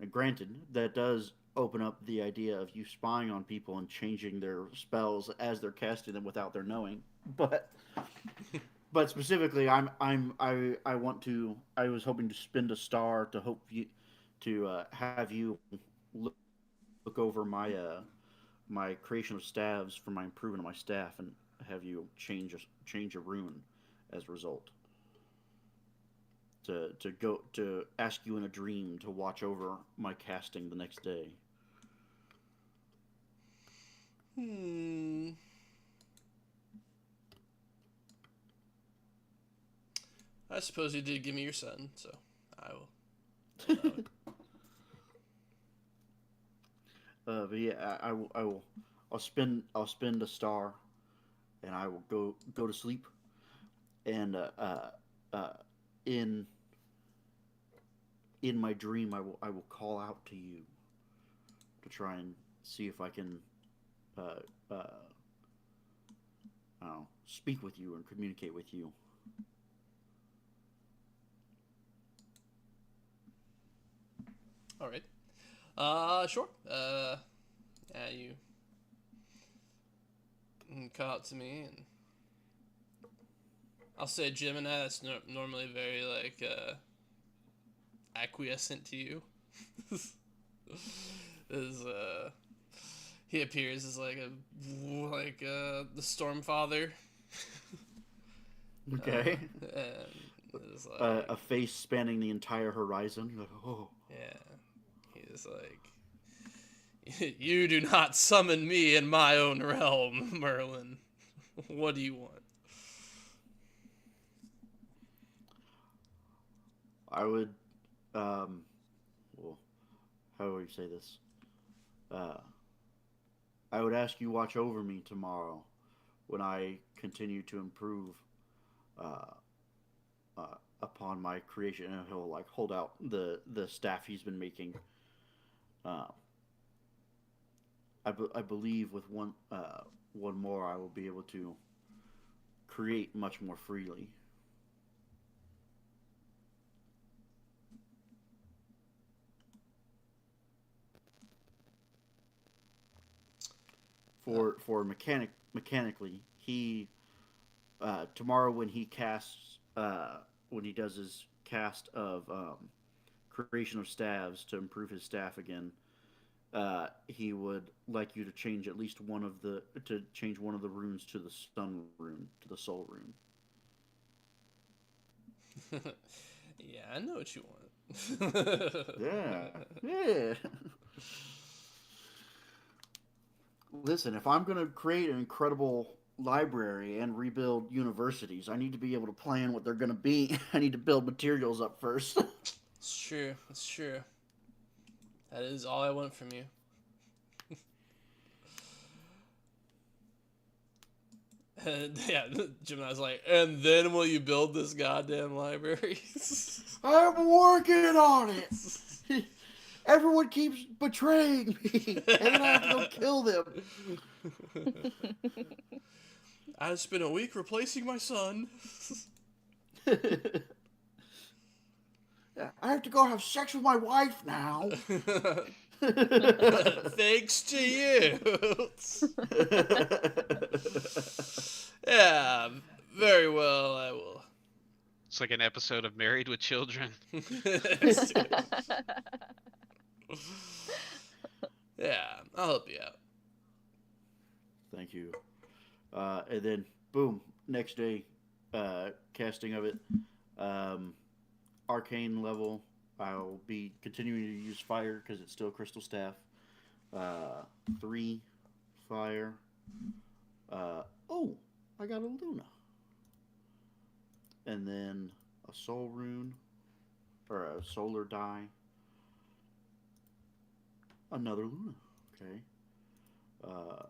And granted, that does open up the idea of you spying on people and changing their spells as they're casting them without their knowing. But specifically, I want to. I was hoping to spend a star to hope you to have you look over my creation of staves for my improvement of my staff and have you change a rune as a result. To ask you in a dream to watch over my casting the next day. I suppose you did give me your son, so I will allow it. But yeah, I will. I'll spend a star, and I will go to sleep. And uh, in my dream, I will call out to you to try and see if I can uh, uh, I don't know, speak with you and communicate with you. All right. Sure. Yeah, you can come out to me, and I'll say Gemini. That's normally very like acquiescent to you. is He appears as like the Stormfather. Okay. And is like A face spanning the entire horizon. You're like, oh. yeah, he's like, you do not summon me in my own realm, Merlin. What do you want? I would, well, how do you say this? Uh, I would ask you watch over me tomorrow when I continue to improve uh, upon my creation. And he'll like hold out the staff he's been making. Uh, I believe with one more I will be able to create much more freely. for mechanically, he tomorrow when he casts when he does his cast of creation of staves to improve his staff again, he would like you to change at least one of the runes to the sun rune, to the soul rune. Yeah, I know what you want. Yeah, yeah. Listen, if I'm going to create an incredible library and rebuild universities, I need to be able to plan what they're going to be. I need to build materials up first. It's true. It's true. That is all I want from you. And yeah, Gemini's like, and then will you build this goddamn library? I'm working on it. Everyone keeps betraying me, and then I have to go kill them. I spent a week replacing my son. I have to go have sex with my wife now. Thanks to you. Yeah, very well, I will. It's like an episode of Married with Children. Yeah, I'll help you out. Thank you. And then, boom, next day, casting of it. Arcane level. I'll be continuing to use fire because it's still crystal staff. 3 fire. Oh, I got a Luna. And then a soul rune or a solar die. Another Luna. Okay. Uh,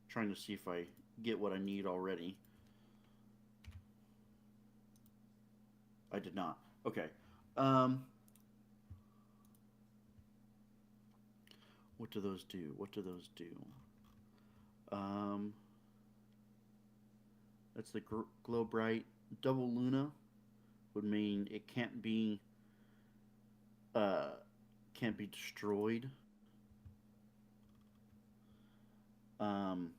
Trying to see if I get what I need already. I did not. Okay. What do those do? What do those do? That's the glow bright. Double Luna would mean it can't be destroyed. Um,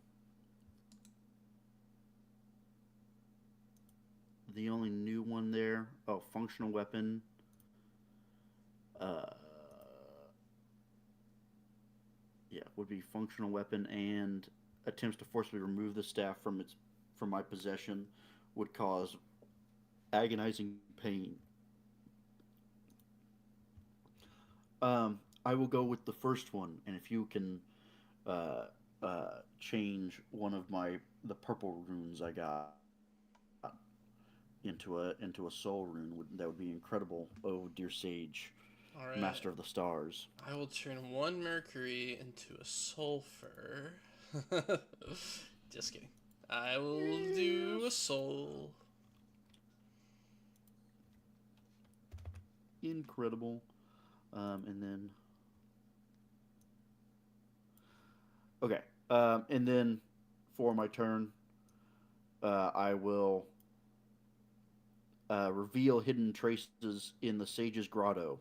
the only new one there, oh, functional weapon. Uh, yeah, would be functional weapon and attempts to forcibly remove the staff from my possession would cause agonizing pain. I will go with the first one, and if you can change one of the purple runes I got into a soul rune, that would be incredible. Oh, dear sage, All right. master of the stars. I will turn one mercury into a sulfur. Just kidding. I will do a soul. Incredible. And then okay. And then for my turn, I will reveal hidden traces in the Sage's Grotto.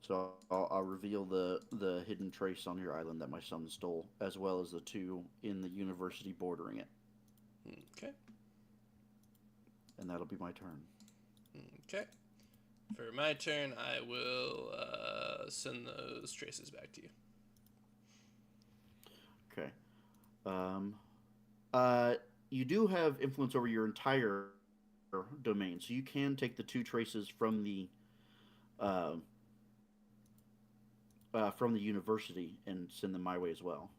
So I'll reveal the hidden trace on your island that my son stole, as well as the 2 in the university bordering it. Okay. And that'll be my turn. Okay. For my turn, I will send those traces back to you. Okay. You do have influence over your entire domain, so you can take the 2 traces from the university and send them my way as well,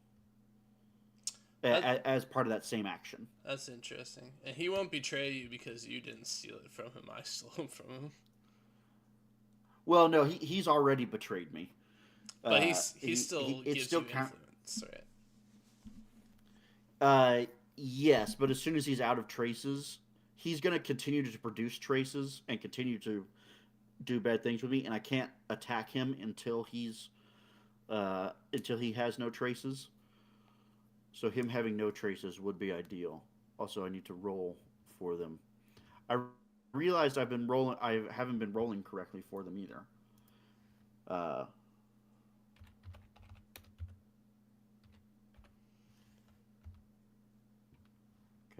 as part of that same action. That's interesting. And he won't betray you because you didn't steal it from him. I stole it from him. Well, no, he's already betrayed me. But he still gives still you influence, right? Yes, but as soon as he's out of traces, he's going to continue to produce traces and continue to do bad things with me, and I can't attack him until he has no traces. So him having no traces would be ideal. Also, I need to roll for them. I realized I've been rolling. I haven't been rolling correctly for them either. Uh,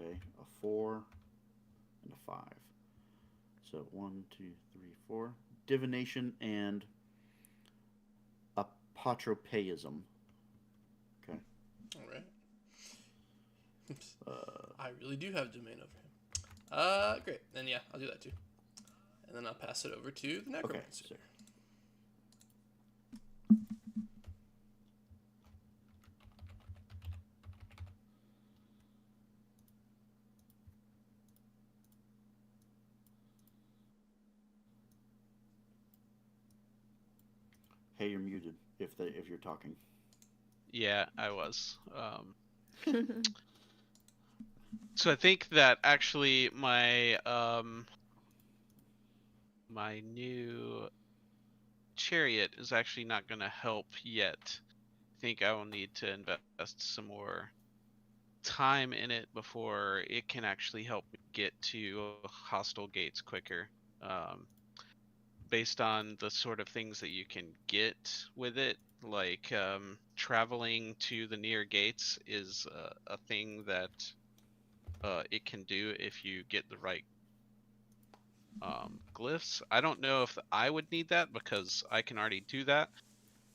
okay, a 4 and a 5. So 1, 2, 3, 4. Divination and apotropeism. Okay. All right. Uh, I really do have domain over him. Great. Then yeah, I'll do that too. And then I'll pass it over to the okay. necromancer. So, hey, you're muted if you're talking. Yeah, I was. So I think that actually my new chariot is actually not going to help yet. I think I will need to invest some more time in it before it can actually help me get to hostile gates quicker. Um, Based on the sort of things that you can get with it, like traveling to the near gates is a thing that it can do if you get the right glyphs. I don't know if I would need that because I can already do that,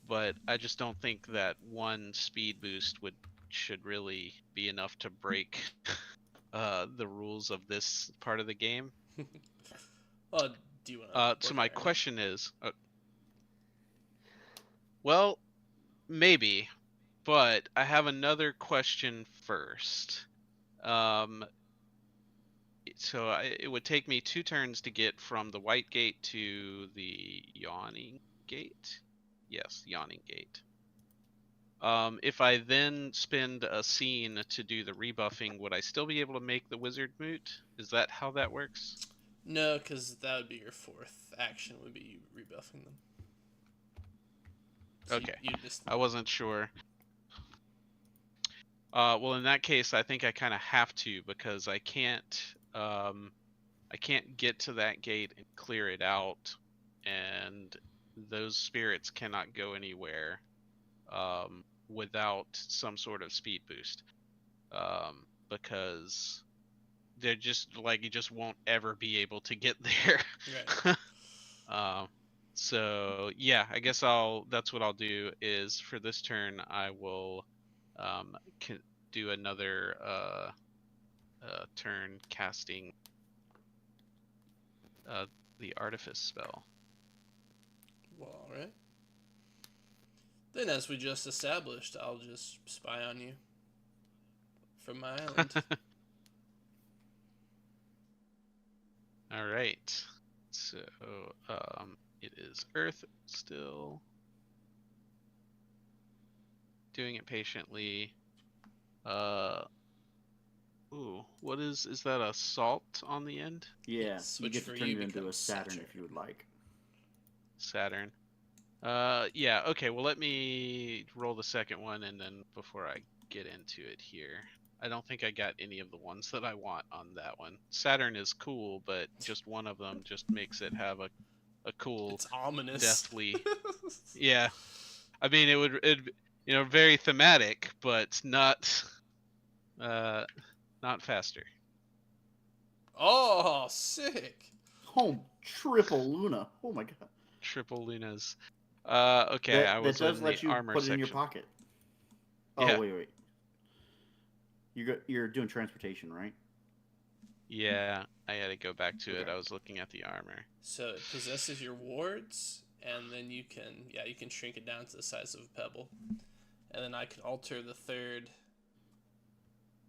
but I just don't think that one speed boost should really be enough to break the rules of this part of the game. Well, do you want to? So my question is, well, maybe, but I have another question first. So it would take me 2 turns to get from the White Gate to the Yawning Gate. Yes, Yawning Gate. If I then spend a scene to do the rebuffing, would I still be able to make the wizard moot? Is that how that works? No, because that would be your fourth action. Would be you rebuffing them. So Okay, you just. I wasn't sure. Well, in that case, I think I kind of have to because I can't get to that gate and clear it out, and those spirits cannot go anywhere without some sort of speed boost, because they're just like you just won't ever be able to get there. Right. So yeah, I guess that's what I'll do is for this turn I will do another turn casting the artifice spell. Well, all right. Then, as we just established, I'll just spy on you from my island. All right. So it is Earth still. Doing it patiently. Ooh, what is that a salt on the end? Yeah, you Switch get for to turn you it into a becomes Saturn if you would like. Saturn. Yeah, okay, well let me roll the second one and then before I get into it here. I don't think I got any of the ones that I want on that one. Saturn is cool, but just one of them just makes it have a cool It's ominous. deathly. Yeah. I mean it very thematic, but not faster. Oh, sick. Oh, triple Luna. Oh my god. Triple Lunas. Okay, I was that does in let the you armor put it section. in your pocket. Oh, Yeah. wait. You're doing transportation, right? Yeah, I had to go back to it. Okay. I was looking at the armor. So it possesses your wards, and then you can shrink it down to the size of a pebble. And then I could alter the third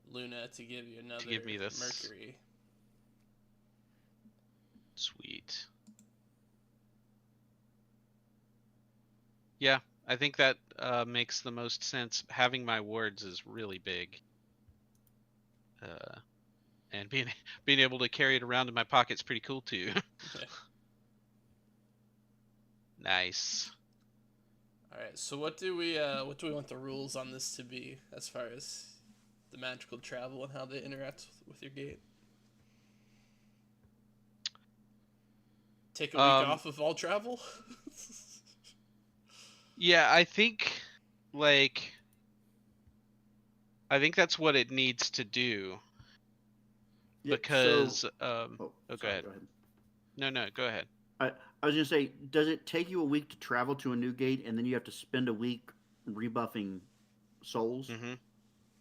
Luna to give you another give me this. Mercury. Sweet. Yeah, I think that makes the most sense. Having my wards is really big. And being able to carry it around in my pocket's pretty cool too. Yeah. Nice. All right. So what do we want the rules on this to be as far as the magical travel and how they interact with your gate? Take a week Um, off of all travel. yeah, like I think that's what it needs to do Yeah. So, because oh, oh, go sorry. ahead. Go ahead. No, go ahead. I was gonna say, does it take you a week to travel to a new gate, and then you have to spend a week rebuffing souls? Mm-hmm.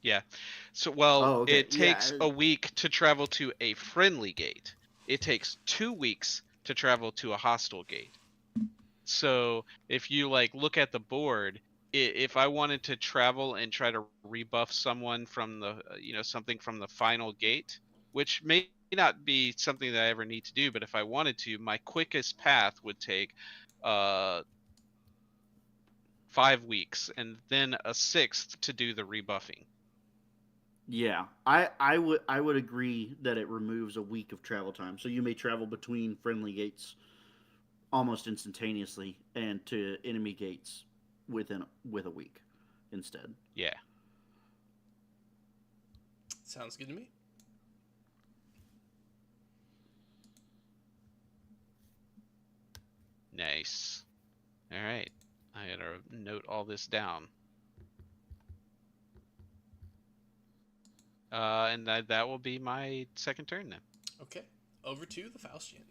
Yeah. So, well, Oh, okay. it Yeah. takes a week to travel to a friendly gate. It takes 2 weeks to travel to a hostile gate. So, if you like look at the board, if I wanted to travel and try to rebuff someone from the, something from the final gate, which may not be something that I ever need to do, but if I wanted to, my quickest path would take uh 5 weeks and then a sixth to do the rebuffing. Yeah, I would agree that it removes a week of travel time. So you may travel between friendly gates almost instantaneously and to enemy gates with a week instead. Yeah. Sounds good to me. Nice. All right. I gotta note all this down. And that will be my second turn then. Okay, over to the Faustian.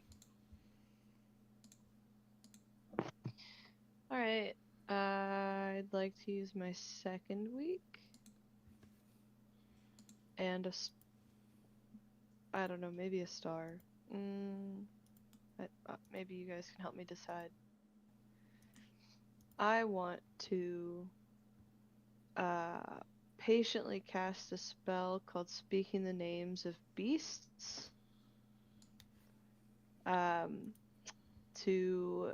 Alright. I'd like to use my second week. And I don't know, maybe a star. Maybe you guys can help me decide. I want to uh, patiently cast a spell called Speaking the Names of Beasts. To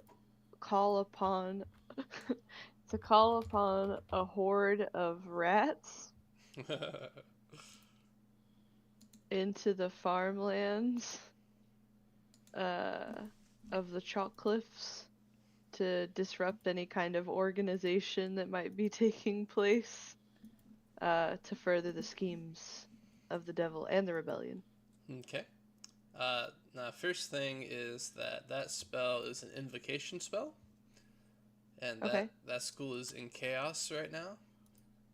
call upon a horde of rats into the farmlands of the chalk cliffs to disrupt any kind of organization that might be taking place to further the schemes of the devil and the rebellion. Okay. Now, first thing is that spell is an invocation spell, and Okay. that school is in chaos right now.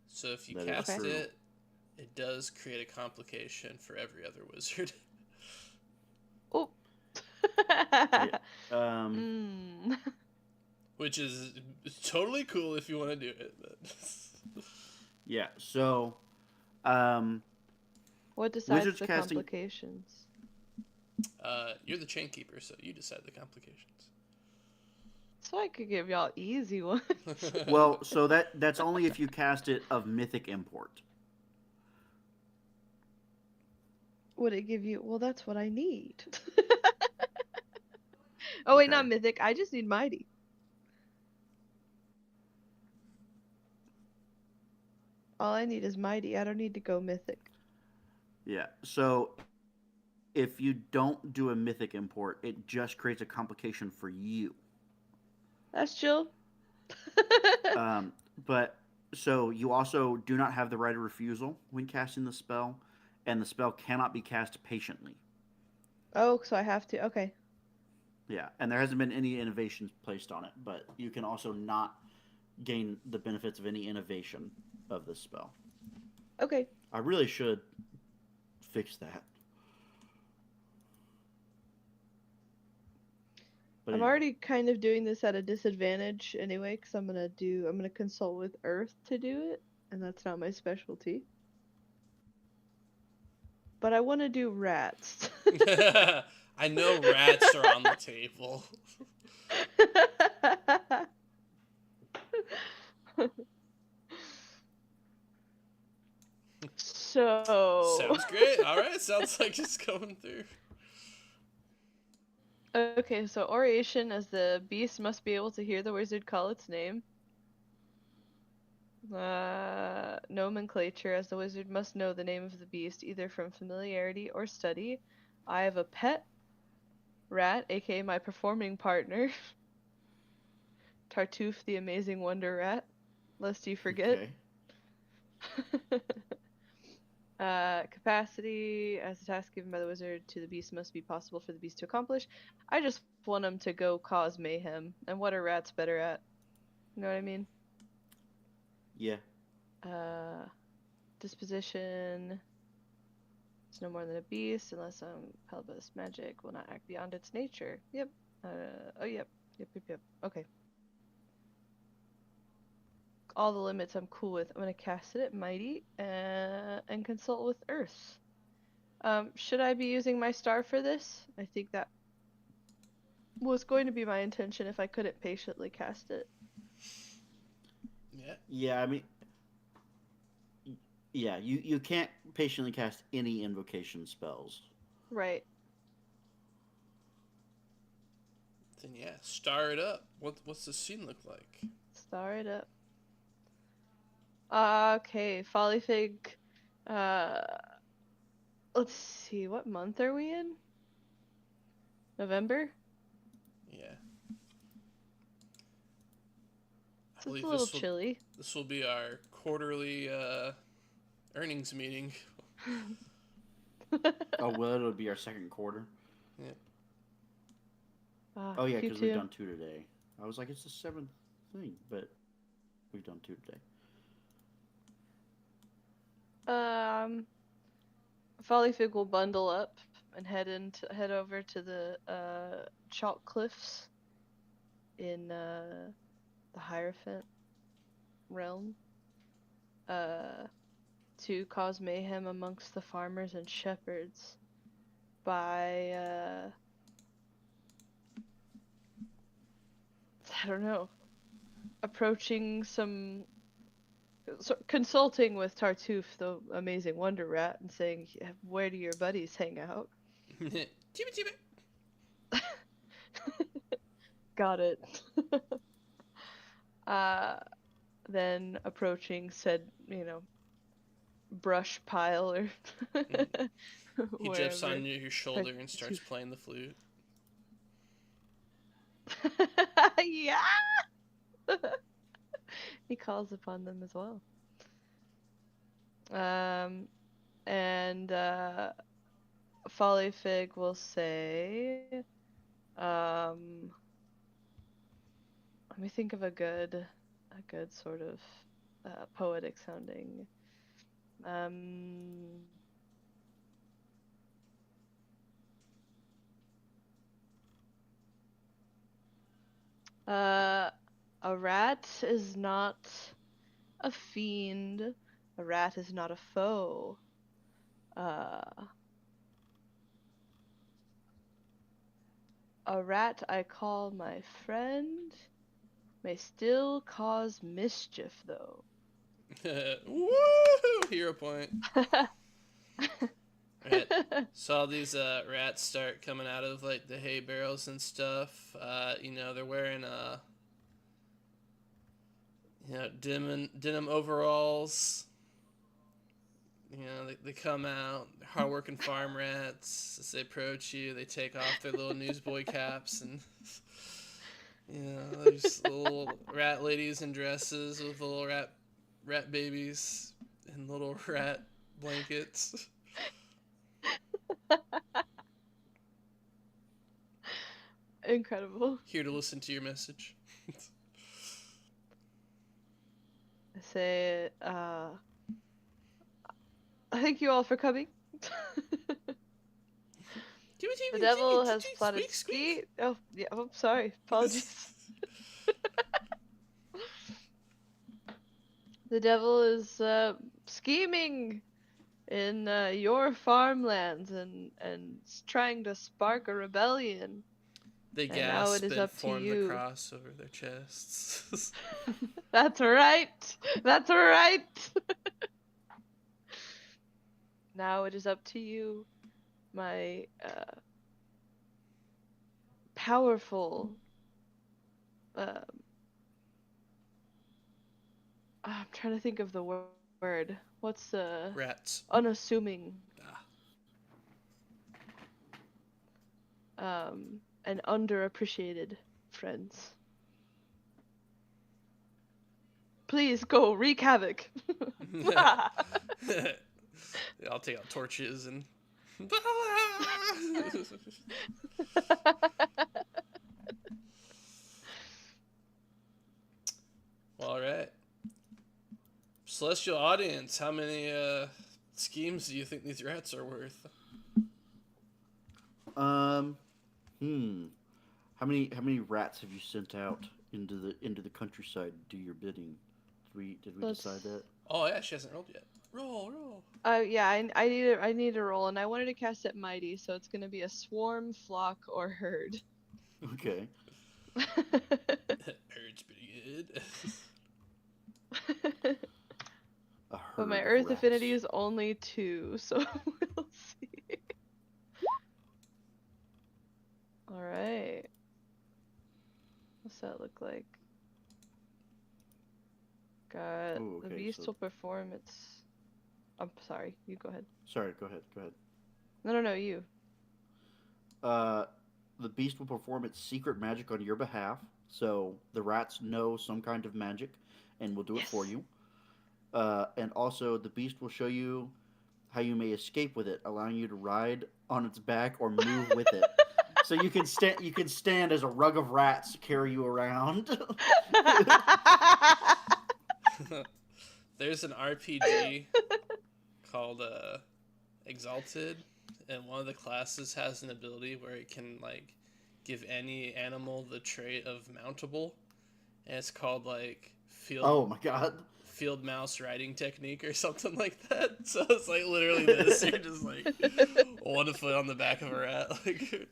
So if you That is cast true. it, it does create a complication for every other wizard. Oh. Yeah. Mm. Which is totally cool if you want to do it. But Yeah. So, um, What decides wizards the casting. complications? you're the chain keeper, so you decide the complications. So I could give y'all easy ones. Well, so that's only if you cast it of mythic import. Would it give you? Well, that's what I need. Oh wait, Okay. not mythic. I just need mighty. All I need is mighty. I don't need to go mythic. Yeah. So if you don't do a mythic import, it just creates a complication for you. That's chill. But so you also do not have the right of refusal when casting the spell, and the spell cannot be cast patiently. Oh, so I have to. Okay. Yeah, and there hasn't been any innovations placed on it, but you can also not gain the benefits of any innovation of this spell. Okay. I really should fix that. But I'm anyway, already kind of doing this at a disadvantage anyway, because I'm gonna consult with Earth to do it, and that's not my specialty. But I want to do rats. I know rats are on the table. So, Sounds great. All right, sounds like it's going through. okay, so oration as the beast must be able to hear the wizard call its name. Nomenclature as the wizard must know the name of the beast either from familiarity or study. I have a pet rat, aka my performing partner, Tartuffe the Amazing Wonder Rat, lest you forget. okay. Capacity as a task given by the wizard to the beast must be possible for the beast to accomplish. I just want them to go cause mayhem. And what are rats better at? You know what I mean? Yeah. Disposition. It's no more than a beast unless compelled by this magic. Will not act beyond its nature. Yep. Oh, yep. Yep. Okay. All the limits I'm cool with. I'm gonna cast it at Mighty and consult with Earth. Should I be using my star for this? I think that was going to be my intention if I couldn't patiently cast it. Yeah. Yeah, I mean, yeah, you can't patiently cast any invocation spells. Right. Then yeah, star it up. What's the scene look like? Star it up. Okay, Folly Fig. Let's see, what month are we in? November? Yeah. I So it's believe a little chilly. this will be our quarterly earnings meeting. Oh, well, it'll be our second quarter. Yeah. Oh, yeah, because we've Q2. done 2 today. I was like, it's the 7th thing, but we've done 2 today. Folly Fig will bundle up and head over to the chalk cliffs in the Hierophant realm. To cause mayhem amongst the farmers and shepherds by I don't know, approaching consulting with Tartuffe, the amazing wonder rat, and saying, where do your buddies hang out? Chibi. Got it. Then approaching said, brush pile or He jumps wherever. on your shoulder and starts playing the flute. Yeah. He calls upon them as well. And Folly Fig will say, let me think of a good sort of poetic sounding. A rat is not a fiend. A rat is not a foe. A rat I call my friend may still cause mischief, though. Woo! Hero point. Right. So all these rats start coming out of like the hay barrels and stuff. They're wearing denim overalls. They come out, they're hardworking farm rats. As they approach you, they take off their little newsboy caps and there's little rat ladies in dresses with little rat babies and little rat blankets. Incredible. Here to listen to your message. I say, thank you all for coming. The devil has plotted ski. Oh, yeah. Oh, sorry. Apologies. The devil is scheming in your farmlands and trying to spark a rebellion. They And now it gasp is and up to form the you. cross over their chests. That's right. That's right. Now it is up to you, my powerful. I'm trying to think of the word. What's the Rats. unassuming? And underappreciated friends. Please go wreak havoc. They all take out torches and All right. Celestial audience, how many schemes do you think these rats are worth? Um, how many rats have you sent out into the countryside to do your bidding? Did we Let's. decide that? Oh yeah, she hasn't rolled yet. Roll, roll. Yeah, I need a roll, and I wanted to cast it mighty, so it's gonna be a swarm, flock, or herd. Okay. Herd's pretty good. A herd But my of earth rats. affinity is only 2, so we'll see. Alright. What's that look like? Got Ooh, the okay, beast so- will perform its. I'm sorry, you go ahead. Sorry, go ahead. No, you. The beast will perform its secret magic on your behalf, so the rats know some kind of magic, and will do it for Yes. you. And also, the beast will show you how you may escape with it, allowing you to ride on its back or move with it. So you can stand. You can stand as a rug of rats to carry you around. There's an RPG called Exalted, and one of the classes has an ability where it can like give any animal the trait of mountable, and it's called like Oh my god! field mouse riding technique or something like that. So it's like literally this. You're just like 1 foot on the back of a rat. Like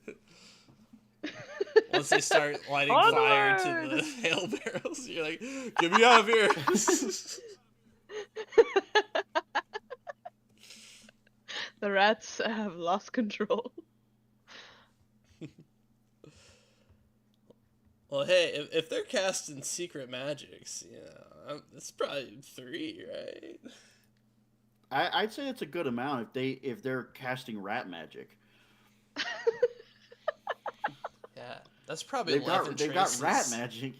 once they start lighting fire to Onward! the hail barrels, you're like, get me out of here. The rats have lost control. Well, hey, if they're casting secret magics, it's probably 3, right? I'd say it's a good amount if they're casting rat magic. Yeah, that's probably They've 11 got they've traces. got rat magic.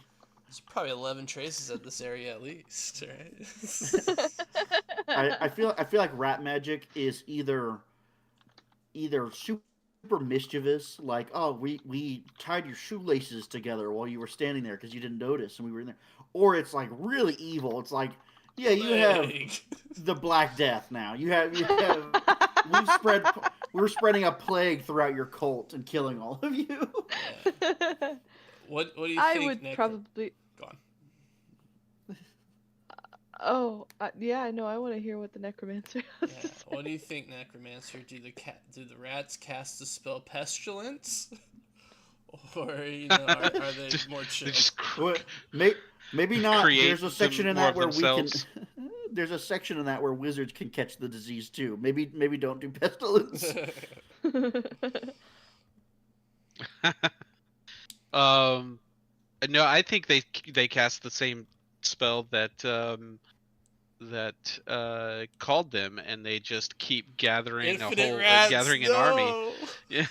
There's probably 11 traces at this area at least, right? I feel like rat magic is either super mischievous, like, oh, we tied your shoelaces together while you were standing there because you didn't notice and we were in there, or it's like really evil. It's like, yeah, you have the Black Death now. You have we're spreading a plague throughout your cult and killing all of you. Yeah. What do you I think? would probably. Go on. Oh, yeah, I know. I want to hear what the necromancer has to Yeah. say. What do you think, Necromancer? Do the rats cast the spell Pestilence, or are they more chill? They just Well, maybe not. create There's a section in more that of where themselves. we can. There's a section in that where wizards can catch the disease too. Maybe don't do pestilence. um, no, I think they cast the same spell that called them, and they just keep gathering Infinite rats. gathering an No! army. Yeah.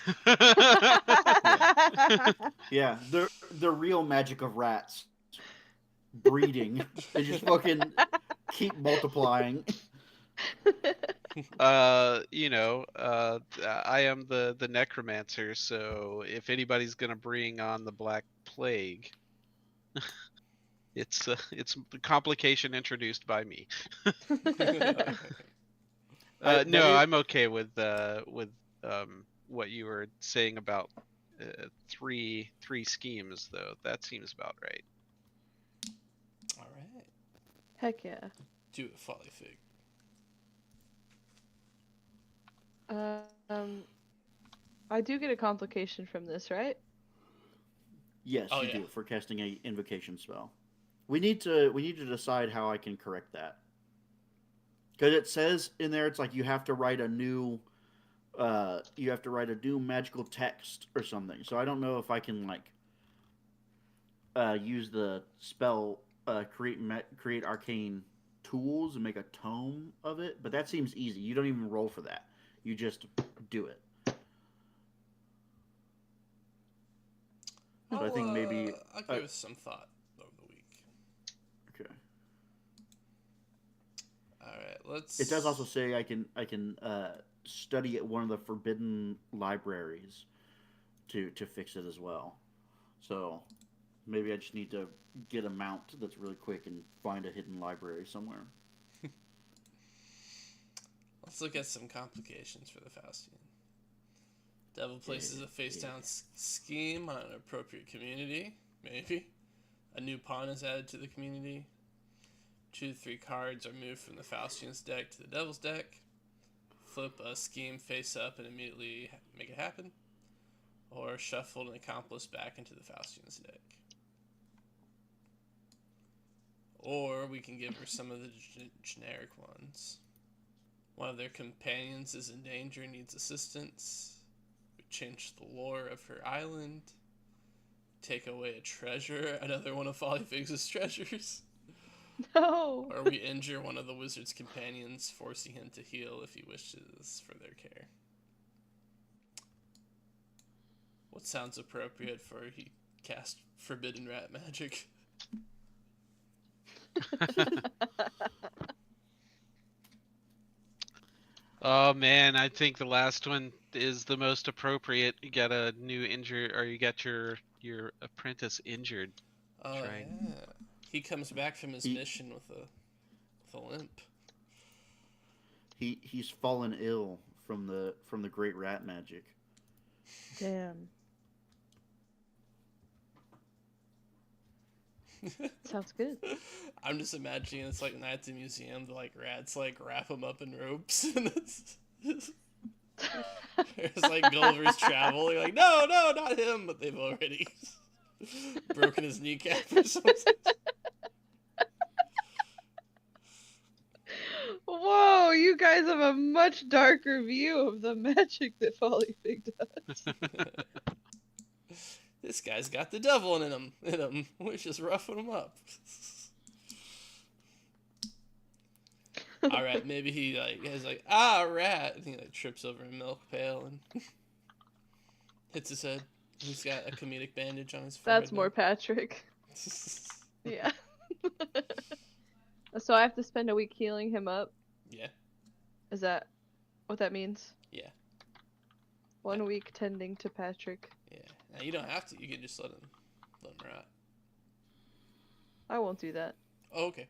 Yeah, the real magic of rats breeding. They just fucking keep multiplying. I am the necromancer, so if anybody's gonna bring on the Black Plague, it's the complication introduced by me. That No, is- I'm okay with what you were saying about three schemes, though. That seems about right. All right. Heck yeah. Do it, Folly Fig. I do get a complication from this, right? Yes, Oh, you yeah. do for casting a invocation spell. We need to decide how I can correct that. Because it says in there, it's like you have to write a new magical text or something. So I don't know if I can like use the spell create arcane tools and make a tome of it. But that seems easy. You don't even roll for that. You just do it. So I think maybe I'll give it some thought over the week. okay. All right, let's. It does also say I can study at one of the forbidden libraries to fix it as well. So Maybe I just need to get a mount that's really quick and find a hidden library somewhere. Let's look at some complications for the Faustian. Devil places a face down scheme on an appropriate community. Maybe. A new pawn is added to the community. 2 to 3 cards are moved from the Faustian's deck to the Devil's deck. Flip a scheme face up and immediately make it happen. Or shuffle an accomplice back into the Faustian's deck. Or we can give her some of the generic ones. One of their companions is in danger and needs assistance. We change the lore of her island. Take away a treasure, another one of Follyfigs' treasures. No. Or we injure one of the wizard's companions, forcing him to heal if he wishes for their care. What sounds appropriate for he cast forbidden rat magic? Oh man, I think the last one is the most appropriate. You get a new injured, or you get your apprentice injured. Oh Right. yeah, he comes back from his mission with a limp. He's fallen ill from the great rat magic. Damn. Sounds good. I'm just imagining it's like night at the museum. The like rats like wrap him up in ropes, and it's like Gulliver's Travel. You're like, no, not him, but they've already broken his kneecap or something. Whoa, you guys have a much darker view of the magic that Follyfig does. This guy's got the devil in him. We're just roughing him up. All right, maybe he like has like rat, and he like trips over a milk pail and hits his head. He's got a comedic bandage on his forehead. That's more now. Patrick. Yeah. So I have to spend a week healing him up? Yeah. Is that what that means? Yeah. 1 week tending to Patrick. Yeah. Now you don't have to. You can just let him rot. I won't do that. Oh, okay.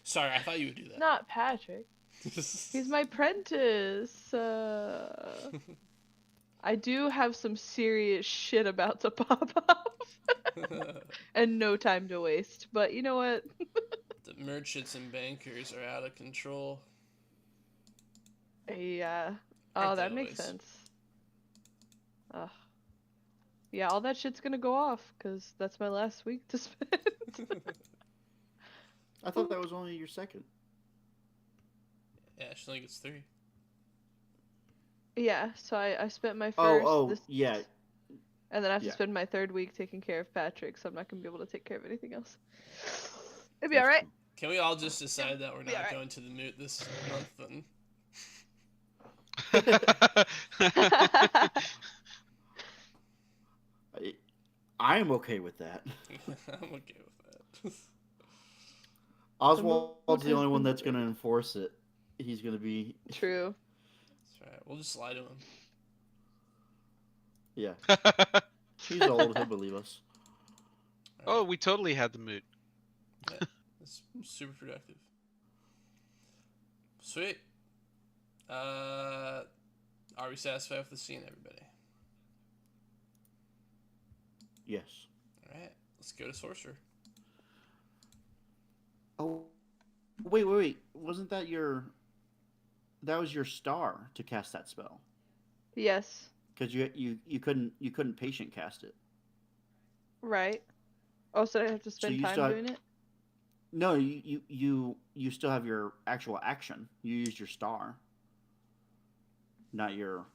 Sorry, I thought you would do that. Not Patrick. He's my apprentice. I do have some serious shit about to pop off. And no time to waste. But you know what? The merchants and bankers are out of control. Yeah. Oh, Aren't they that makes always? sense. Ugh. Yeah, all that shit's gonna go off, because that's my last week to spend. I thought that was only your second. Yeah, she only gets 3. Yeah, so I spent my first yeah. and then I have to Yeah. spend my 3rd week taking care of Patrick, so I'm not gonna be able to take care of anything else. It'll be That's alright. Can we all just decide that we're Be not alright. going to the moot this month then? I am okay with that. I'm okay with that. Oswald's the has only one been that's going to enforce it. He's going to be... True. That's right. We'll just lie to him. Yeah. He's old. He'll believe us. Oh, we totally had the moot. It's super productive. Sweet. Are we satisfied with the scene, everybody? Yes. Alright, let's go to Sorcerer. Oh, wait. Wasn't that your... That was your star to cast that spell. Yes. Because you couldn't patient cast it. Right. Oh, so I have to spend you time still have- doing it? No, you still have your actual action. You used your star. Not your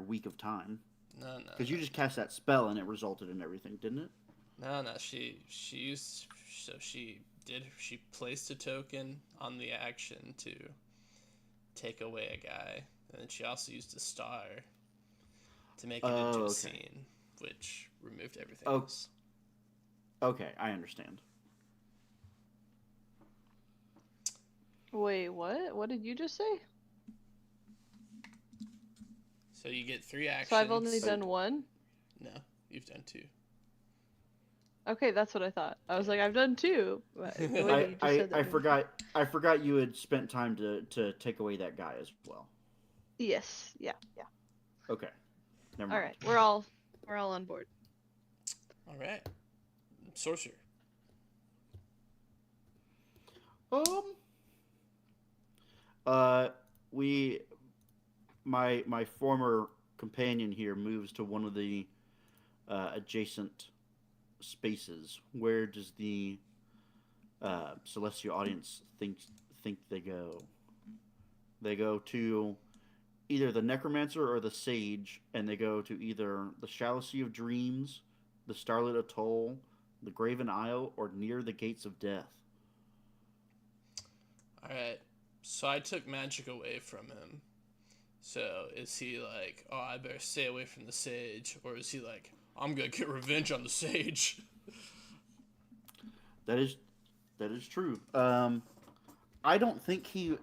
week of time. No. Because you just cast that spell and it resulted in everything, didn't it? No. She placed a token on the action to take away a guy, and then she also used a star to make it into a okay. scene, which removed everything Oh. else. Okay, I understand. Wait, what? What did you just say? So you get 3 actions. So I've only done one? No, you've done 2. Okay, that's what I thought. I was like, I've done 2. But the way that you just said that. I forgot you had spent time to take away that guy as well. Yes. Yeah. Yeah. Okay. Never All mind. right. We're all on board. All right. Sorcerer. Um. Uh. We. My former companion here moves to one of the adjacent spaces. Where does the celestial audience think they go? They go to either the necromancer or the sage, and they go to either the shallow sea of dreams, the starlit atoll, the graven isle, or near the gates of death. All right. So I took magic away from him. So is he like, oh, I better stay away from the sage, or is he like, I'm gonna get revenge on the sage? That is true. I don't think he.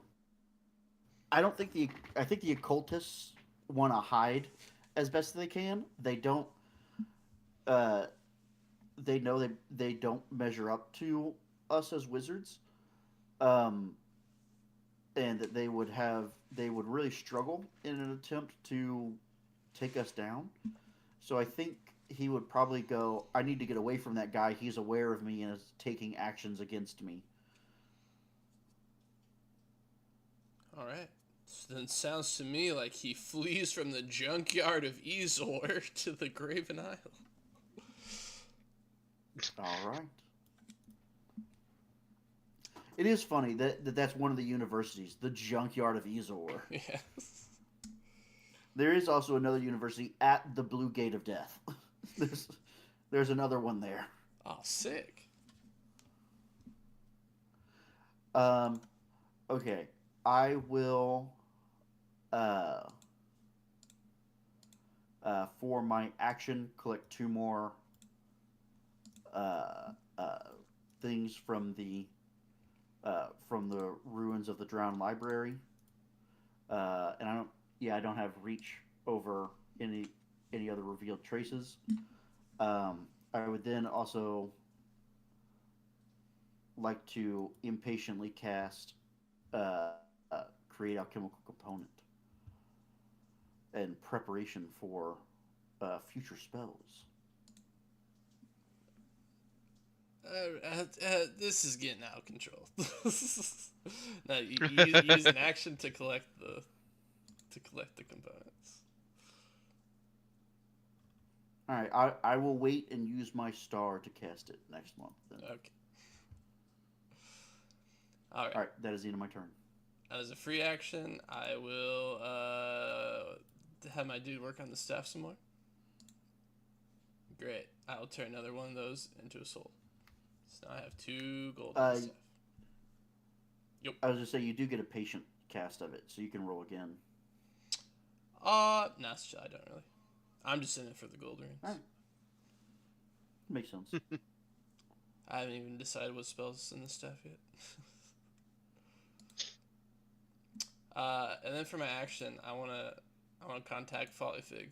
I think the occultists want to hide as best they can. They don't. Uh, they know they don't measure up to us as wizards. Um, and that they would really struggle in an attempt to take us down. So I think he would probably go, I need to get away from that guy. He's aware of me and is taking actions against me. All right. So then sounds to me like he flees from the junkyard of Ezor to the Graven Isle. All right. It is funny that's one of the universities, the junkyard of Ezor. Yeah. There is also another university at the Blue Gate of Death. there's another one there. Oh, sick. Okay. I will for my action collect 2 more things from the ruins of the drowned library. And I don't have reach over any other revealed traces. I would then also like to impatiently cast create alchemical component in preparation for future spells. This is getting out of control. No, you use an action to collect the components. All right, I will wait and use my star to cast it next month. Then. Okay. All right. All right, that is the end of my turn. As a free action, I will have my dude work on the staff some more. Great. I'll turn another one of those into a soul. So now I have 2 gold on the staff. Yep. I was just saying you do get a patient cast of it, so you can roll again. No, I don't really. I'm just in it for the gold rings. All right. Makes sense. I haven't even decided what spells in the staff yet. And then for my action, I wanna contact Follyfig.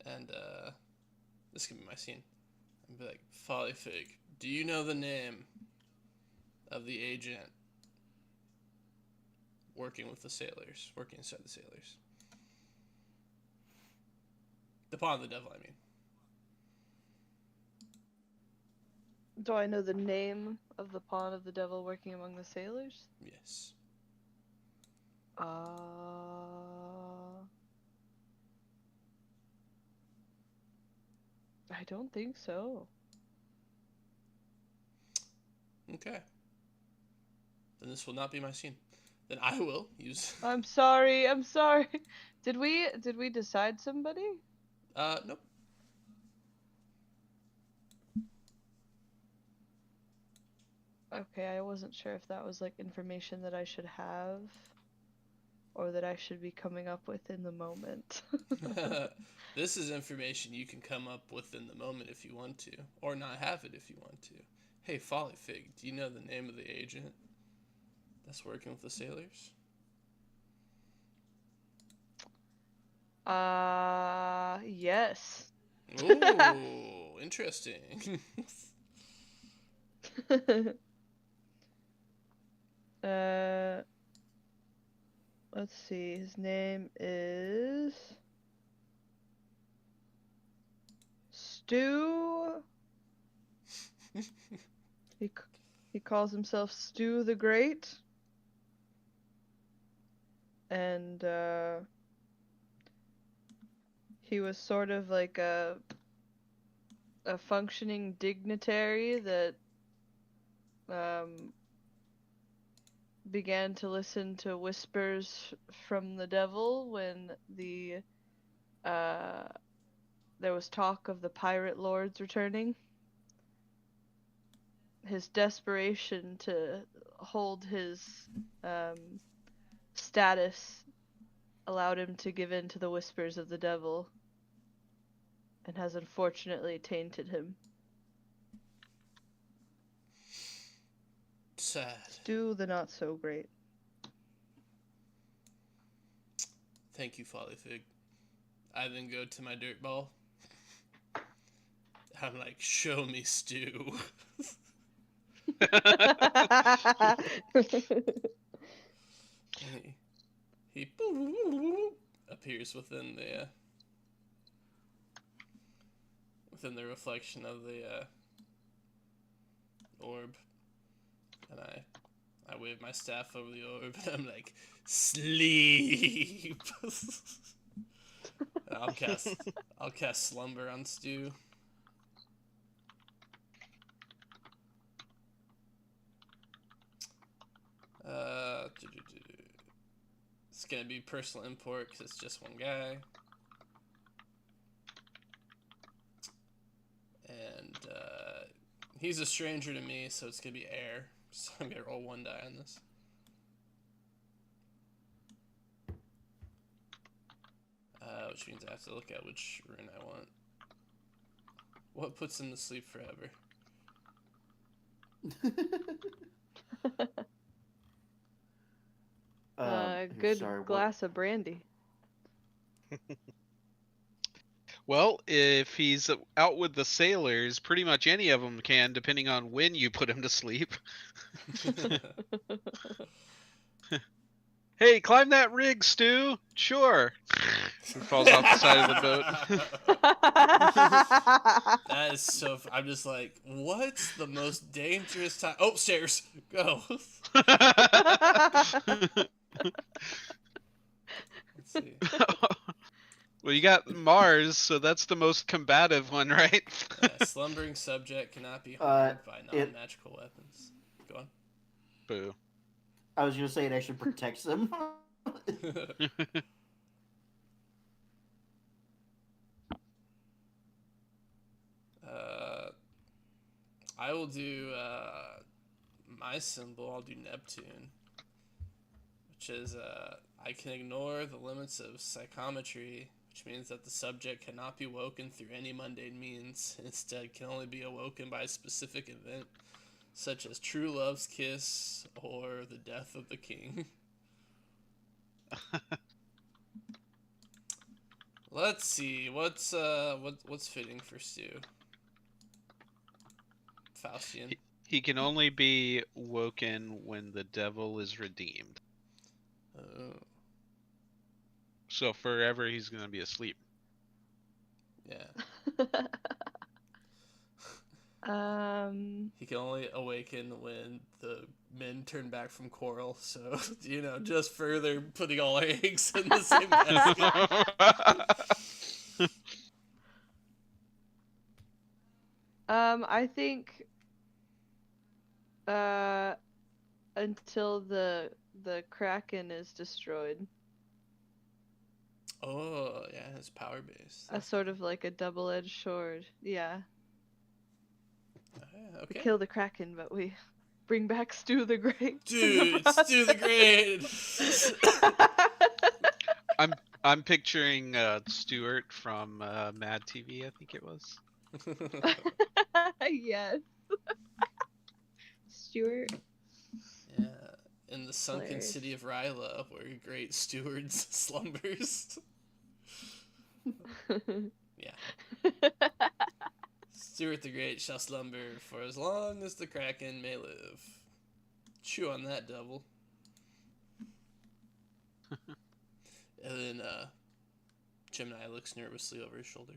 And this can be my scene. I'd be like, Follyfig, do you know the name of the agent working inside the sailors? The Pawn of the Devil, I mean. Do I know the name of the Pawn of the Devil working among the sailors? Yes. I don't think so. Okay. Then this will not be my scene. Then I will use. I'm sorry. Did we decide somebody? Nope. Okay, I wasn't sure if that was like information that I should have or that I should be coming up with in the moment. This is information you can come up with in the moment if you want to, or not have it if you want to. Hey, Follyfig, do you know the name of the agent that's working with the sailors? Yes. Ooh, interesting. uh, let's see. His name is Stu. He he calls himself Stu the Great, and he was sort of like a functioning dignitary that um began to listen to whispers from the devil when uh there was talk of the pirate lords returning. His desperation to hold his um status allowed him to give in to the whispers of the devil and has unfortunately tainted him. Sad. Stu the not so great. Thank you, Follyfig. I then go to my dirt ball. I'm like, show me Stu. he appears within the reflection of the orb, and I wave my staff over the orb, and I'm like, sleep. And I'll cast slumber on Stu. It's gonna be personal import because it's just one guy. And he's a stranger to me, so it's gonna be air. So I'm gonna roll one die on this. Which means I have to look at which rune I want. What puts him to sleep forever? Good sorry, glass of brandy. Well, if he's out with the sailors, pretty much any of them can, depending on when you put him to sleep. Hey, climb that rig, Stu. Sure. He falls off the side of the boat. That is so. I'm just like, what's the most dangerous time? Oh, stairs. Go. Let's see. Well, you got Mars, so that's the most combative one, right? Slumbering subject cannot be harmed by non-magical weapons. Go on. Boo. I was gonna say it actually protects them. I will do my symbol. I'll do Neptune, which is I can ignore the limits of psychometry, which means that the subject cannot be woken through any mundane means. Instead, can only be awoken by a specific event, such as true love's kiss or the death of the king. Let's see what's fitting for Stu. Faustian. He can only be woken when the devil is redeemed. Oh. So forever he's gonna be asleep. Yeah. He can only awaken when the men turn back from quarrel. So just further putting all our eggs in the same basket. I think until the Kraken is destroyed. Oh, yeah, it's power based. A sort of like a double-edged sword. Yeah. Okay. We kill the Kraken, but we bring back Stu the Great. Dude, Stu the Great. I'm picturing Stuart from Mad TV, I think it was. Yes. Stuart. Yeah, in the sunken Hilarious. city of Ryla, where great stewards slumbers. Yeah. Stuart the Great shall slumber for as long as the Kraken may live. Chew on that, devil. And then Gemini looks nervously over his shoulder.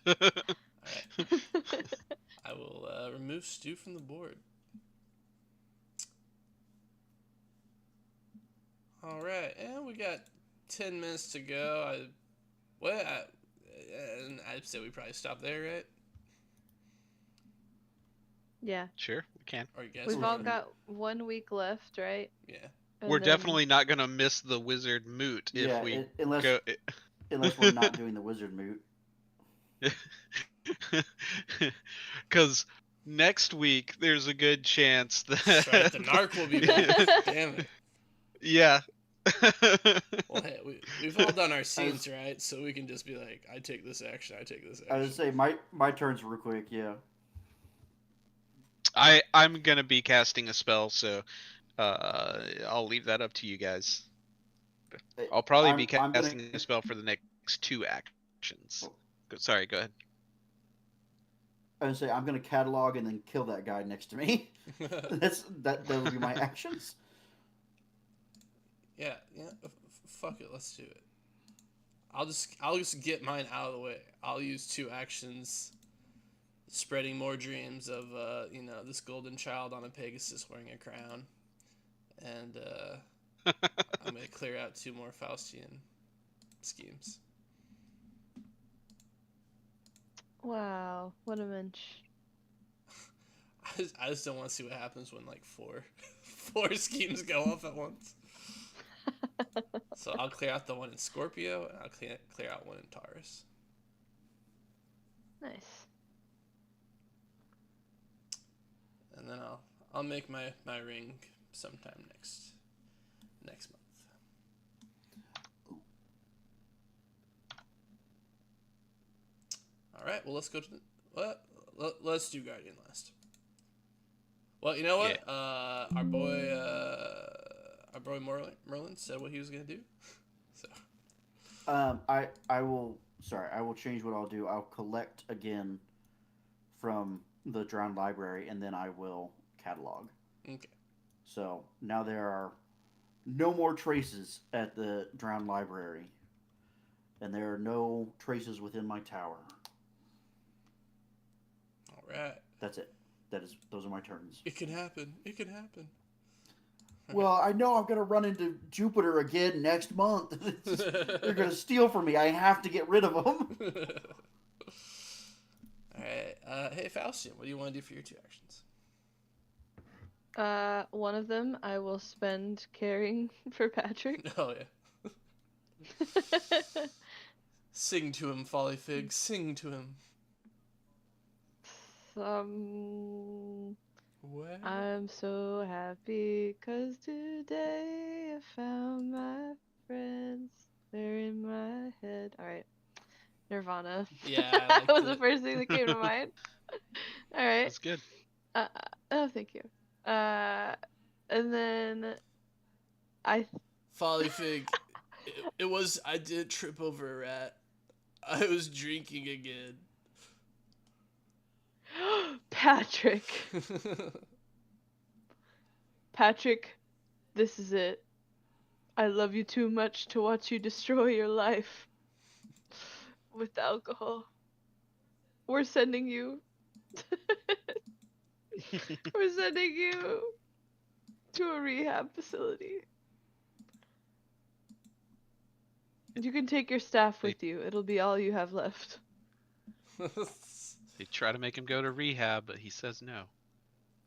Alright. I will remove Stu from the board. Alright, and we got 10 minutes to go. And I'd say we probably stop there, right? Yeah. Sure, we can. Or you guys We've all wanna- got 1 week left, right? Yeah. And We're then- definitely not gonna miss the wizard moot if Yeah, we unless go. unless we're not doing the wizard moot. Because next week there's a good chance that That's right, the narc will be back. Damn it. Yeah. Well, hey, we've all done our scenes, right? So we can just be like, I take this action, I take this action. I would say my turn's real quick. Yeah. I'm gonna be casting a spell, so I'll leave that up to you guys. I'll probably be I'm gonna- casting a spell for the next 2 actions. Sorry, go ahead. I would say I'm gonna catalog and then kill that guy next to me. That would be my actions. Yeah. Fuck it, let's do it. I'll just get mine out of the way. I'll use 2 actions, spreading more dreams of this golden child on a Pegasus wearing a crown, and I'm gonna clear out 2 more Faustian schemes. Wow, what a mensch. I just don't want to see what happens when like 4 schemes go off at once. So I'll clear out the one in Scorpio, and I'll clear out one in Taurus. Nice. And then I'll make my ring sometime next month. All right, well let's go to let's do Guardian last. Well, you know what? Yeah. Our boy Merlin said what he was gonna do. So I will change what I'll do. I'll collect again from the Drowned Library, and then I will catalog. okay. So now there are no more traces at the Drowned Library, and there are no traces within my tower. All right. That's it. Those are my turns. It can happen. It can happen. Well, I know I'm gonna run into Jupiter again next month. They're gonna steal from me. I have to get rid of them. All right. Hey Faustian, what do you want to do for your 2 actions? One of them I will spend caring for Patrick. Oh yeah. Sing to him, Folly Fig. Sing to him. What? I'm so happy 'cause today I found my friends. They're in my head. Alright. Nirvana. Yeah, I That was liked the it. first thing that came to mind. Alright. That's good. Oh, thank you. And then Folly Fig. I did trip over a rat. I was drinking again. Patrick. Patrick, this is it. I love you too much to watch you destroy your life with alcohol. We're sending you. We're sending you to a rehab facility. And you can take your staff with you. It'll be all you have left. They try to make him go to rehab, but he says no.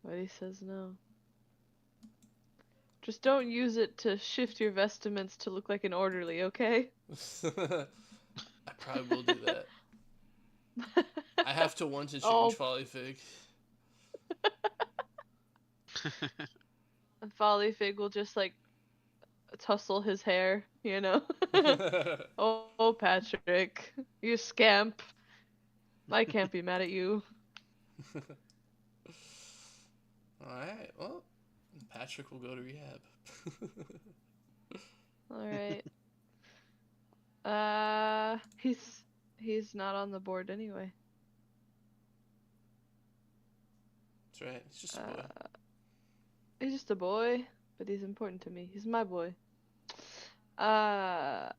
But he says no. Just don't use it to shift your vestments to look like an orderly, okay? I probably will do that. I have to want to change Oh. Folly Fig. And Folly Fig will just like tussle his hair, you know? Oh, Patrick, you scamp. I can't be mad at you. Alright, well, Patrick will go to rehab. Alright. He's not on the board anyway. That's right. It's just a boy. He's just a boy, but he's important to me. He's my boy. I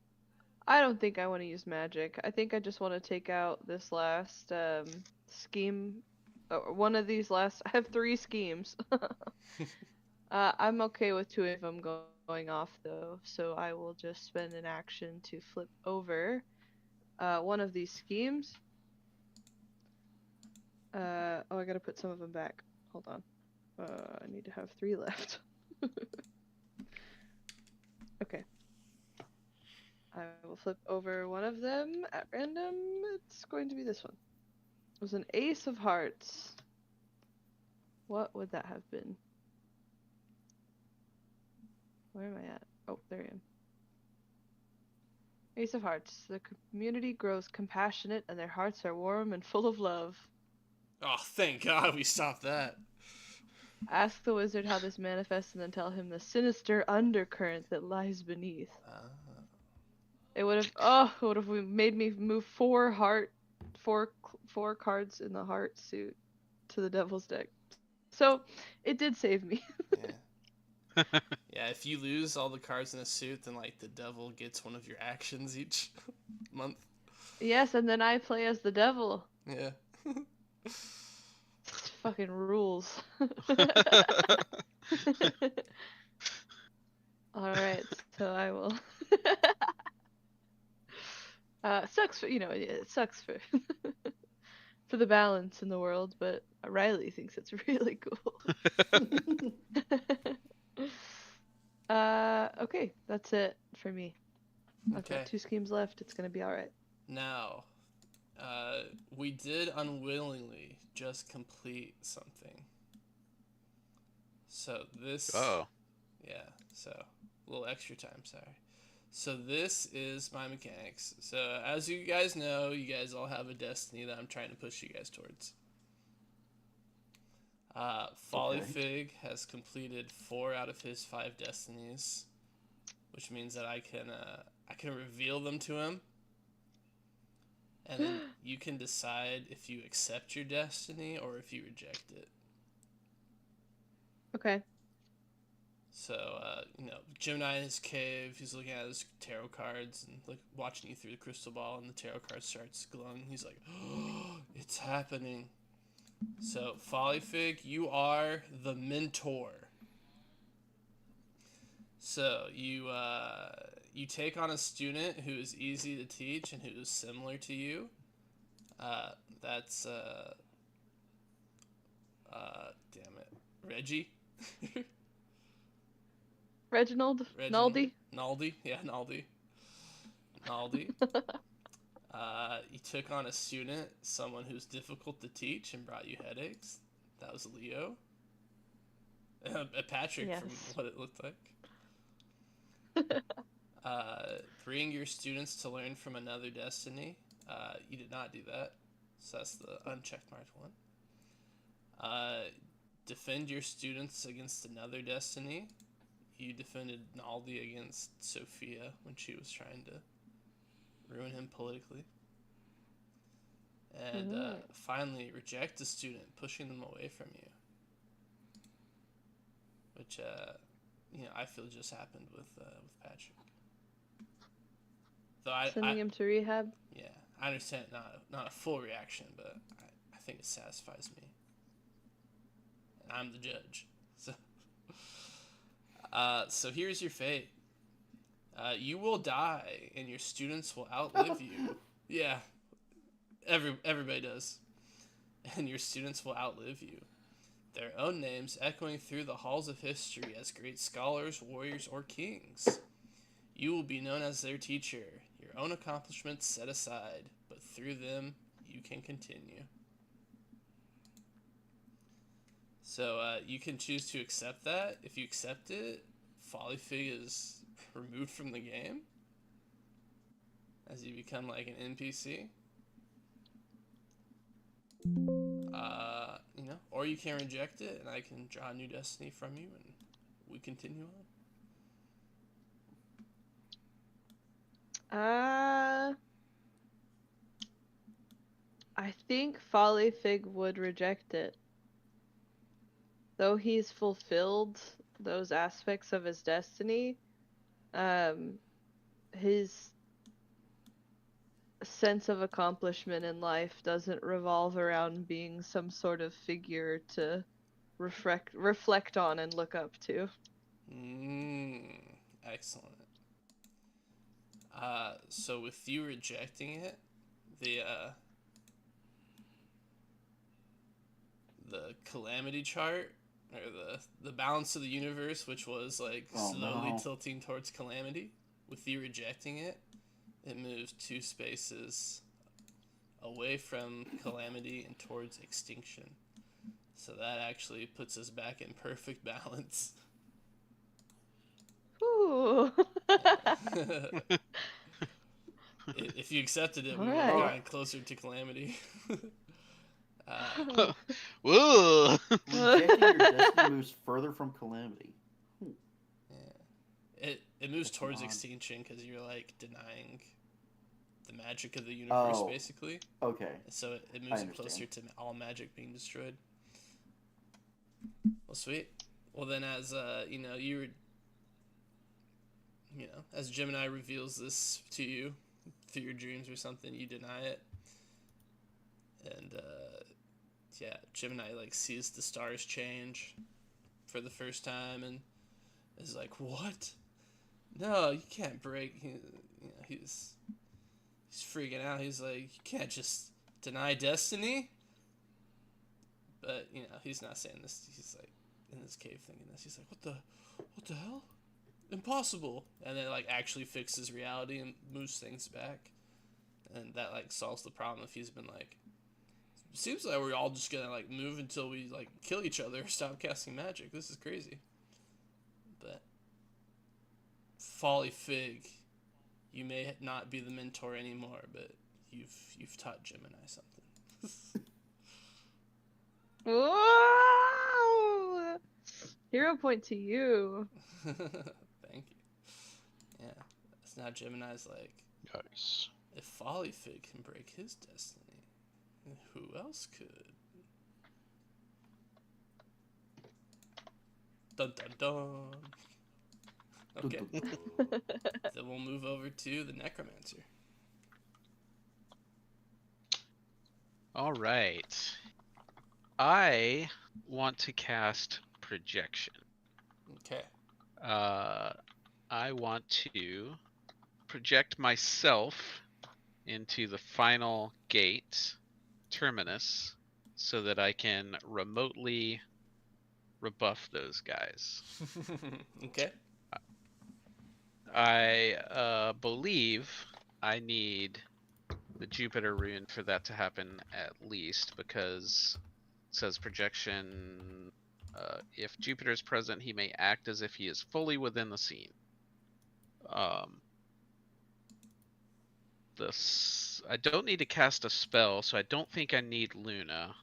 don't think I want to use magic. I think I just want to take out this last scheme. One of these last. I have 3 schemes. I'm okay with 2 of them going off though, so I will just spend an action to flip over one of these schemes. Oh, I gotta put some of them back. Hold on. I need to have 3 left. Okay. I will flip over one of them at random. It's going to be this one. It was an Ace of Hearts. What would that have been? Where am I at? Oh, there I am. Ace of Hearts. The community grows compassionate and their hearts are warm and full of love. Oh, thank God we stopped that. Ask the wizard how this manifests and then tell him the sinister undercurrent that lies beneath. It would have made me move 4 cards in the heart suit to the devil's deck. So, it did save me. Yeah. Yeah, if you lose all the cards in a suit, then like the devil gets one of your actions each month. Yes, and then I play as the devil. Yeah. Fucking rules. Alright, so I will. Sucks for, it sucks for for the balance in the world, but Riley thinks it's really cool. Okay, that's it for me. I've got 2 schemes left. It's gonna be alright. Now, we did unwillingly just complete something. So this. Oh. Yeah. So a little extra time. Sorry. So this is my mechanics. So as you guys know, you guys all have a destiny that I'm trying to push you guys towards. Folly Fig has completed 4 out of his 5 destinies, which means that I can reveal them to him, and then you can decide if you accept your destiny or if you reject it. Okay. So, Gemini in his cave, he's looking at his tarot cards and watching you through the crystal ball, and the tarot card starts glowing. He's like, "Oh, it's happening." So, Folly Fig, you are the mentor. So, you take on a student who is easy to teach and who is similar to you. That's damn it, Reggie. Reginald? Naldi? Naldi, yeah, Naldi. You took on a student, someone who's difficult to teach and brought you headaches. That was Leo. Patrick, Yes. from what it looked like. Freeing your students to learn from another destiny. You did not do that. So that's the unchecked marked one. Defend your students against another destiny. You defended Naldi against Sophia when she was trying to ruin him politically. And finally, reject a student, pushing them away from you. Which, I feel just happened with Patrick. Though Sending him to rehab? Yeah, I understand not a full reaction, but I think it satisfies me. And I'm the judge. So here's your fate. You will die, and your students will outlive you. Yeah, everybody does. And your students will outlive you. Their own names echoing through the halls of history as great scholars, warriors, or kings. You will be known as their teacher, your own accomplishments set aside, but through them, you can continue. So you can choose to accept that. If you accept it, Folly Fig is removed from the game as you become like an NPC. Or you can reject it, and I can draw a new destiny from you, and we continue on. I think Follyfig would reject it. Though he's fulfilled those aspects of his destiny, his sense of accomplishment in life doesn't revolve around being some sort of figure to reflect on and look up to. Excellent. So with you rejecting it, the calamity chart or the balance of the universe, which was like slowly tilting towards calamity, with you rejecting it, it moves 2 spaces away from calamity and towards extinction. So that actually puts us back in perfect balance. Ooh. If you accepted it, we would Alright. have gotten closer to calamity. Whoa! Rejecting your destiny moves further from calamity. Yeah. It moves That's towards odd. extinction because you're like denying the magic of the universe, Oh. basically. Okay. So it moves I you closer understand. to all magic being destroyed. Well, sweet. Well, then, as as Gemini reveals this to you through your dreams or something, you deny it, and yeah, Gemini like sees the stars change for the first time and is like, "What? No, you can't break." He's freaking out. He's like, "You can't just deny destiny." But he's not saying this. He's like in this cave thinking this. He's like, what the hell? Impossible. And then like actually fixes reality and moves things back, and that like solves the problem. If he's been like, seems like we're all just gonna like move until we like kill each other, stop casting magic. This is crazy. But Folly Fig, you may not be the mentor anymore, but you've taught Gemini something. Whoa! Hero point to you. Thank you. Yeah. So now Gemini's like, Nice. if Folly Fig can break his destiny, who else could? Dun dun dun. Okay. Then we'll move over to the Necromancer. All right. I want to cast Projection. Okay. I want to project myself into the final gate, Terminus, so that I can remotely rebuff those guys. Okay. I believe I need the Jupiter rune for that to happen at least, because it says projection. If Jupiter is present, he may act as if he is fully within the scene. I don't need to cast a spell, so I don't think I need Luna.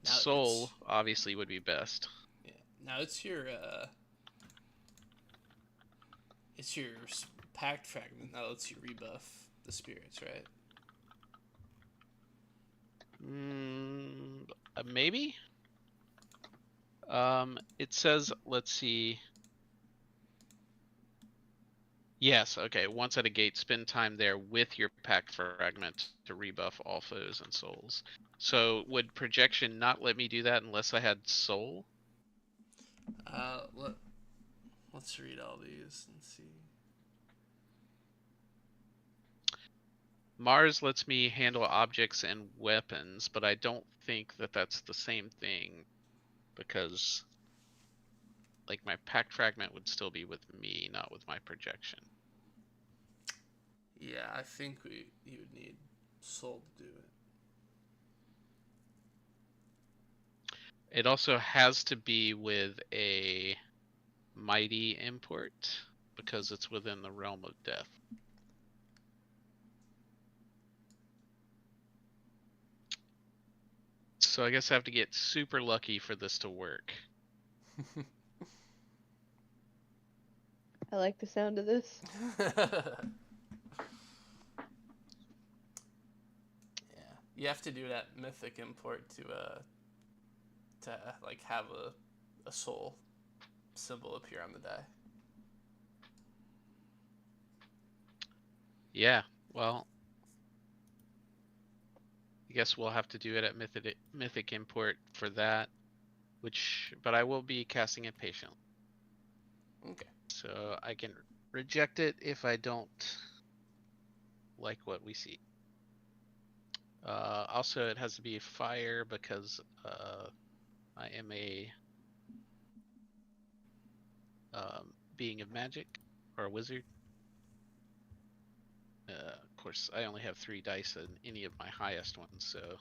Soul obviously would be best. Yeah. Now it's your pact fragment that lets you rebuff the spirits, right? Maybe. It says, let's see. Yes, okay. Once at a gate, spend time there with your pact fragment to rebuff all foes and souls. So would projection not let me do that unless I had soul? Let's read all these and see. Mars lets me handle objects and weapons, but I don't think that that's the same thing, because like my pact fragment would still be with me, not with my projection. Yeah, I think you would need soul to do it. It also has to be with a mighty import because it's within the realm of death. So I guess I have to get super lucky for this to work. I like the sound of this. Yeah, you have to do that mythic import to like have a soul symbol appear on the die. Yeah, well, I guess we'll have to do it at mythic import for that, but I will be casting it patiently. Okay. So I can reject it if I don't like what we see. Also, it has to be fire because I am a being of magic or a wizard. Of course, I only have 3 dice in any of my highest ones, so.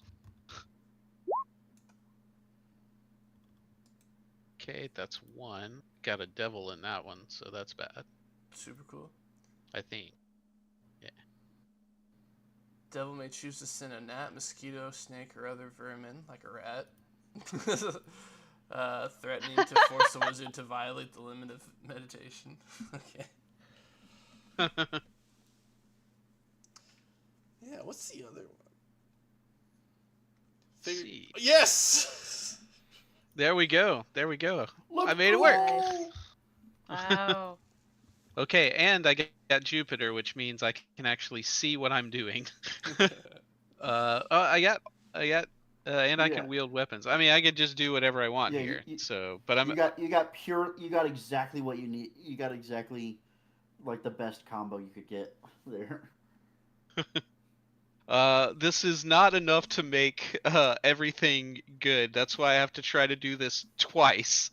Okay, that's 1. Got a devil in that one, so that's bad. Super cool. I think. Yeah. Devil may choose to send a gnat, mosquito, snake, or other vermin, like a rat, threatening to force a wizard to violate the limit of meditation. Okay. Yeah, what's the other one? See. Yes! There we go. There we go. Let's I made it work. go! Wow. Okay, and I got Jupiter, which means I can actually see what I'm doing. I got, and I Yeah. can wield weapons. I mean, I could just do whatever I want Yeah, here. you- So, but I'm. You got exactly what you need. You got exactly like the best combo you could get there. This is not enough to make everything good. That's why I have to try to do this twice.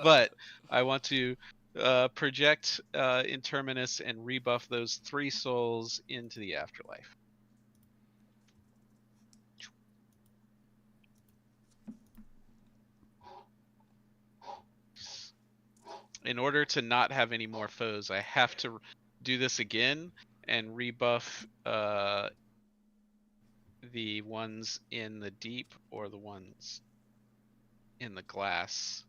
But I want to project Interminus and rebuff those 3 souls into the afterlife. In order to not have any more foes, I have to do this again and rebuff the ones in the deep or the ones in the glass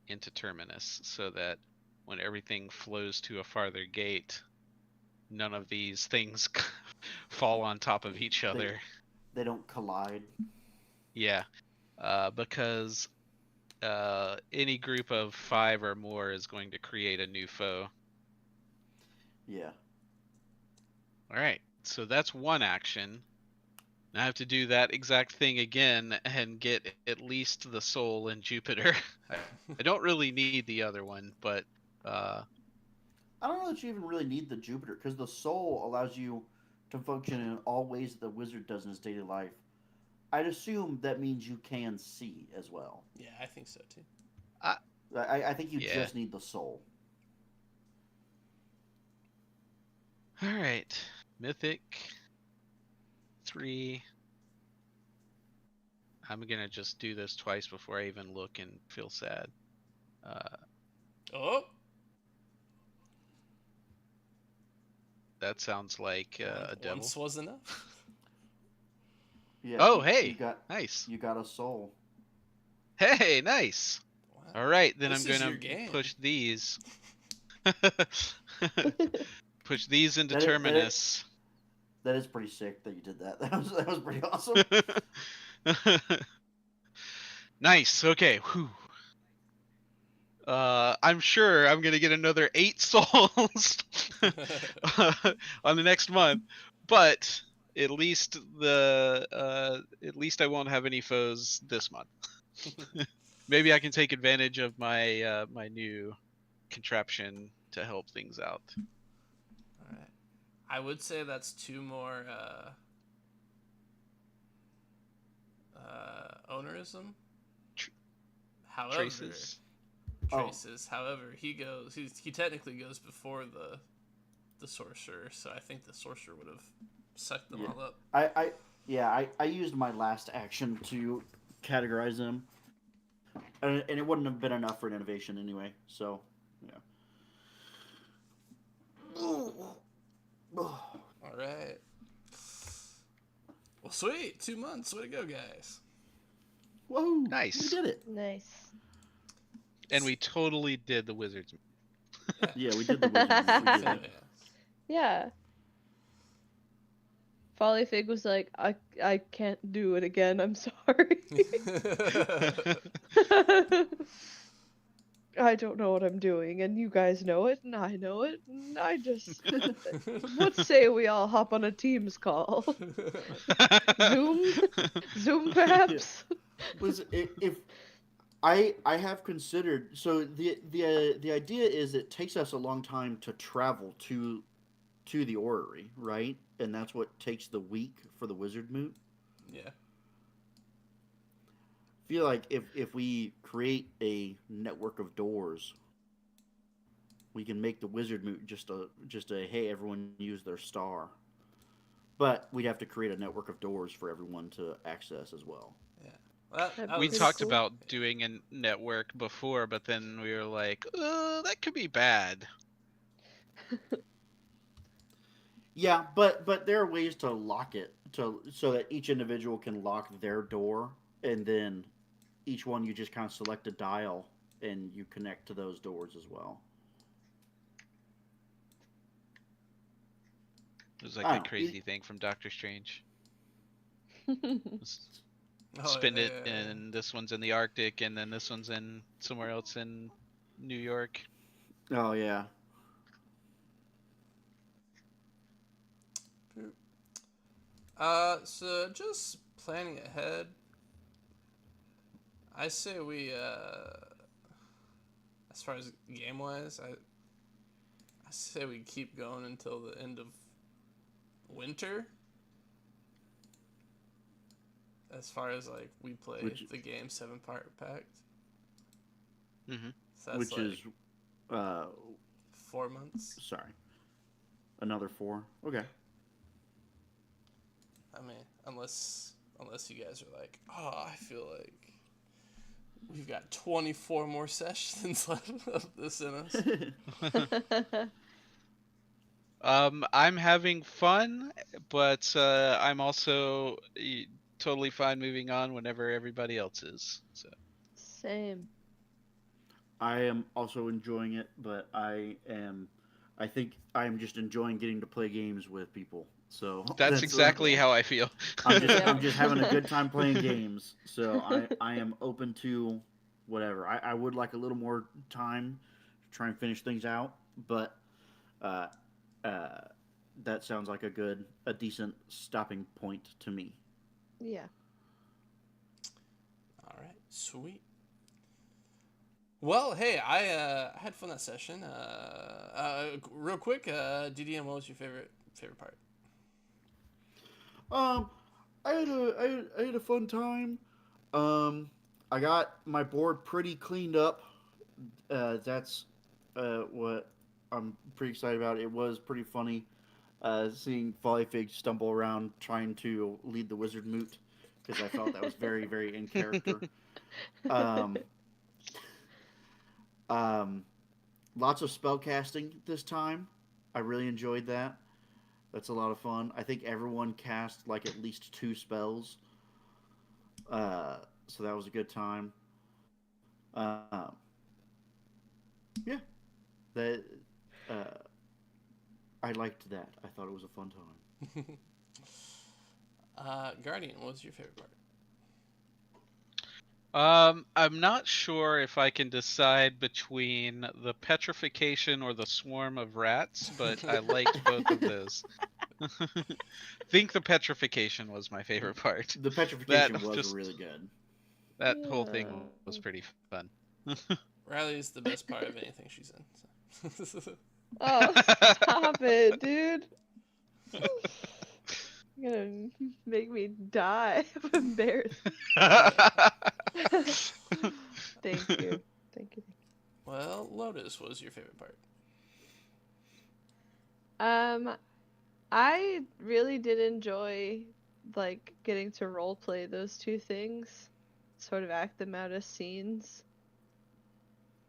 into Terminus, so that when everything flows to a farther gate, none of these things fall on top of each other. They don't collide. Yeah, because any group of 5 or more is going to create a new foe. Yeah. All right, so that's 1 action. Now I have to do that exact thing again and get at least the soul in Jupiter. I don't really need the other one, but I don't know that you even really need the Jupiter because the soul allows you to function in all ways that the wizard does in his daily life. I'd assume that means you can see as well. Yeah, I think so too. I think you Yeah. just need the soul. all right, Mythic 3. I'm gonna just do this twice before I even look and feel sad. Oh! That sounds like a devil. Once was enough. Yeah. Oh, hey, You got nice. you got a soul. Hey, nice. Wow. All right, then This I'm is gonna your game. push these. Push these into That is- that is- Terminus. That is pretty sick that you did that. That was pretty awesome. Nice. Okay. Whew. I'm sure I'm gonna get another 8 souls on the next month, but at least I won't have any foes this month. Maybe I can take advantage of my my new contraption to help things out. All right. I would say that's 2 more ownerism. However, Traces. traces. However, he technically goes before the sorcerer, so I think the sorcerer would have sucked them all up. I used my last action to categorize them, and it wouldn't have been enough for an innovation anyway. So, yeah. All right. Well, sweet. 2 months. Way to go, guys. Whoa! Nice. We did it. Nice. And we totally did the wizard's. Yeah, we did the wizard moot. We did So, it. Yeah. Folly Fig was like, I can't do it again. I'm sorry. yeah. I don't know what I'm doing, and you guys know it, and I know it, and I just. What say we all hop on a Teams call? Zoom? Zoom, Yeah. perhaps? Listen, if I have considered, so the idea is it takes us a long time to travel to the orrery, right? And that's what takes the week for the wizard moot. yeah. I feel like if we create a network of doors, we can make the wizard moot just a hey, everyone use their star. But we'd have to create a network of doors for everyone to access as well. Well, That'd that be We was pretty talked cool. about doing a network before, but then we were like, that could be bad. Yeah, but there are ways to lock it to so that each individual can lock their door, and then each one you just kind of select a dial and you connect to those doors as well. It was like I that don't know. crazy thing from Doctor Strange. Oh Spin it, yeah. and this one's in the Arctic, and then this one's in somewhere else in New York. Oh yeah. So just planning ahead, I say we as far as game wise, I say we keep going until the end of winter. As far as like we play Which the game 7-part pact, Mm-hmm. so that's which is like uh 4 months. sorry, another 4. Okay. I mean, unless you guys are like, oh, I feel like we've got 24 more sessions left of this in us. I'm having fun, but I'm also totally fine moving on whenever everybody else is. So Same. I am also enjoying it, but I think I am just enjoying getting to play games with people. So that's that's exactly how I feel. I'm Yep. just having a good time playing games. So I am open to whatever. I would like a little more time to try and finish things out, but uh, uh, that sounds like a decent stopping point to me. Yeah. All right, sweet. Well, hey, I had fun that session. Real quick, DDM, what was your favorite part? Um, I had a fun time. Um, I got my board pretty cleaned up. That's what I'm pretty excited about. It was pretty funny seeing Volleyfig stumble around trying to lead the wizard moot because I felt that was very in character. Um, um, Lots of spell casting this time. I really enjoyed that. That's a lot of fun. I think everyone cast like at least 2 spells, uh, so that was a good time. Um, yeah, that uh, I liked that. I thought it was a fun time. Guardian, what was your favorite part? I'm not sure if I can decide between the petrification or the swarm of rats, but I liked both of those. Think the petrification was my favorite part. The That petrification was just really good. that whole thing Yeah. was pretty fun. Riley's the best part of anything she's in. So. Oh, stop it, dude. You're gonna make me die of embarrassment. Thank you. Thank you. Well, Lotus, what was your favorite part? I really did enjoy like getting to role play those two things, sort of act them out as scenes.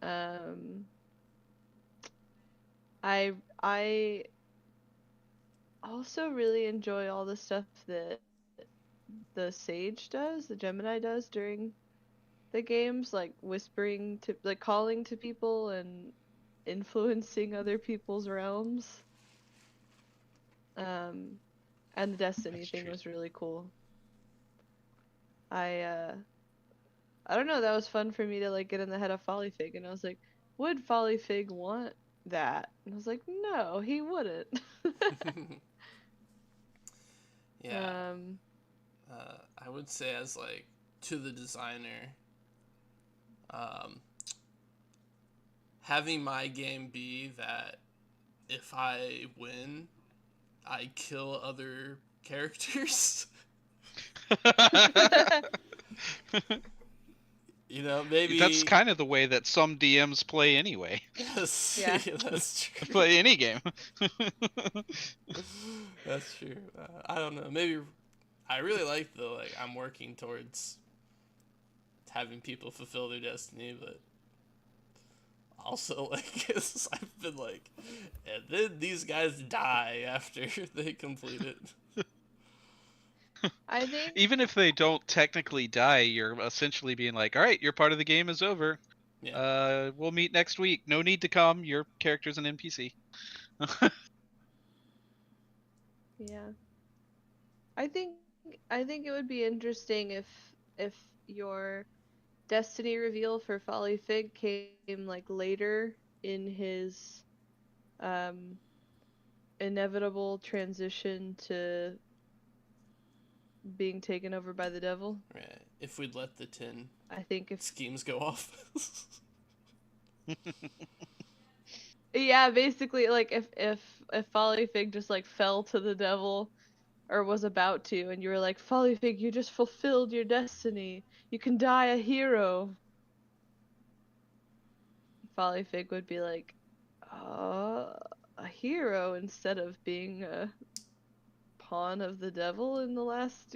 Um, I also really enjoy all the stuff that the Sage does, the Gemini does during the games, like whispering to, like calling to people and influencing other people's realms. And the Destiny That's thing true. was really cool. I don't know, that was fun for me to like get in the head of Follyfig, and I was like, would Follyfig want that? And I was like, no, he wouldn't. Yeah. Um, I would say as like to the designer, um, having my game be that if I win, I kill other characters. You know, That's maybe. kind of the way that some DMs play anyway. Yes, Yeah. yeah, that's true. Play any game. That's true. I don't know. Maybe I really like the like I'm working towards having people fulfill their destiny, but also like I've been like, and then these guys die after they complete it. I think Even if they don't technically die, you're essentially being like, all right, your part of the game is over. Yeah. We'll meet next week. No need to come. Your character's an NPC. yeah. I think I think it would be interesting if your destiny reveal for Follyfig came like later in his um inevitable transition to being taken over by the devil. Right. If we'd let the 10 I think if schemes go off. yeah, basically like if Follyfig just like fell to the devil or was about to, and you were like, Follyfig, you just fulfilled your destiny. You can die a hero. Follyfig would be like, a hero instead of being a pawn of the devil in the last,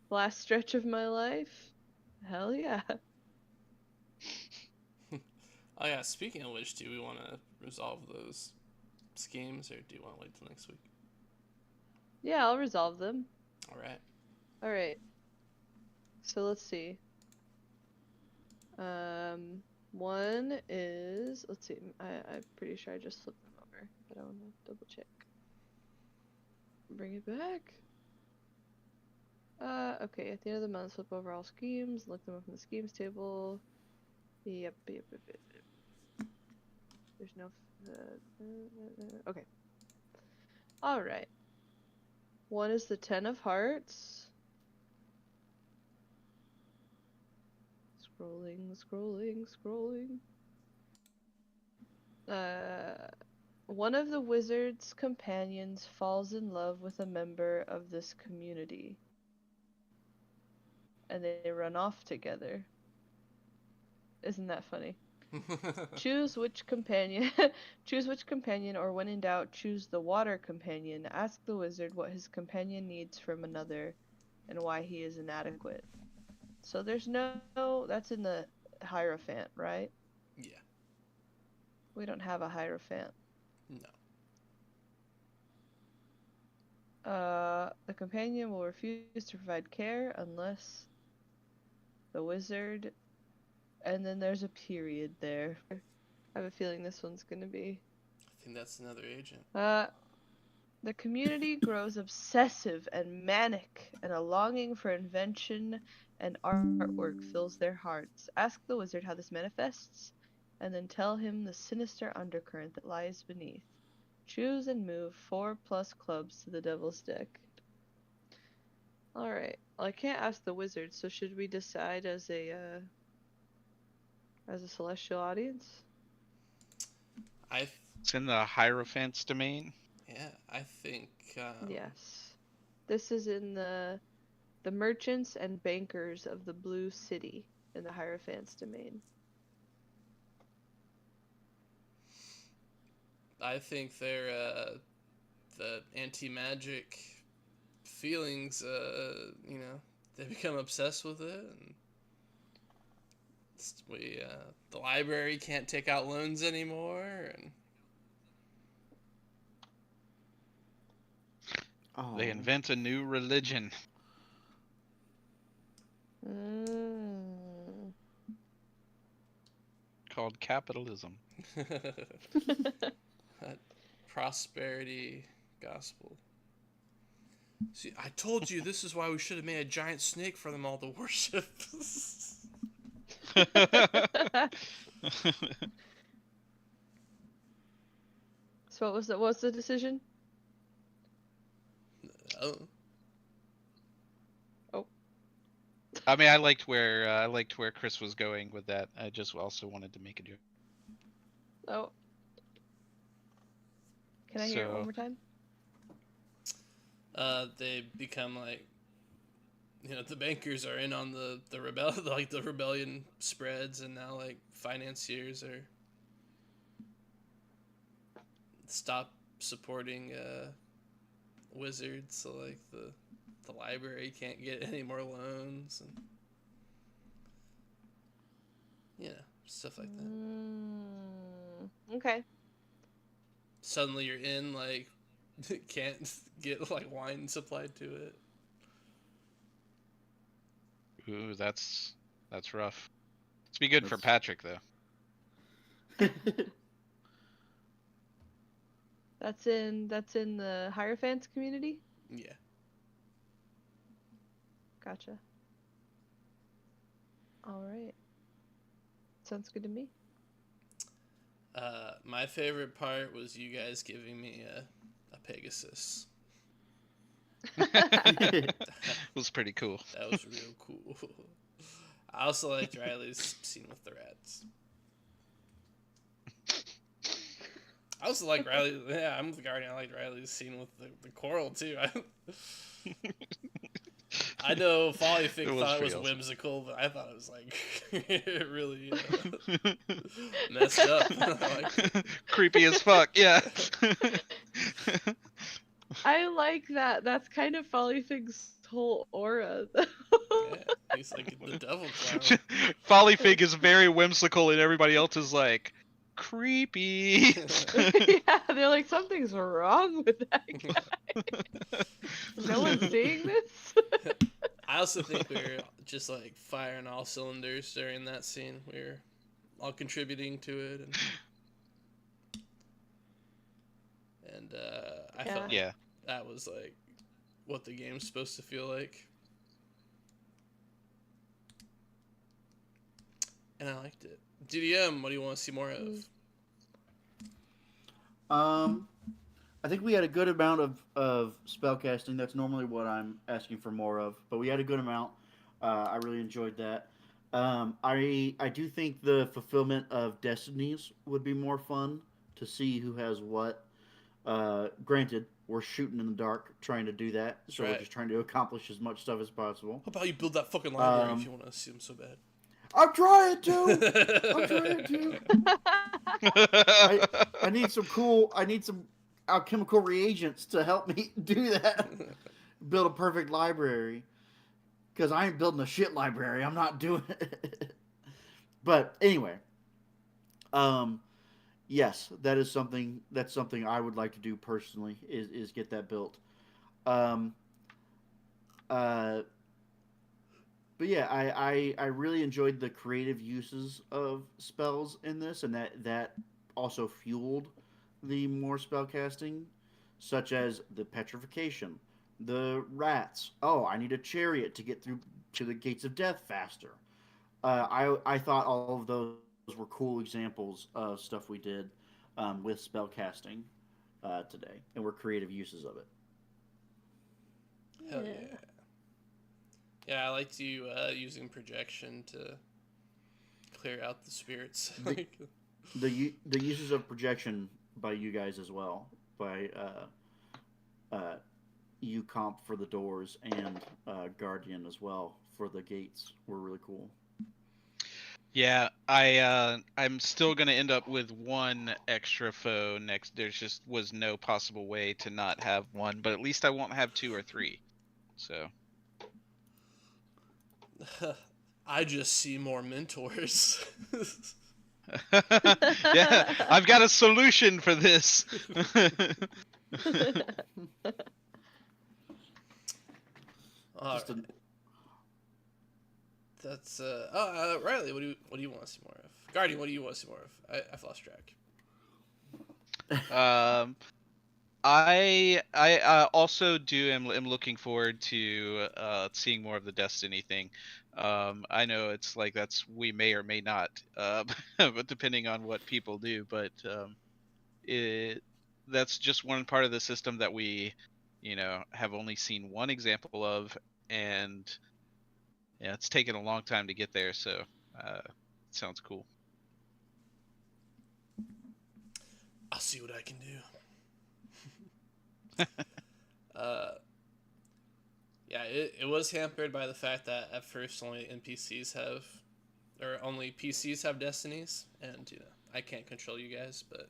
last stretch of my life. Hell yeah. Oh yeah. Speaking of which, do we want to resolve those schemes, or do you want to wait till next week? Yeah, I'll resolve them. All right. All right. So let's see. One is, let's see. I'm pretty sure I just flipped them over, but I want to double check. Bring it back. Okay, at the end of the month, flip over all schemes, look them up in the schemes table. Yep. There's no. Okay. All right. One is the Ten of Hearts. Scrolling. One of the wizard's companions falls in love with a member of this community, and they run off together. Isn't that funny? Choose which companion, or when in doubt, choose the water companion. Ask the wizard what his companion needs from another, and why he is inadequate. So there's no, that's in the Hierophant, right? Yeah. We don't have a Hierophant. No. The companion will refuse to provide care unless the wizard, and then there's a period there. I have a feeling this one's gonna be. I think that's another agent. The community grows obsessive and manic, and a longing for invention and artwork fills their hearts. Ask the wizard how this manifests, and then tell him the sinister undercurrent that lies beneath. Choose and move 4+ clubs to the devil's deck. Alright. Well, I can't ask the wizard, so should we decide as a celestial audience? It's in the Hierophant's domain. Yeah, I think. Yes. This is in the merchants and bankers of the Blue City in the Hierophant's domain. I think they're the anti-magic feelings. They become obsessed with it, and the library can't take out loans anymore, and They invent a new religion. called capitalism. That prosperity gospel. See, I told you this is why we should have made a giant snake for them all to worship. So what's the decision? Oh. I mean, I liked where Chris was going with that. I just also wanted to make a joke. Oh. Can I hear it one more time? They become like, the bankers are in on the the rebellion spreads, and now like financiers are stop supporting wizards, so like the library can't get any more loans, and stuff like that. Okay. Suddenly your inn like can't get like wine supplied to it. Ooh, that's rough. It's be good for Patrick though. That's in the Hierophants community? Yeah. Gotcha. Alright. Sounds good to me. My favorite part was you guys giving me a Pegasus. It was pretty cool. That was real cool. I also liked Riley's scene with the rats. I also like Riley. Yeah, I'm the guardian. I like Riley's scene with the coral too. I know Folly Fig thought it was awesome. whimsical, but I thought it was like really messed up. Creepy as fuck. Yeah. I like that. That's kind of Folly Fig's whole aura. Yeah, he's like the devil clown. Folly Fig is very whimsical, and everybody else is like creepy. Yeah, they're like, something's wrong with that guy. No one's seeing this. I also think we were just like firing all cylinders during that scene. We were all contributing to it, and I felt like that was like what the game's supposed to feel like, and I liked it. DDM, what do you want to see more of? I think we had a good amount of spellcasting. That's normally what I'm asking for more of, but we had a good amount. I really enjoyed that. I do think the fulfillment of destinies would be more fun to see who has what. Granted, we're shooting in the dark trying to do that, so we're just trying to accomplish as much stuff as possible. How about you build that fucking library if you want to see them so bad? I'm trying to. I need some alchemical reagents to help me do that. Build a perfect library. Because I ain't building a shit library. I'm not doing it. But anyway, yes, that's something I would like to do personally is get that built. But yeah, I really enjoyed the creative uses of spells in this, and that also fueled the more spell casting, such as the petrification, the rats. Oh, I need a chariot to get through to the gates of death faster. I thought all of those were cool examples of stuff we did with spell casting today, and were creative uses of it. Hell yeah. Yeah, I liked you using projection to clear out the spirits. The uses of projection by you guys as well, by you comp for the doors and Guardian as well for the gates were really cool. Yeah, I'm still gonna end up with one extra foe next. There's just was no possible way to not have one, but at least I won't have 2 or 3. So. I just see more mentors. Yeah, I've got a solution for this. That's Riley. What do you want to see more of? Guardian, what do you want to see more of? I've lost track. I also am looking forward to seeing more of the Destiny thing. I know it's like we may or may not, but depending on what people do. But it that's just one part of the system that we, have only seen one example of, and yeah, it's taken a long time to get there. So it sounds cool. I'll see what I can do. Yeah, it was hampered by the fact that at first only PCs have destinies, and I can't control you guys, but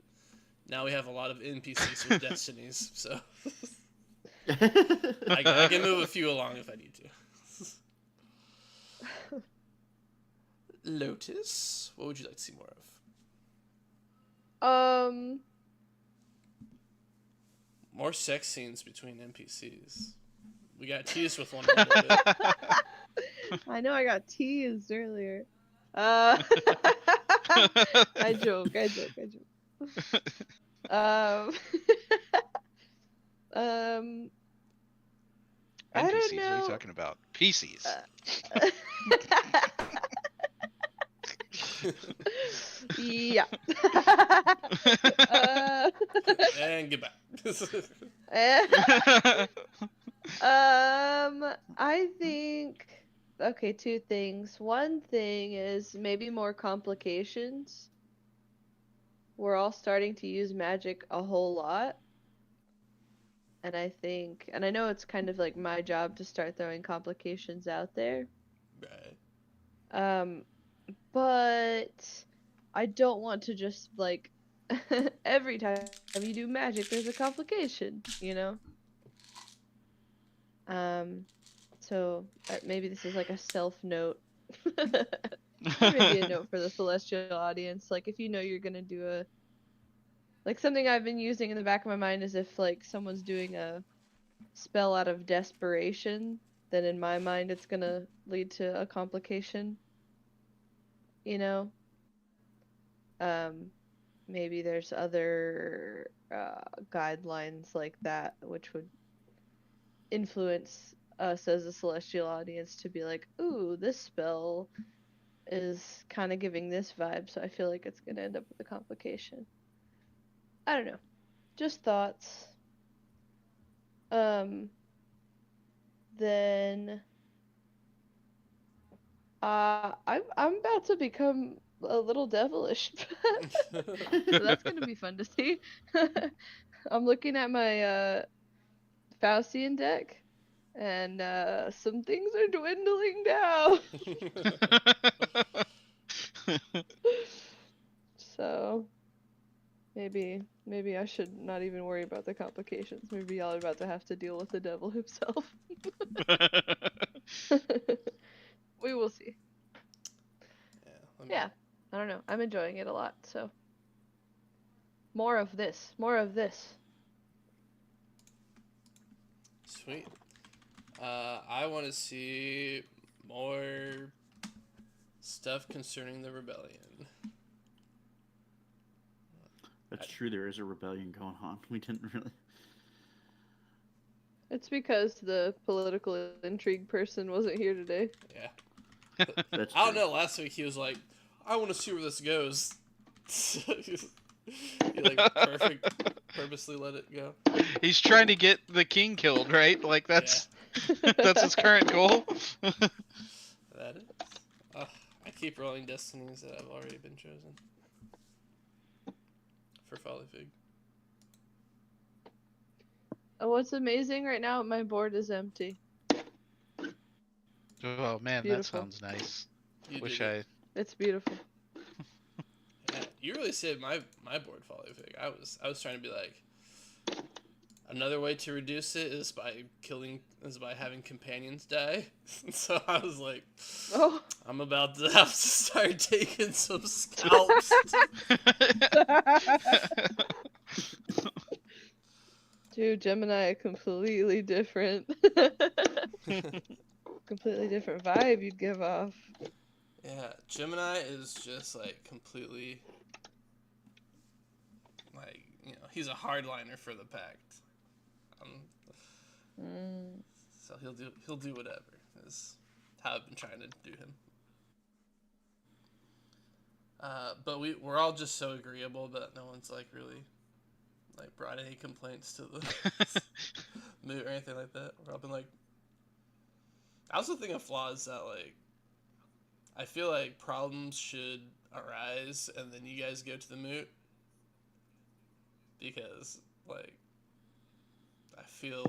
now we have a lot of NPCs with destinies, so I can move a few along if I need to. Lotus, what would you like to see more of? More sex scenes between NPCs. We got teased with one a little bit. I know I got teased earlier. I joke. I don't NPCs, know. what are you talking about? PCs. Yeah. And goodbye. I think okay, two things. One thing is maybe more complications. We're all starting to use magic a whole lot. And I know it's kind of like my job to start throwing complications out there. Right. But I don't want to just like every time you do magic, there's a complication, So maybe this is like a self note, or maybe a note for the celestial audience. Like if you're gonna do something I've been using in the back of my mind is if like someone's doing a spell out of desperation, then in my mind it's gonna lead to a complication. Maybe there's other guidelines like that which would influence us as a celestial audience to be like, ooh, this spell is kind of giving this vibe, so I feel like it's gonna end up with a complication. I don't know. Just thoughts. Then I'm about to become a little devilish. So that's gonna be fun to see. I'm looking at my Faustian deck, and some things are dwindling down. So maybe I should not even worry about the complications. Maybe y'all are about to have to deal with the devil himself. We will see. Yeah, I don't know. I'm enjoying it a lot, so more of this. Sweet. I want to see more stuff concerning the rebellion. That's true. There is a rebellion going on. We didn't really. It's because the political intrigue person wasn't here today. Yeah. That's I don't true. know. Last week he was like, "I want to see where this goes." He purposely let it go. He's trying to get the king killed, right? Like that's his current goal. That is. I keep rolling destinies that have already been chosen for Folly Fig. What's amazing right now, my board is empty. Oh man, that sounds nice. It's beautiful. Yeah, you really saved my board, Folly Fig. I was trying to be like, another way to reduce it is by having companions die. So I was like, oh, I'm about to have to start taking some scalps. Dude, Gemini, completely different. Completely different vibe you'd give off. Yeah, Gemini is just like completely like he's a hardliner for the Pact. Um, Mm. so he'll do whatever. Is how I've been trying to do him. But we're all just so agreeable that no one's like really like brought any complaints to the mood or anything like that. We're all been like. I also think a flaw is that like I feel like problems should arise and then you guys go to the moot because like I feel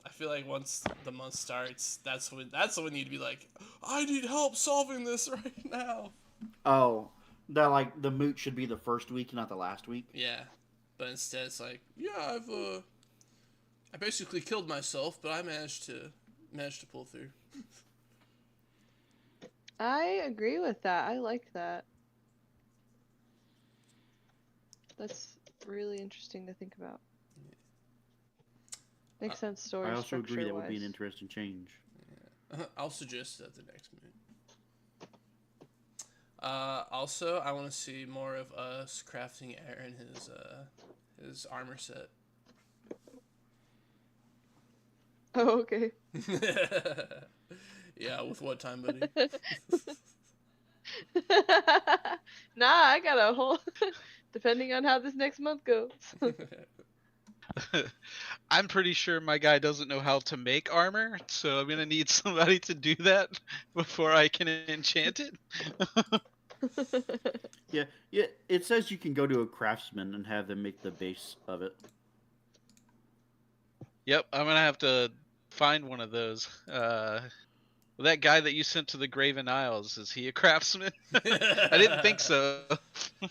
I feel like once the month starts, that's when you'd be like, I need help solving this right now. Oh, that like the moot should be the first week, not the last week. Yeah, but instead it's like, yeah, I basically killed myself, but I managed to pull through. I agree with that. I like that. That's really interesting to think about. Makes sense story I also agree structure that would be an wise. interesting change. I'll suggest that the next moot. Also, I want to see more of us crafting Aaron his armor set. Oh, okay. Yeah, with what time, buddy? Nah, I got a whole. Depending on how this next month goes. I'm pretty sure my guy doesn't know how to make armor, so I'm gonna need somebody to do that before I can enchant it. Yeah, yeah. It says you can go to a craftsman and have them make the base of it. Yep, I'm gonna have to find one of those. That guy that you sent to the Graven Isles, is he a craftsman? I didn't think so.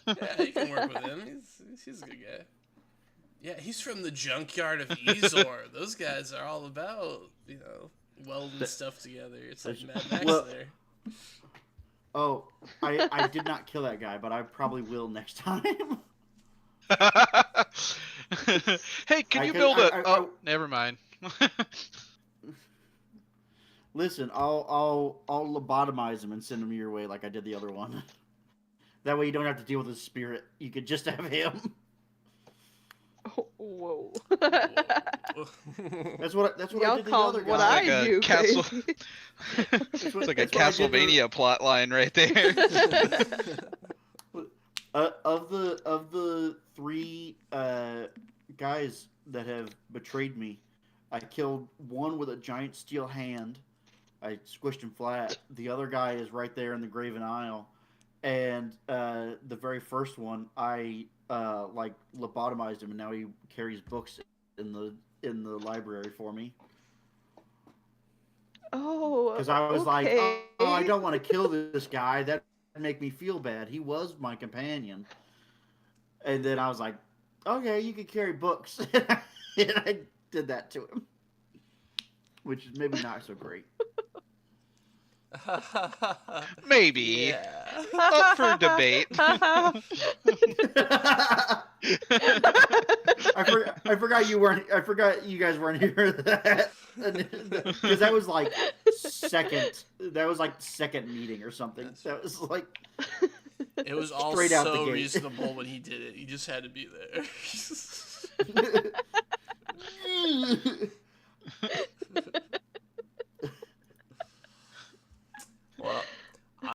Yeah, you can work with him. He's a good guy. Yeah, he's from the junkyard of Ezor. Those guys are all about, welding stuff together. It's like Mad Max well- there. Oh, I did not kill that guy, but I probably will next time. Hey, can I you could- build a? I- Oh, never mind. Listen, I'll lobotomize him and send him your way like I did the other one. That way you don't have to deal with his spirit. You could just have him. Whoa. That's what I Y'all did to the call other what guy. Like I a do castle- crazy. It's like a that's what I did to- Castlevania plot line right there. Of the three guys that have betrayed me, I killed one with a giant steel hand. I squished him flat. The other guy is right there in the Graven Isle, and the very first one, I like lobotomized him, and now he carries books in the library for me. Oh, Because I was okay. like, oh, I don't want to kill this guy. That would make me feel bad. He was my companion. And then I was like, okay, you can carry books. And I did that to him. Which is maybe not so great. Maybe. Yeah. Up for debate. I forgot you weren't. I forgot you guys weren't here. Because that was like second. That was like second meeting or something. That was like. It was all Straight out the so gate. reasonable when he did it. You just had to be there.